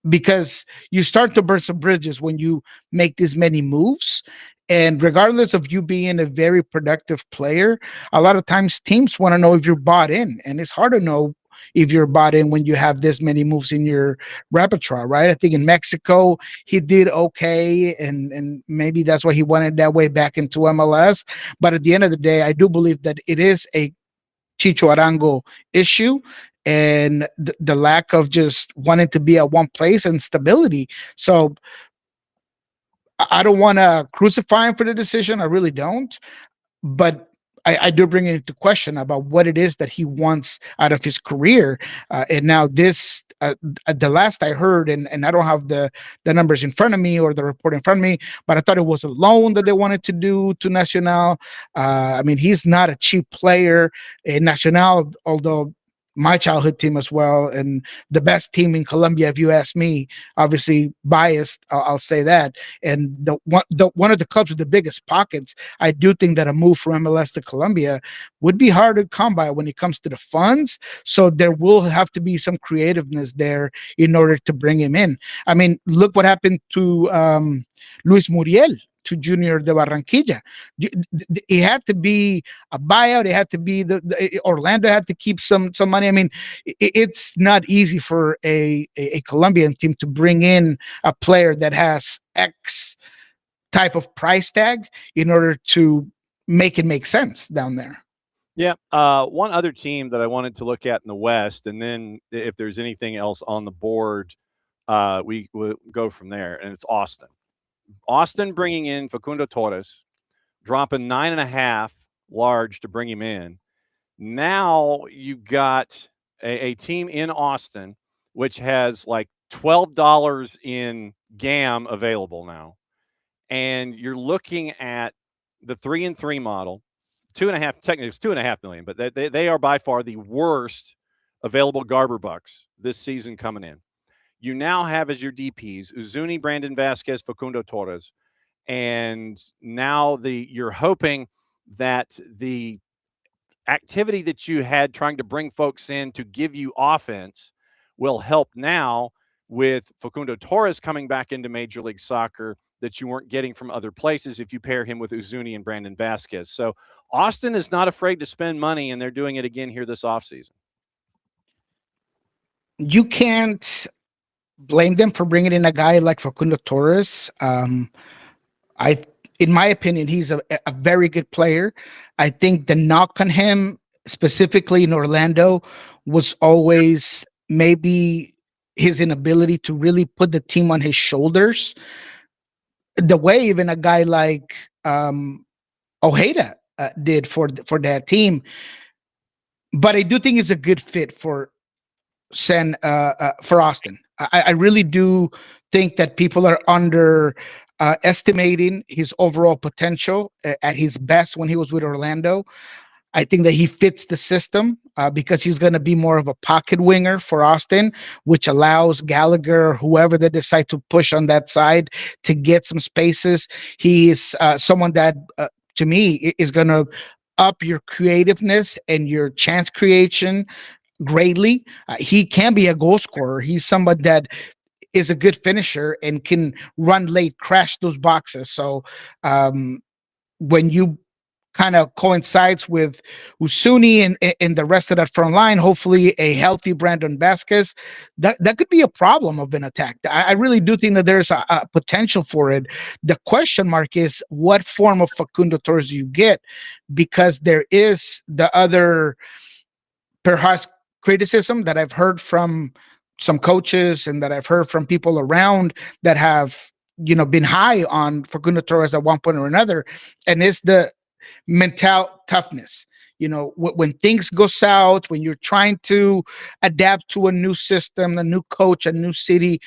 because you start to burn some bridges when you make this many moves. And regardless of you being a very productive player, a lot of times teams want to know if you're bought in. And it's hard to know if you're bought in when you have this many moves in your repertoire, right? I think in Mexico, he did okay. And maybe that's why he wanted that way back into MLS. But at the end of the day, I do believe that it is a Chicho Arango issue, and the lack of just wanting to be at one place and stability. So I don't want to crucify him for the decision. I really don't. But I do bring it into question about what it is that he wants out of his career. And now this, the last I heard, and I don't have the numbers in front of me or the report in front of me, but I thought it was a loan that they wanted to do to Nacional. I mean, he's not a cheap player. Nacional, although my childhood team as well, and the best team in Colombia, if you ask me. Obviously biased, I'll say that. And one of the clubs with the biggest pockets. I do think that a move from MLS to Colombia would be hard to come by when it comes to the funds. So there will have to be some creativeness there in order to bring him in. I mean, look what happened to Luis Muriel, to Junior de Barranquilla. It had to be a buyout. It had to be the Orlando had to keep some money. I mean, it's not easy for a Colombian team to bring in a player that has X type of price tag in order to make it make sense down there.
Yeah. One other team that I wanted to look at in the West, and then if there's anything else on the board, we will go from there, and it's Austin. Austin bringing in Facundo Torres, dropping 9.5 large to bring him in. Now you got a team in Austin which has like $12 in GAM available now, and you're looking at the 3-and-3 model, 2.5. Technically, it's $2.5 million, but they are by far the worst available Garber bucks this season coming in. You now have as your DPs Uzuni, Brandon Vasquez, Facundo Torres, and now you're hoping that the activity that you had trying to bring folks in to give you offense will help now with Facundo Torres coming back into Major League Soccer that you weren't getting from other places if you pair him with Uzuni and Brandon Vasquez. So Austin is not afraid to spend money, and they're doing it again here this offseason.
You can't blame them for bringing in a guy like Facundo Torres. In my opinion, he's a very good player. I think the knock on him, specifically in Orlando, was always maybe his inability to really put the team on his shoulders. The way even a guy like Ojeda did for that team. But I do think he's a good fit for Austin. I really do think that people are estimating his overall potential at his best when he was with Orlando. I think that he fits the system because he's going to be more of a pocket winger for Austin, which allows Gallagher or whoever they decide to push on that side to get some spaces. He is someone that, to me, is going to up your creativeness and your chance creation greatly. He can be a goal scorer. He's somebody that is a good finisher and can run late, crash those boxes. So when you kind of coincides with Uzuni and the rest of that front line, hopefully a healthy Brandon Vasquez, that could be a problem of an attack. I really do think that there's a potential for it. The question mark is what form of Facundo Torres do you get? Because there is the other perhaps criticism that I've heard from some coaches and that I've heard from people around that have, been high on Facundo Torres at one point or another. And it's the mental toughness. When things go south, when you're trying to adapt to a new system, a new coach, a new city,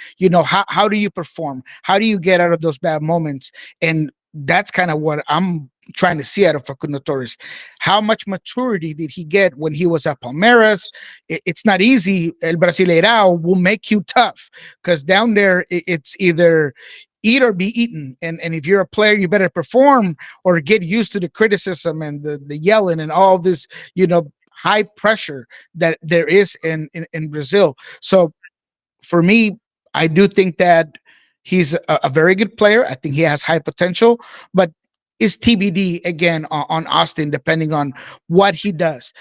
how do you perform? How do you get out of those bad moments? And that's kind of what I'm trying to see out of Facundo Torres. How much maturity did he get when he was at Palmeiras? It's not easy. El Brasileirao will make you tough because down there it's either eat or be eaten. And if you're a player, you better perform or get used to the criticism and the yelling and all this, high pressure that there is in Brazil. So for me, I do think that he's a very good player. I think he has high potential, but is TBD again on Austin, depending on what he does.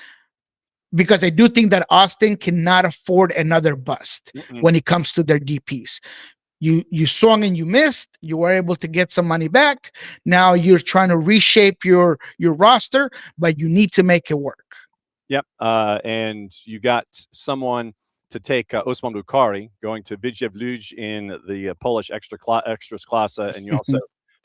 Because I do think that Austin cannot afford another bust when it comes to their DPs. You swung and you missed. You were able to get some money back. Now you're trying to reshape your roster, but you need to make it work.
Yep. And you got someone to take Osman Bukari going to Widzew Łódź in the Polish Ekstraklasa, and you also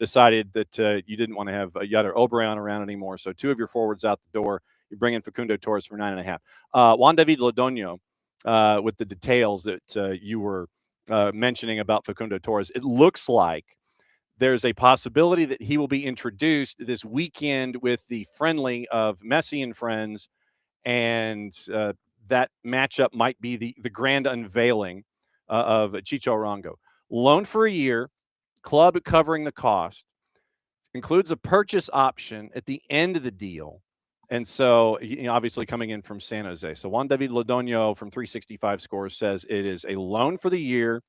decided that you didn't want to have Yadar Obreon around anymore. So 2 of your forwards out the door. You bring in Facundo Torres for 9.5. Juan David Lodonio, with the details that you were mentioning about Facundo Torres, it looks like there's a possibility that he will be introduced this weekend with the friendly of Messi and friends, and that matchup might be the grand unveiling of Chicho Arango. Loan for a year, club covering the cost, includes a purchase option at the end of the deal. And so, obviously coming in from San Jose. So Juan David Lodonio from 365 Scores says it is a loan for the year,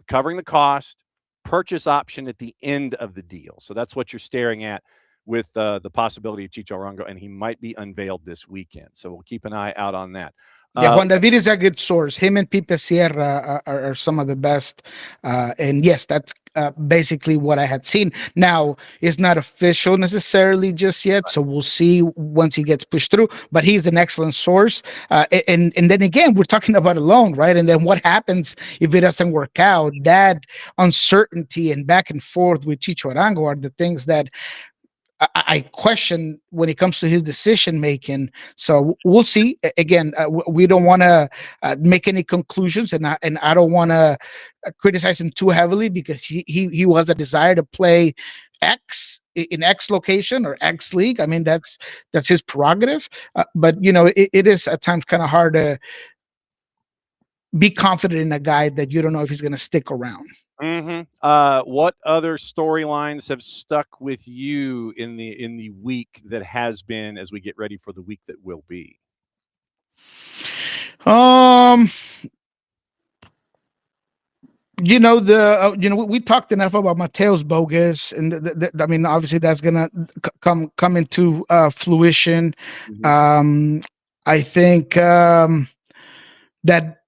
covering the cost, purchase option at the end of the deal. So that's what you're staring at with the possibility of Chicho Arango, and he might be unveiled this weekend. So we'll keep an eye out on that.
Yeah, Juan David is a good source. Him and Pipe Sierra are some of the best. And yes, that's basically what I had seen. Now, it's not official necessarily just yet, so we'll see once he gets pushed through. But he's an excellent source. And then again, we're talking about a loan, right? And then what happens if it doesn't work out? That uncertainty and back and forth with Chicho Arango are the things that I question when it comes to his decision making. So we'll see. Again, we don't want to make any conclusions, and I don't want to criticize him too heavily because he was a desire to play X in X location or X league. I mean, that's his prerogative. But it is at times kind of hard to be confident in a guy that you don't know if he's going to stick around.
What other storylines have stuck with you in the week that has been, as we get ready for the week that will be?
We talked enough about Mateo's bogus, and I mean, obviously that's gonna come into fruition. I think that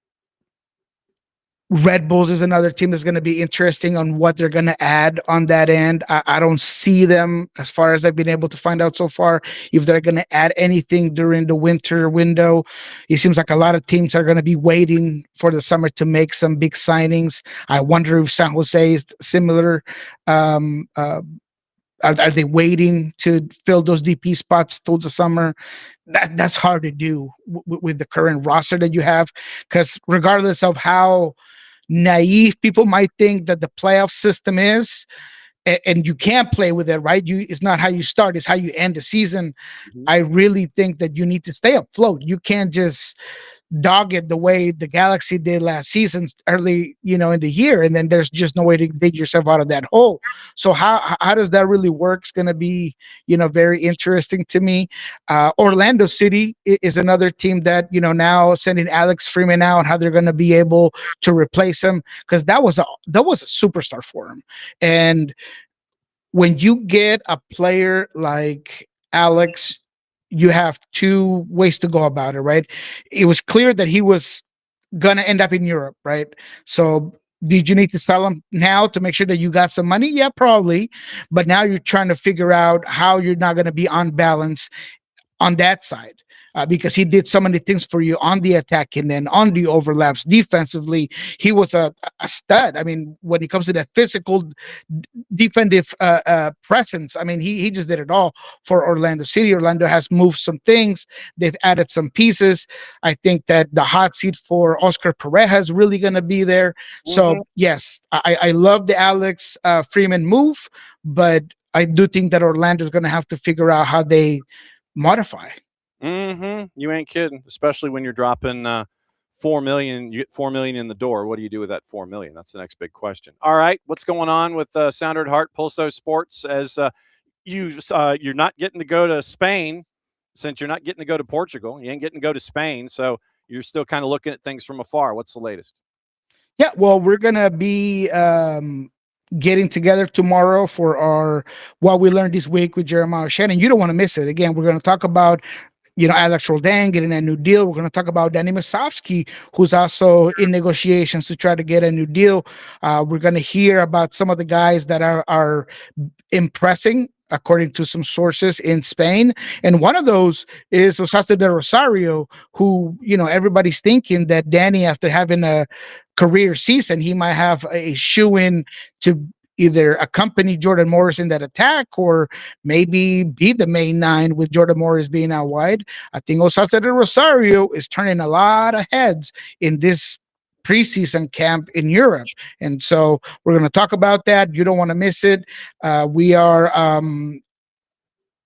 Red Bulls is another team that's going to be interesting on what they're going to add on that end. I don't see them, as far as I've been able to find out so far, if they're going to add anything during the winter window. It seems like a lot of teams are going to be waiting for the summer to make some big signings. I wonder if San Jose is similar. Are they waiting to fill those DP spots till the summer? That's hard to do with the current roster that you have, because regardless of how naive people might think that the playoff system is, and you can't play with it, right? It's not how you start, it's how you end the season. I really think that you need to stay afloat. You can't just dog it the way the Galaxy did last season early, in the year, and then there's just no way to dig yourself out of that hole. So how does that really work? It's going to be, very interesting to me. Orlando City is another team that, now sending Alex Freeman out, how they're going to be able to replace him, because that was a superstar for him. And when you get a player like Alex, you have two ways to go about it, right? It was clear that he was going to end up in Europe, right? So did you need to sell him now to make sure that you got some money? Yeah, probably. But now you're trying to figure out how you're not going to be on balance on that side. Because he did so many things for you on the attack and then on the overlaps defensively. He was a stud. I mean, when it comes to that physical defensive presence, I mean, he just did it all for Orlando City. Orlando has moved some things. They've added some pieces. I think that the hot seat for Oscar Pareja is really going to be there. So, yes, I love the Alex Freeman move, but I do think that Orlando is going to have to figure out how they modify.
You ain't kidding, especially when you're dropping $4 million. You get $4 million in the door. What do you do with that $4 million? That's the next big question. All right, what's going on with Sounder at Heart, Pulso Sports? As you're not getting to go to Spain, since you're not getting to go to Portugal, you ain't getting to go to Spain, so you're still kind of looking at things from afar. What's the latest?
Yeah, well, we're gonna be getting together tomorrow for our What We Learned This Week with Jeremiah Shannon. You don't want to miss it. Again, we're going to talk about Alex Roldan getting a new deal. We're going to talk about Danny Masovsky, who's also in negotiations to try to get a new deal. We're going to hear about some of the guys that are impressing, according to some sources in Spain. And one of those is Osasa de Rosario, who, everybody's thinking that Danny, after having a career season, he might have a shoe-in to either accompany Jordan Morris in that attack or maybe be the main nine with Jordan Morris being out wide. I think Osasa de Rosario is turning a lot of heads in this preseason camp in Europe. And so we're going to talk about that. You don't want to miss it. We are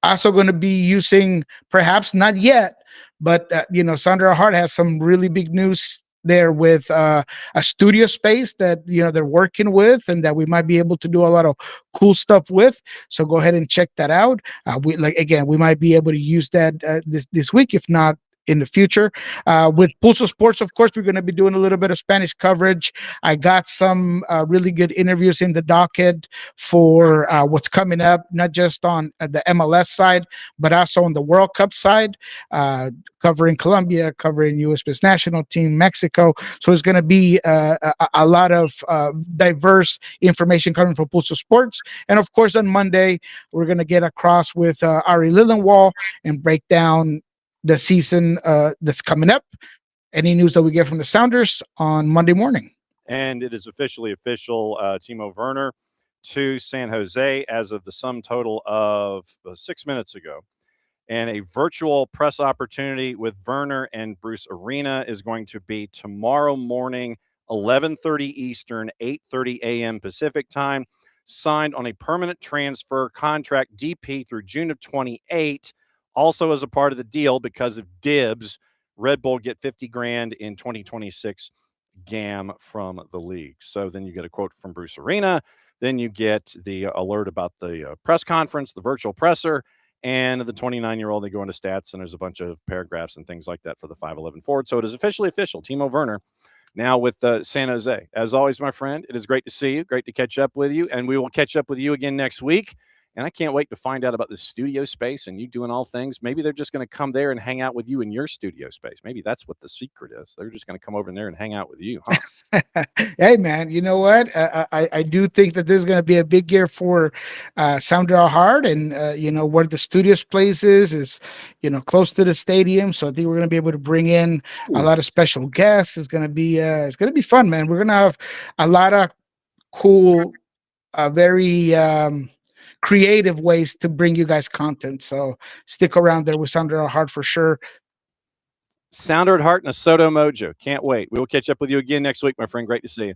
also going to be using, perhaps not yet, but Sandra Hart has some really big news there with a studio space that they're working with and that we might be able to do a lot of cool stuff with. So go ahead and check that out. We might be able to use that this week, if not in the future. With Pulso Sports, of course, we're going to be doing a little bit of Spanish coverage. I got some really good interviews in the docket for what's coming up, not just on the MLS side, but also on the World Cup side, covering Colombia, covering USPS national team, Mexico. So it's going to be a lot of diverse information coming from Pulso Sports. And of course, on Monday, we're going to get across with Ari Lillenwall and break down the season that's coming up. Any news that we get from the Sounders on Monday morning.
And it is officially official. Timo Werner to San Jose as of the sum total of 6 minutes ago. And a virtual press opportunity with Werner and Bruce Arena is going to be tomorrow morning, 11:30 Eastern, 8:30 a.m. Pacific time. Signed on a permanent transfer contract, DP, through June of 28. Also, as a part of the deal, because of dibs, Red Bull get $50,000 in 2026 GAM from the league. So then you get a quote from Bruce Arena. Then you get the alert about the press conference, the virtual presser, and the 29-year-old. They go into stats, and there's a bunch of paragraphs and things like that for the 5'11" forward. So it is officially official. Timo Werner now with San Jose. As always, my friend, it is great to see you. Great to catch up with you, and we will catch up with you again next week. And I can't wait to find out about the studio space and you doing all things. Maybe they're just going to come there and hang out with you in your studio space. Maybe that's what the secret is. They're just going to come over in there and hang out with you, huh?
Hey, man, you know what? I do think that this is going to be a big year for Sandra Hart. And, where the studio's place is, close to the stadium. So I think we're going to be able to bring in a lot of special guests. It's going to be fun, man. We're going to have a lot of cool, very creative ways to bring you guys content. So stick around there with Sandra Hart for sure.
Sounder at Heart and a Soto Mojo. Can't wait. We will catch up with you again next week, my friend. Great to see you.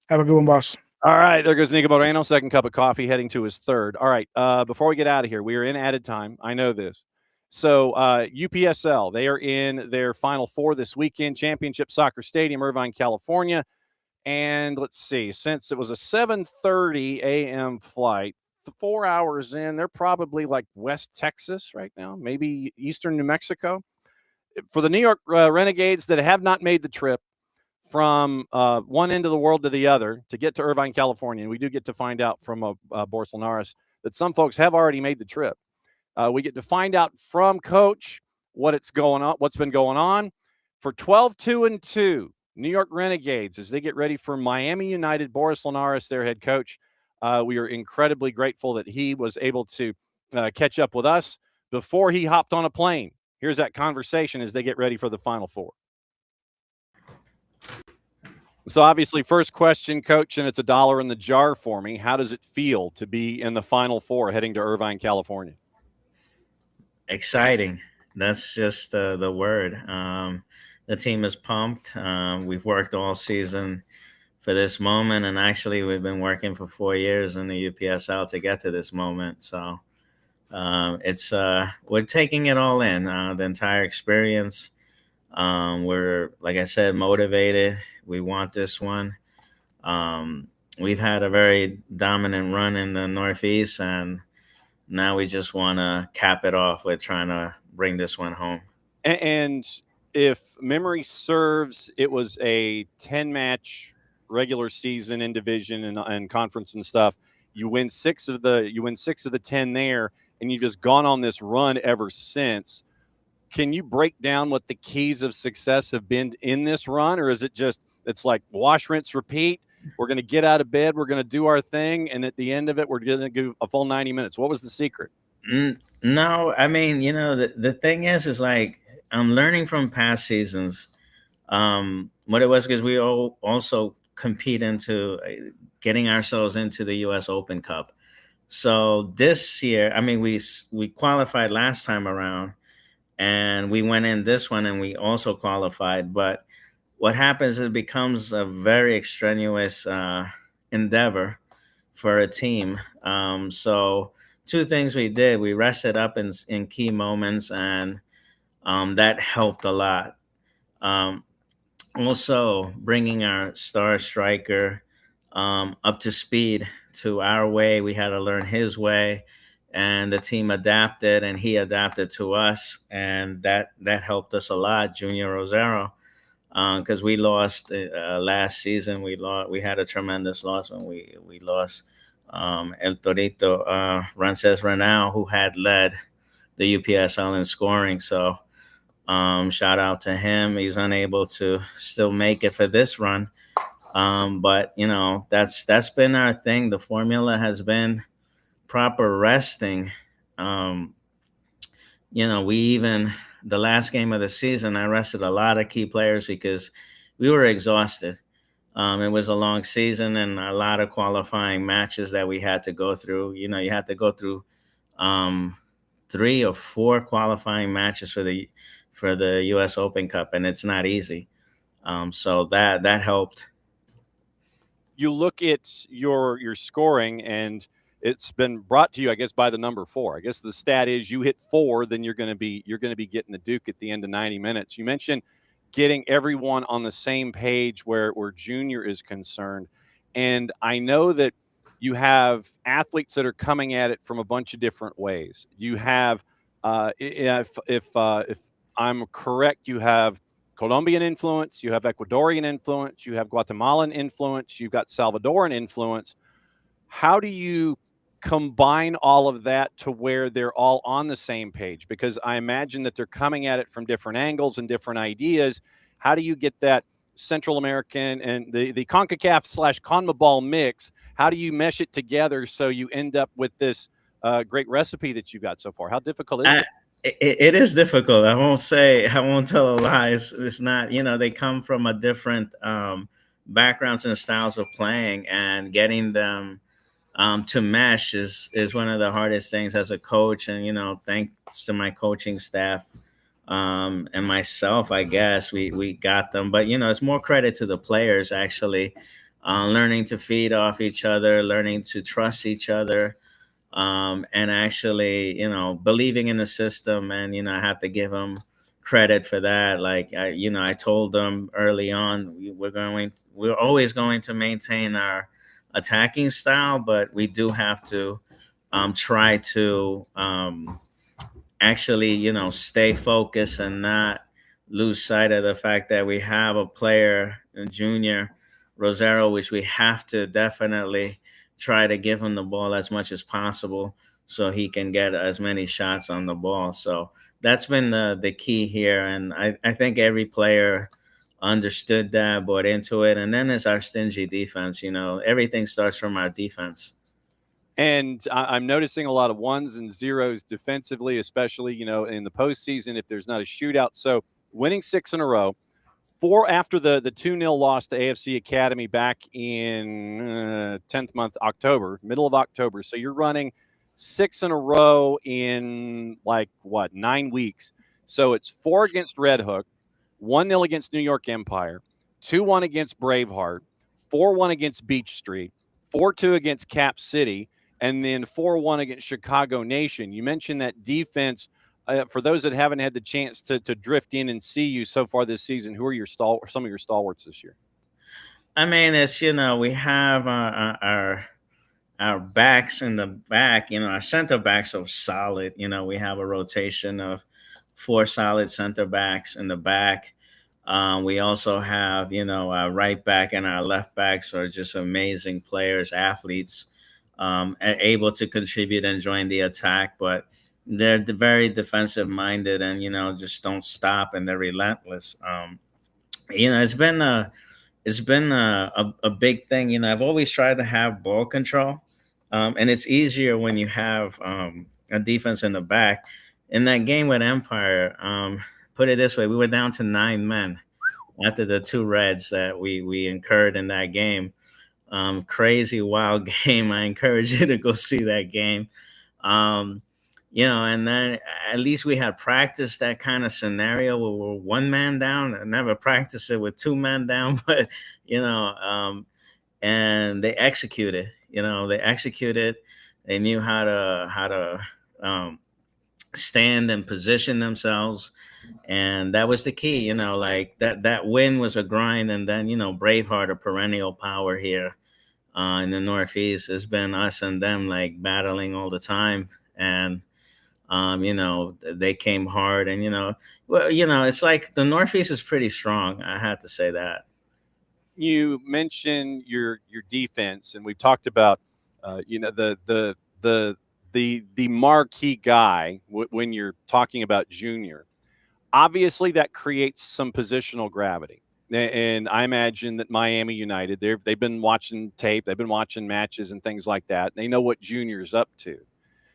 Have a good one, boss.
All right, there goes Niko Moreno, second cup of coffee, heading to his third. All right, before we get out of here, we are in added time. I know this. So UPSL, they are in their Final Four this weekend, Championship Soccer Stadium, Irvine, California. And let's see, since it was a 7:30 a.m. flight, 4 hours in, they're probably like West Texas right now, maybe Eastern New Mexico. For the New York Renegades that have not made the trip from one end of the world to the other to get to Irvine, California, and we do get to find out from Boris Linares that some folks have already made the trip. We get to find out from Coach what's been going on. For 12-2-2, New York Renegades, as they get ready for Miami United, Boris Linares, their head coach. We are incredibly grateful that he was able to catch up with us before he hopped on a plane. Here's that conversation as they get ready for the Final Four. So obviously, first question, Coach, and it's $1 in the jar for me. How does it feel to be in the Final Four heading to Irvine, California?
Exciting. That's just the word. The team is pumped. We've worked all season for this moment, and actually we've been working for 4 years in the UPSL to get to this moment. So we're taking it all in, the entire experience. We're, like I said, motivated. We want this one. We've had a very dominant run in the Northeast, and now we just want to cap it off with trying to bring this one home.
And if memory serves, it was a 10-match regular season in division and conference and stuff. You win six of the 10 there, and you've just gone on this run ever since. Can you break down what the keys of success have been in this run, or is it just it's like wash, rinse, repeat? We're going to get out of bed, we're going to do our thing, and at the end of it, we're going to do a full 90 minutes. What was the secret?
No, I mean, the thing is like I'm learning from past seasons. What it was, because we all also compete into getting ourselves into the U.S. Open Cup. So this year, I mean, we qualified last time around, and we went in this one, and we also qualified. But what happens is it becomes a very extraneous endeavor for a team. So two things we did: we rested up in key moments, and that helped a lot. Um, Also, bringing our star striker up to speed to our way. We had to learn his way, and the team adapted, and he adapted to us, and that helped us a lot, Junior Rosero, because we lost last season. We had a tremendous loss when we lost El Torito, Rances Renau, who had led the UPSL in scoring. So shout out to him. He's unable to still make it for this run. But you know, that's been our thing. The formula has been proper resting. Um, you know, we even the last game of the season, I rested a lot of key players because we were exhausted. It was a long season and a lot of qualifying matches that we had to go through. You know, you had to go through um, 3 or 4 qualifying matches for the U.S. Open Cup, and it's not easy. So that helped.
You look at your scoring, and it's been brought to you, I guess, by the number 4. I guess the stat is you hit 4, then you're going to be getting the Duke at the end of 90 minutes. You mentioned getting everyone on the same page where Junior is concerned, and I know that you have athletes that are coming at it from a bunch of different ways. You have, if I'm correct, you have Colombian influence, you have Ecuadorian influence, you have Guatemalan influence, you've got Salvadoran influence. How do you combine all of that to where they're all on the same page? Because I imagine that they're coming at it from different angles and different ideas. How do you get that Central American and the CONCACAF/CONMEBOL mix? How do you mesh it together so you end up with this great recipe that you've got so far? How difficult is it?
It is difficult. I won't tell a lie. It's not, you know, they come from a different backgrounds and styles of playing, and getting them to mesh is one of the hardest things as a coach. And, you know, thanks to my coaching staff and myself, I guess we got them. But, you know, it's more credit to the players, actually, learning to feed off each other, learning to trust each other, and actually, you know, believing in the system. And, you know, I have to give them credit for that. Like, I told them early on, we're always going to maintain our attacking style, but we do have to try to actually, you know, stay focused and not lose sight of the fact that we have a player, Junior Rosero, which we have to definitely try to give him the ball as much as possible so he can get as many shots on the ball. So that's been the key here. And I think every player understood that, bought into it. And then it's our stingy defense. You know, everything starts from our defense.
And I'm noticing a lot of 1s and 0s defensively, especially, you know, in the postseason if there's not a shootout. So winning 6 in a row, 4 after the 2-0 loss to AFC Academy back in 10th month, October, middle of October. So you're running 6 in a row in 9 weeks. So it's 4 against Red Hook, 1-0 against New York Empire, 2-1 against Braveheart, 4-1 against Beach Street, 4-2 against Cap City, and then 4-1 against Chicago Nation. You mentioned that defense. For those that haven't had the chance to drift in and see you so far this season, who are some of your stalwarts this year?
I mean, it's, you know, we have our backs in the back. You know, our center backs are solid. You know, we have a rotation of 4 solid center backs in the back. We also have, you know, our right back and our left backs are just amazing players, athletes, able to contribute and join the attack. But they're very defensive minded, and, you know, just don't stop, and they're relentless. You know, it's been a big thing. You know, I've always tried to have ball control, and it's easier when you have a defense in the back. In that game with Empire, put it this way, we were down to 9 men, after the two reds that we incurred in that game. Crazy wild game. I encourage you to go see that game. Um, and then at least we had practiced that kind of scenario where we're one man down. I never practiced it with two men down, but you know, and they executed. They executed. They knew how to um, stand and position themselves, and that was the key. Like that win was a grind, and then Braveheart, a perennial power here in the Northeast, has been us and them like battling all the time, and they came hard, and well, it's like the Northeast is pretty strong. I had to say that.
You mentioned your defense, and we've talked about the marquee guy when you're talking about Junior. Obviously, that creates some positional gravity. And I imagine that Miami United, they've been watching tape, they've been watching matches and things like that. They know what Junior's up to.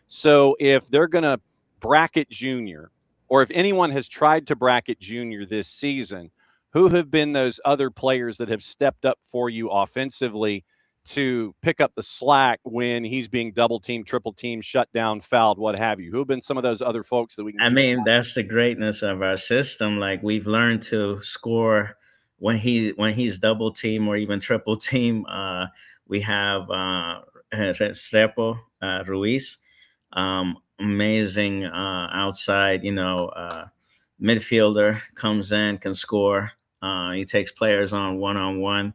So if they're going to bracket Junior, or if anyone has tried to bracket Junior this season, who have been those other players that have stepped up for you offensively to pick up the slack when he's being double teamed, triple teamed, shut down, fouled, what have you? Who have been some of those other folks that we can
I
keep in
mean,
mind?
that's the greatness of our system. Like we've learned to score when he's double team or even triple team. We have Restrepo Ruiz, amazing outside, midfielder, comes in, can score. He takes players on one.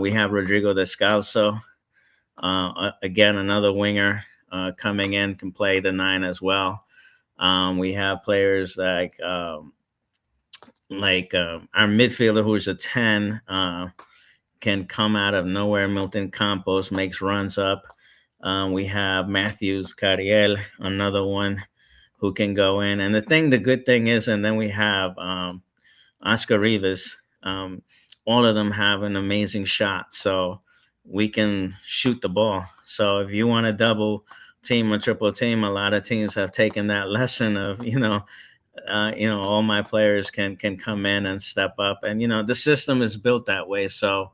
We have Rodrigo Descalzo, again another winger coming in, can play the 9 as well. We have players like our midfielder, who is a 10, can come out of nowhere. Milton Campos makes runs up. We have Matthews Cariel, another one who can go in. And the good thing is, and then we have Oscar Rivas. All of them have an amazing shot, so we can shoot the ball. So if you want to double team or triple team, a lot of teams have taken that lesson of all my players can come in and step up, and the system is built that way. So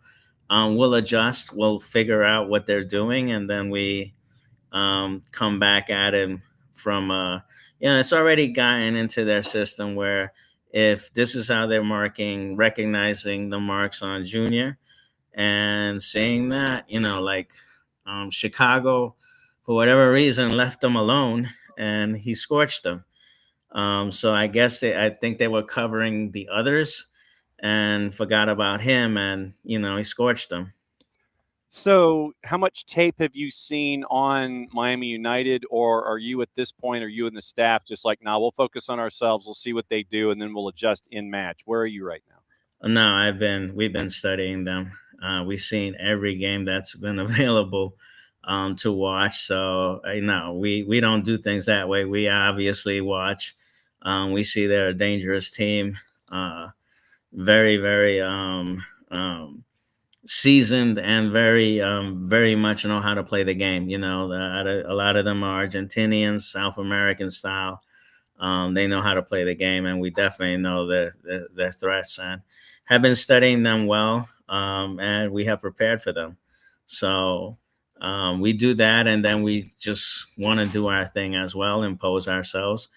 we'll adjust, we'll figure out what they're doing, and then we come back at it from it's already gotten into their system where if this is how they're marking, recognizing the marks on Junior and seeing that, like Chicago, for whatever reason, left them alone and he scorched them. So I think they were covering the others and forgot about him, and he scorched them.
So, how much tape have you seen on Miami United, or are you at this point, are you and the staff just like, nah, we'll focus on ourselves, we'll see what they do, and then we'll adjust in match? Where are you right now?
No, we've been studying them. We've seen every game that's been available to watch. So no, we don't do things that way. We obviously watch. We see they're a dangerous team, very very seasoned, and very much know how to play the game. A lot of them are Argentinians, South American style. They know how to play the game, and we definitely know their threats, and have been studying them well, and we have prepared for them. So we do that, and then we just want to do our thing as well, impose ourselves,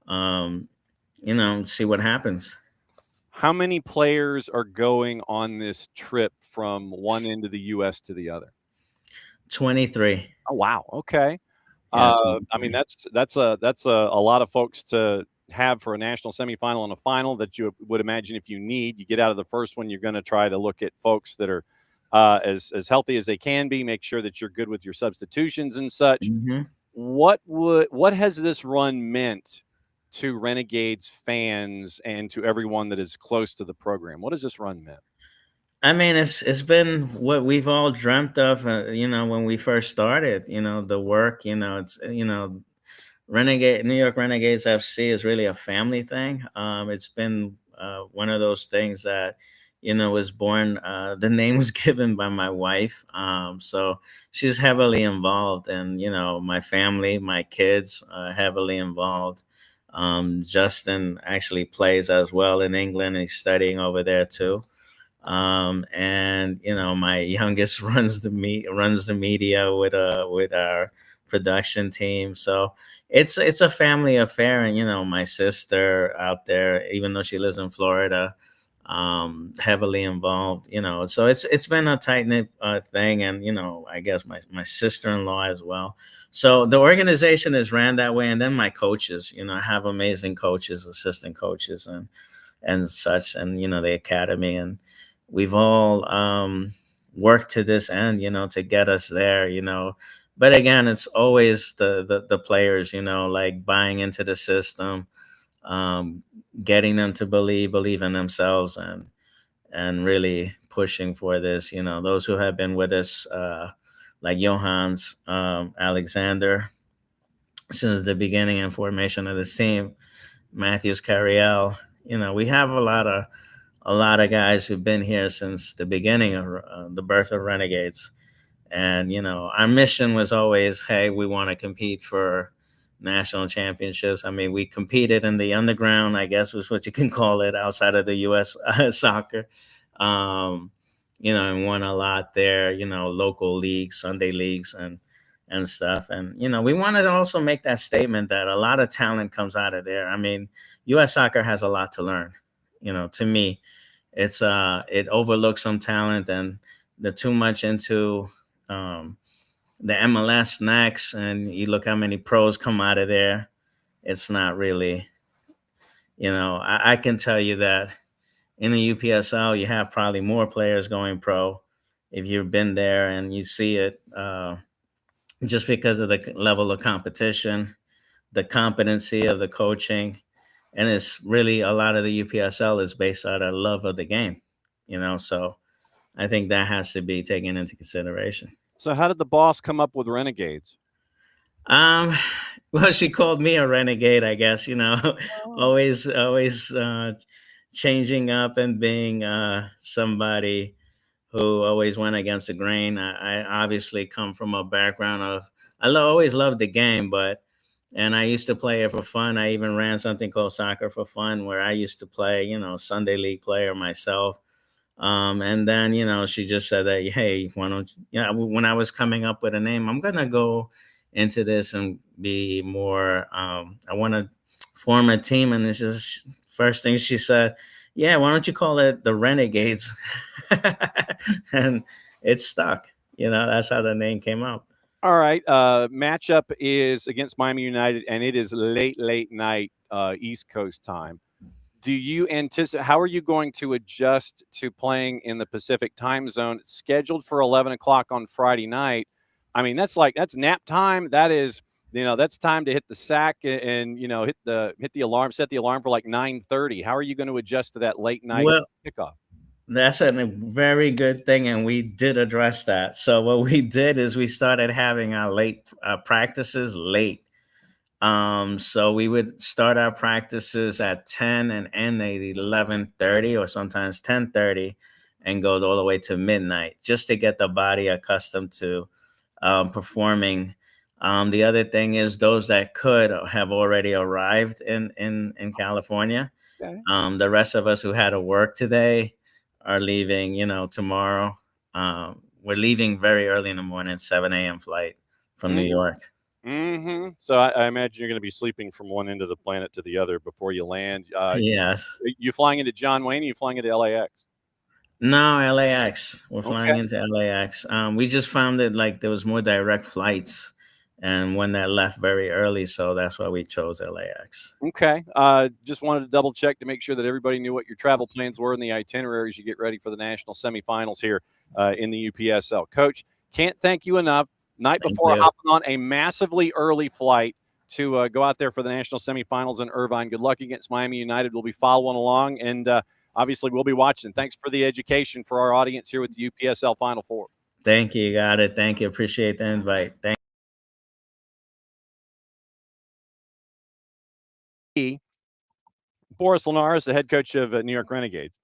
see what happens.
How many players are going on this trip from one end of the U.S. to the other?
23.
Oh, wow. Okay.
Yeah,
I mean, that's a lot of folks to have for a national semifinal and a final that you would imagine if you need. You get out of the first one, you're going to try to look at folks that are as healthy as they can be, make sure that you're good with your substitutions and such.
hmm
What has this run meant to Renegades fans and to everyone that is close to the program? What has this run meant?
I mean, it's been what we've all dreamt of, when we first started. The work. It's New York Renegades FC is really a family thing. It's been one of those things that was born. The name was given by my wife, so she's heavily involved, and my family, my kids, heavily involved. Justin actually plays as well in England. He's studying over there too. And my youngest runs the media with our production team. So it's a family affair. And my sister out there, even though she lives in Florida, heavily involved. So it's been a tight knit thing. And I guess my sister-in-law as well. So the organization is ran that way. And then my coaches, I have amazing coaches, assistant coaches, and such, and the academy, and we've all worked to this end, to get us there. But again, it's always the players, like buying into the system, getting them to believe in themselves, and really pushing for this. Those who have been with us, like Johannes Alexander, since the beginning and formation of the team, Matthews Carriel. We have a lot of guys who've been here since the beginning of the birth of Renegades. And, our mission was always, hey, we want to compete for national championships. I mean, we competed in the underground, I guess was what you can call it, outside of the U.S. Soccer, and won a lot there, local leagues, Sunday leagues, and stuff. And, we want to also make that statement that a lot of talent comes out of there. I mean, U.S. Soccer has a lot to learn. To me, it overlooks some talent, and they're too much into the MLS next, and you look how many pros come out of there. It's not really, I can tell you that in the UPSL, you have probably more players going pro if you've been there and you see it, just because of the level of competition, the competency of the coaching. And it's really, a lot of the UPSL is based on a love of the game, so I think that has to be taken into consideration.
So how did the boss come up with Renegades?
Well, she called me a renegade, I guess, always changing up and being somebody who always went against the grain. I obviously come from a background of, always loved the game, and I used to play it for fun. I even ran something called Soccer for Fun, where I used to play, Sunday league player myself. And then, she just said that, hey, why don't when I was coming up with a name, I'm going to go into this and be more, I want to form a team. And this is first thing she said, yeah, why don't you call it the Renegades? And it stuck. That's how the name came out.
All right. Matchup is against Miami United, and it is late night East Coast time. Do you anticipate, how are you going to adjust to playing in the Pacific time zone? It's scheduled for 11 o'clock on Friday night. I mean, that's nap time. That is, that's time to hit the sack and, hit the alarm, set the alarm for like 9:30. How are you going to adjust to that late night kickoff?
That's a very good thing, and we did address that. So what we did is we started having our late practices late. So we would start our practices at 10 and end at 11:30 or sometimes 10:30, and go all the way to midnight, just to get the body accustomed to performing. The other thing is, those that could have already arrived in California.
Okay.
The rest of us who had to work today are leaving, tomorrow. We're leaving very early in the morning, 7 a.m. flight from New York.
Mm-hmm. So I imagine you're going to be sleeping from one end of the planet to the other before you land.
Yes.
You flying into John Wayne, or you flying into LAX?
No, LAX. We're flying into LAX. We just found it like there was more direct flights, and one that left very early, so that's why we chose LAX.
Okay. Just wanted to double check to make sure that everybody knew what your travel plans were and the itineraries you get ready for the national semifinals here in the UPSL. Coach, can't thank you enough. Night before hopping on a massively early flight to go out there for the national semifinals in Irvine. Good luck against Miami United. We'll be following along, and obviously we'll be watching. Thanks for the education for our audience here with the UPSL Final Four.
Thank you. Got it. Thank you. Appreciate the invite. Thank
you. Boris Linares, the head coach of New York Renegades.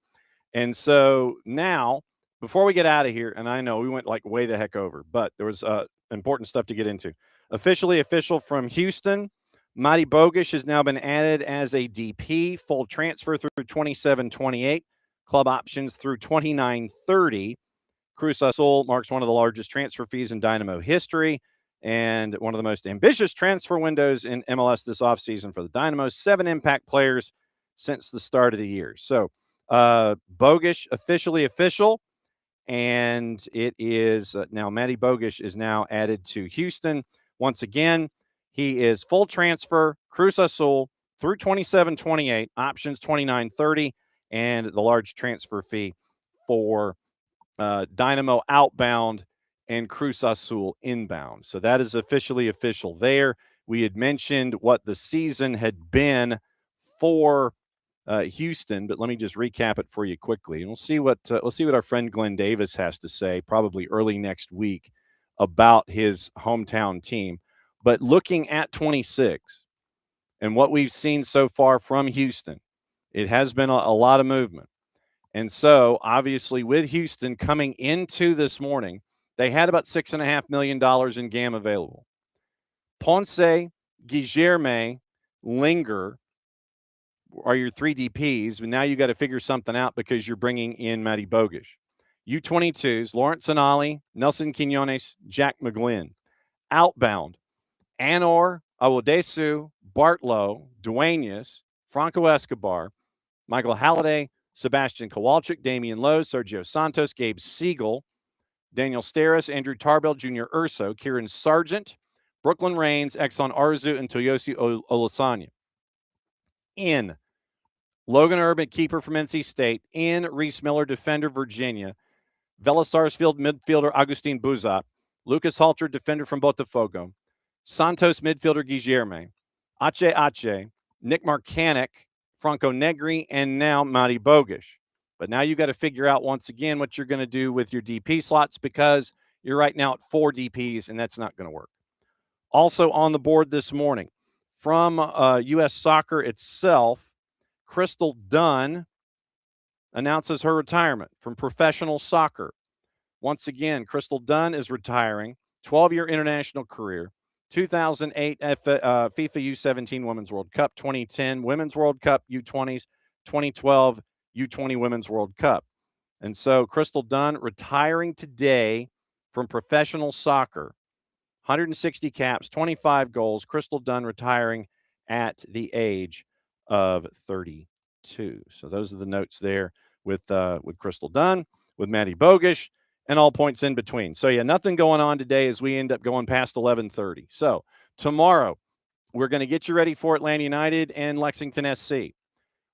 And so now, before we get out of here, and I know we went like way the heck over, but there was important stuff to get into. Official from Houston, Mati Bogish has now been added as a DP, full transfer through 27-28, club options through 29-30. Cruz Azul marks one of the largest transfer fees in Dynamo history and one of the most ambitious transfer windows in MLS this offseason for the Dynamo. 7 impact players since the start of the year. So Bogish officially official, and it is now Mati Bogish is now added to Houston. Once again, he is full transfer, Cruz Azul through 27-28, options 29-30, and the large transfer fee for Dynamo outbound and Cruz Azul inbound. So that is officially official there. We had mentioned what the season had been for Houston, but let me just recap it for you quickly, and we'll see what our friend Glenn Davis has to say probably early next week about his hometown team. But looking at 26 and what we've seen so far from Houston, it has been a lot of movement. And so, obviously, with Houston coming into this morning, they had about $6.5 million in GAM available. Ponce, Guilherme, Linger are your 3 DPs, but now you got to figure something out because you're bringing in Mati Bogish. U22s, Lawrence Anali, Nelson Quinones, Jack McGlynn. Outbound, Anor, Awodesu, Bartlow, Duenas, Franco Escobar, Michael Halliday, Sebastian Kowalczyk, Damian Lowe, Sergio Santos, Gabe Siegel, Daniel Steris, Andrew Tarbell, Junior Urso, Kieran Sargent, Brooklyn Rains, Exxon Arzu, and Toyosi Olasanya. In Logan Urban, keeper from NC State. In Reese Miller, defender, Virginia. Vela Sarsfield, midfielder, Agustin Buzat. Lucas Halter, defender from Botafogo. Santos, midfielder, Guilherme. Ache, Nick Marcanic, Franco Negri, and now Mati Bogish. But now you got to figure out once again what you're going to do with your DP slots because you're right now at 4 DPs, and that's not going to work. Also on the board this morning from U.S. Soccer itself, Crystal Dunn announces her retirement from professional soccer. Once again, Crystal Dunn is retiring, 12-year international career, 2008 FIFA U17 Women's World Cup, 2010 Women's World Cup U20s, 2012 U20 Women's World Cup. And so Crystal Dunn retiring today from professional soccer. 160 caps, 25 goals. Crystal Dunn retiring at the age of 32. So those are the notes there with Crystal Dunn, with Mati Bogish, and all points in between. So, yeah, nothing going on today as we end up going past 11:30. So tomorrow we're going to get you ready for Atlanta United and Lexington SC.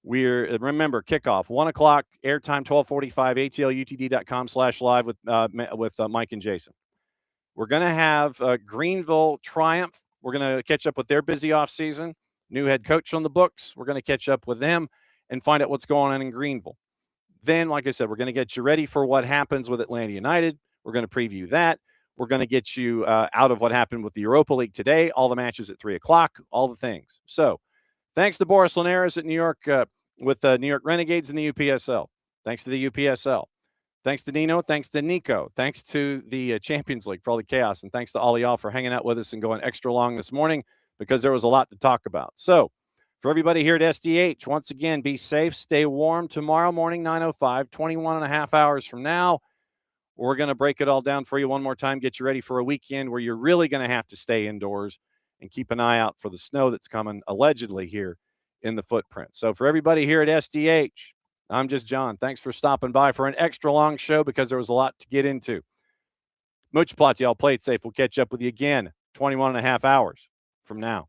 Remember, kickoff, 1 o'clock, airtime 12:45, atlutd.com/live with Mike and Jason. We're going to have Greenville Triumph. We're going to catch up with their busy offseason. New head coach on the books. We're going to catch up with them and find out what's going on in Greenville. Then, like I said, we're going to get you ready for what happens with Atlanta United. We're going to preview that. We're going to get you out of what happened with the Europa League today, all the matches at 3 o'clock, all the things. So thanks to Boris Linares at New York with New York Renegades and the UPSL. Thanks to the UPSL. Thanks to Nino. Thanks to Nico. Thanks to the Champions League for all the chaos. And thanks to all of y'all for hanging out with us and going extra long this morning because there was a lot to talk about. So for everybody here at SDH, once again, be safe, stay warm. Tomorrow morning, 9:05, 21 and a half hours from now, we're going to break it all down for you one more time, get you ready for a weekend where you're really going to have to stay indoors and keep an eye out for the snow that's coming allegedly here in the footprint. So for everybody here at SDH, I'm just John. Thanks for stopping by for an extra long show because there was a lot to get into. Much plot, y'all. Play it safe. We'll catch up with you again 21 and a half hours from now.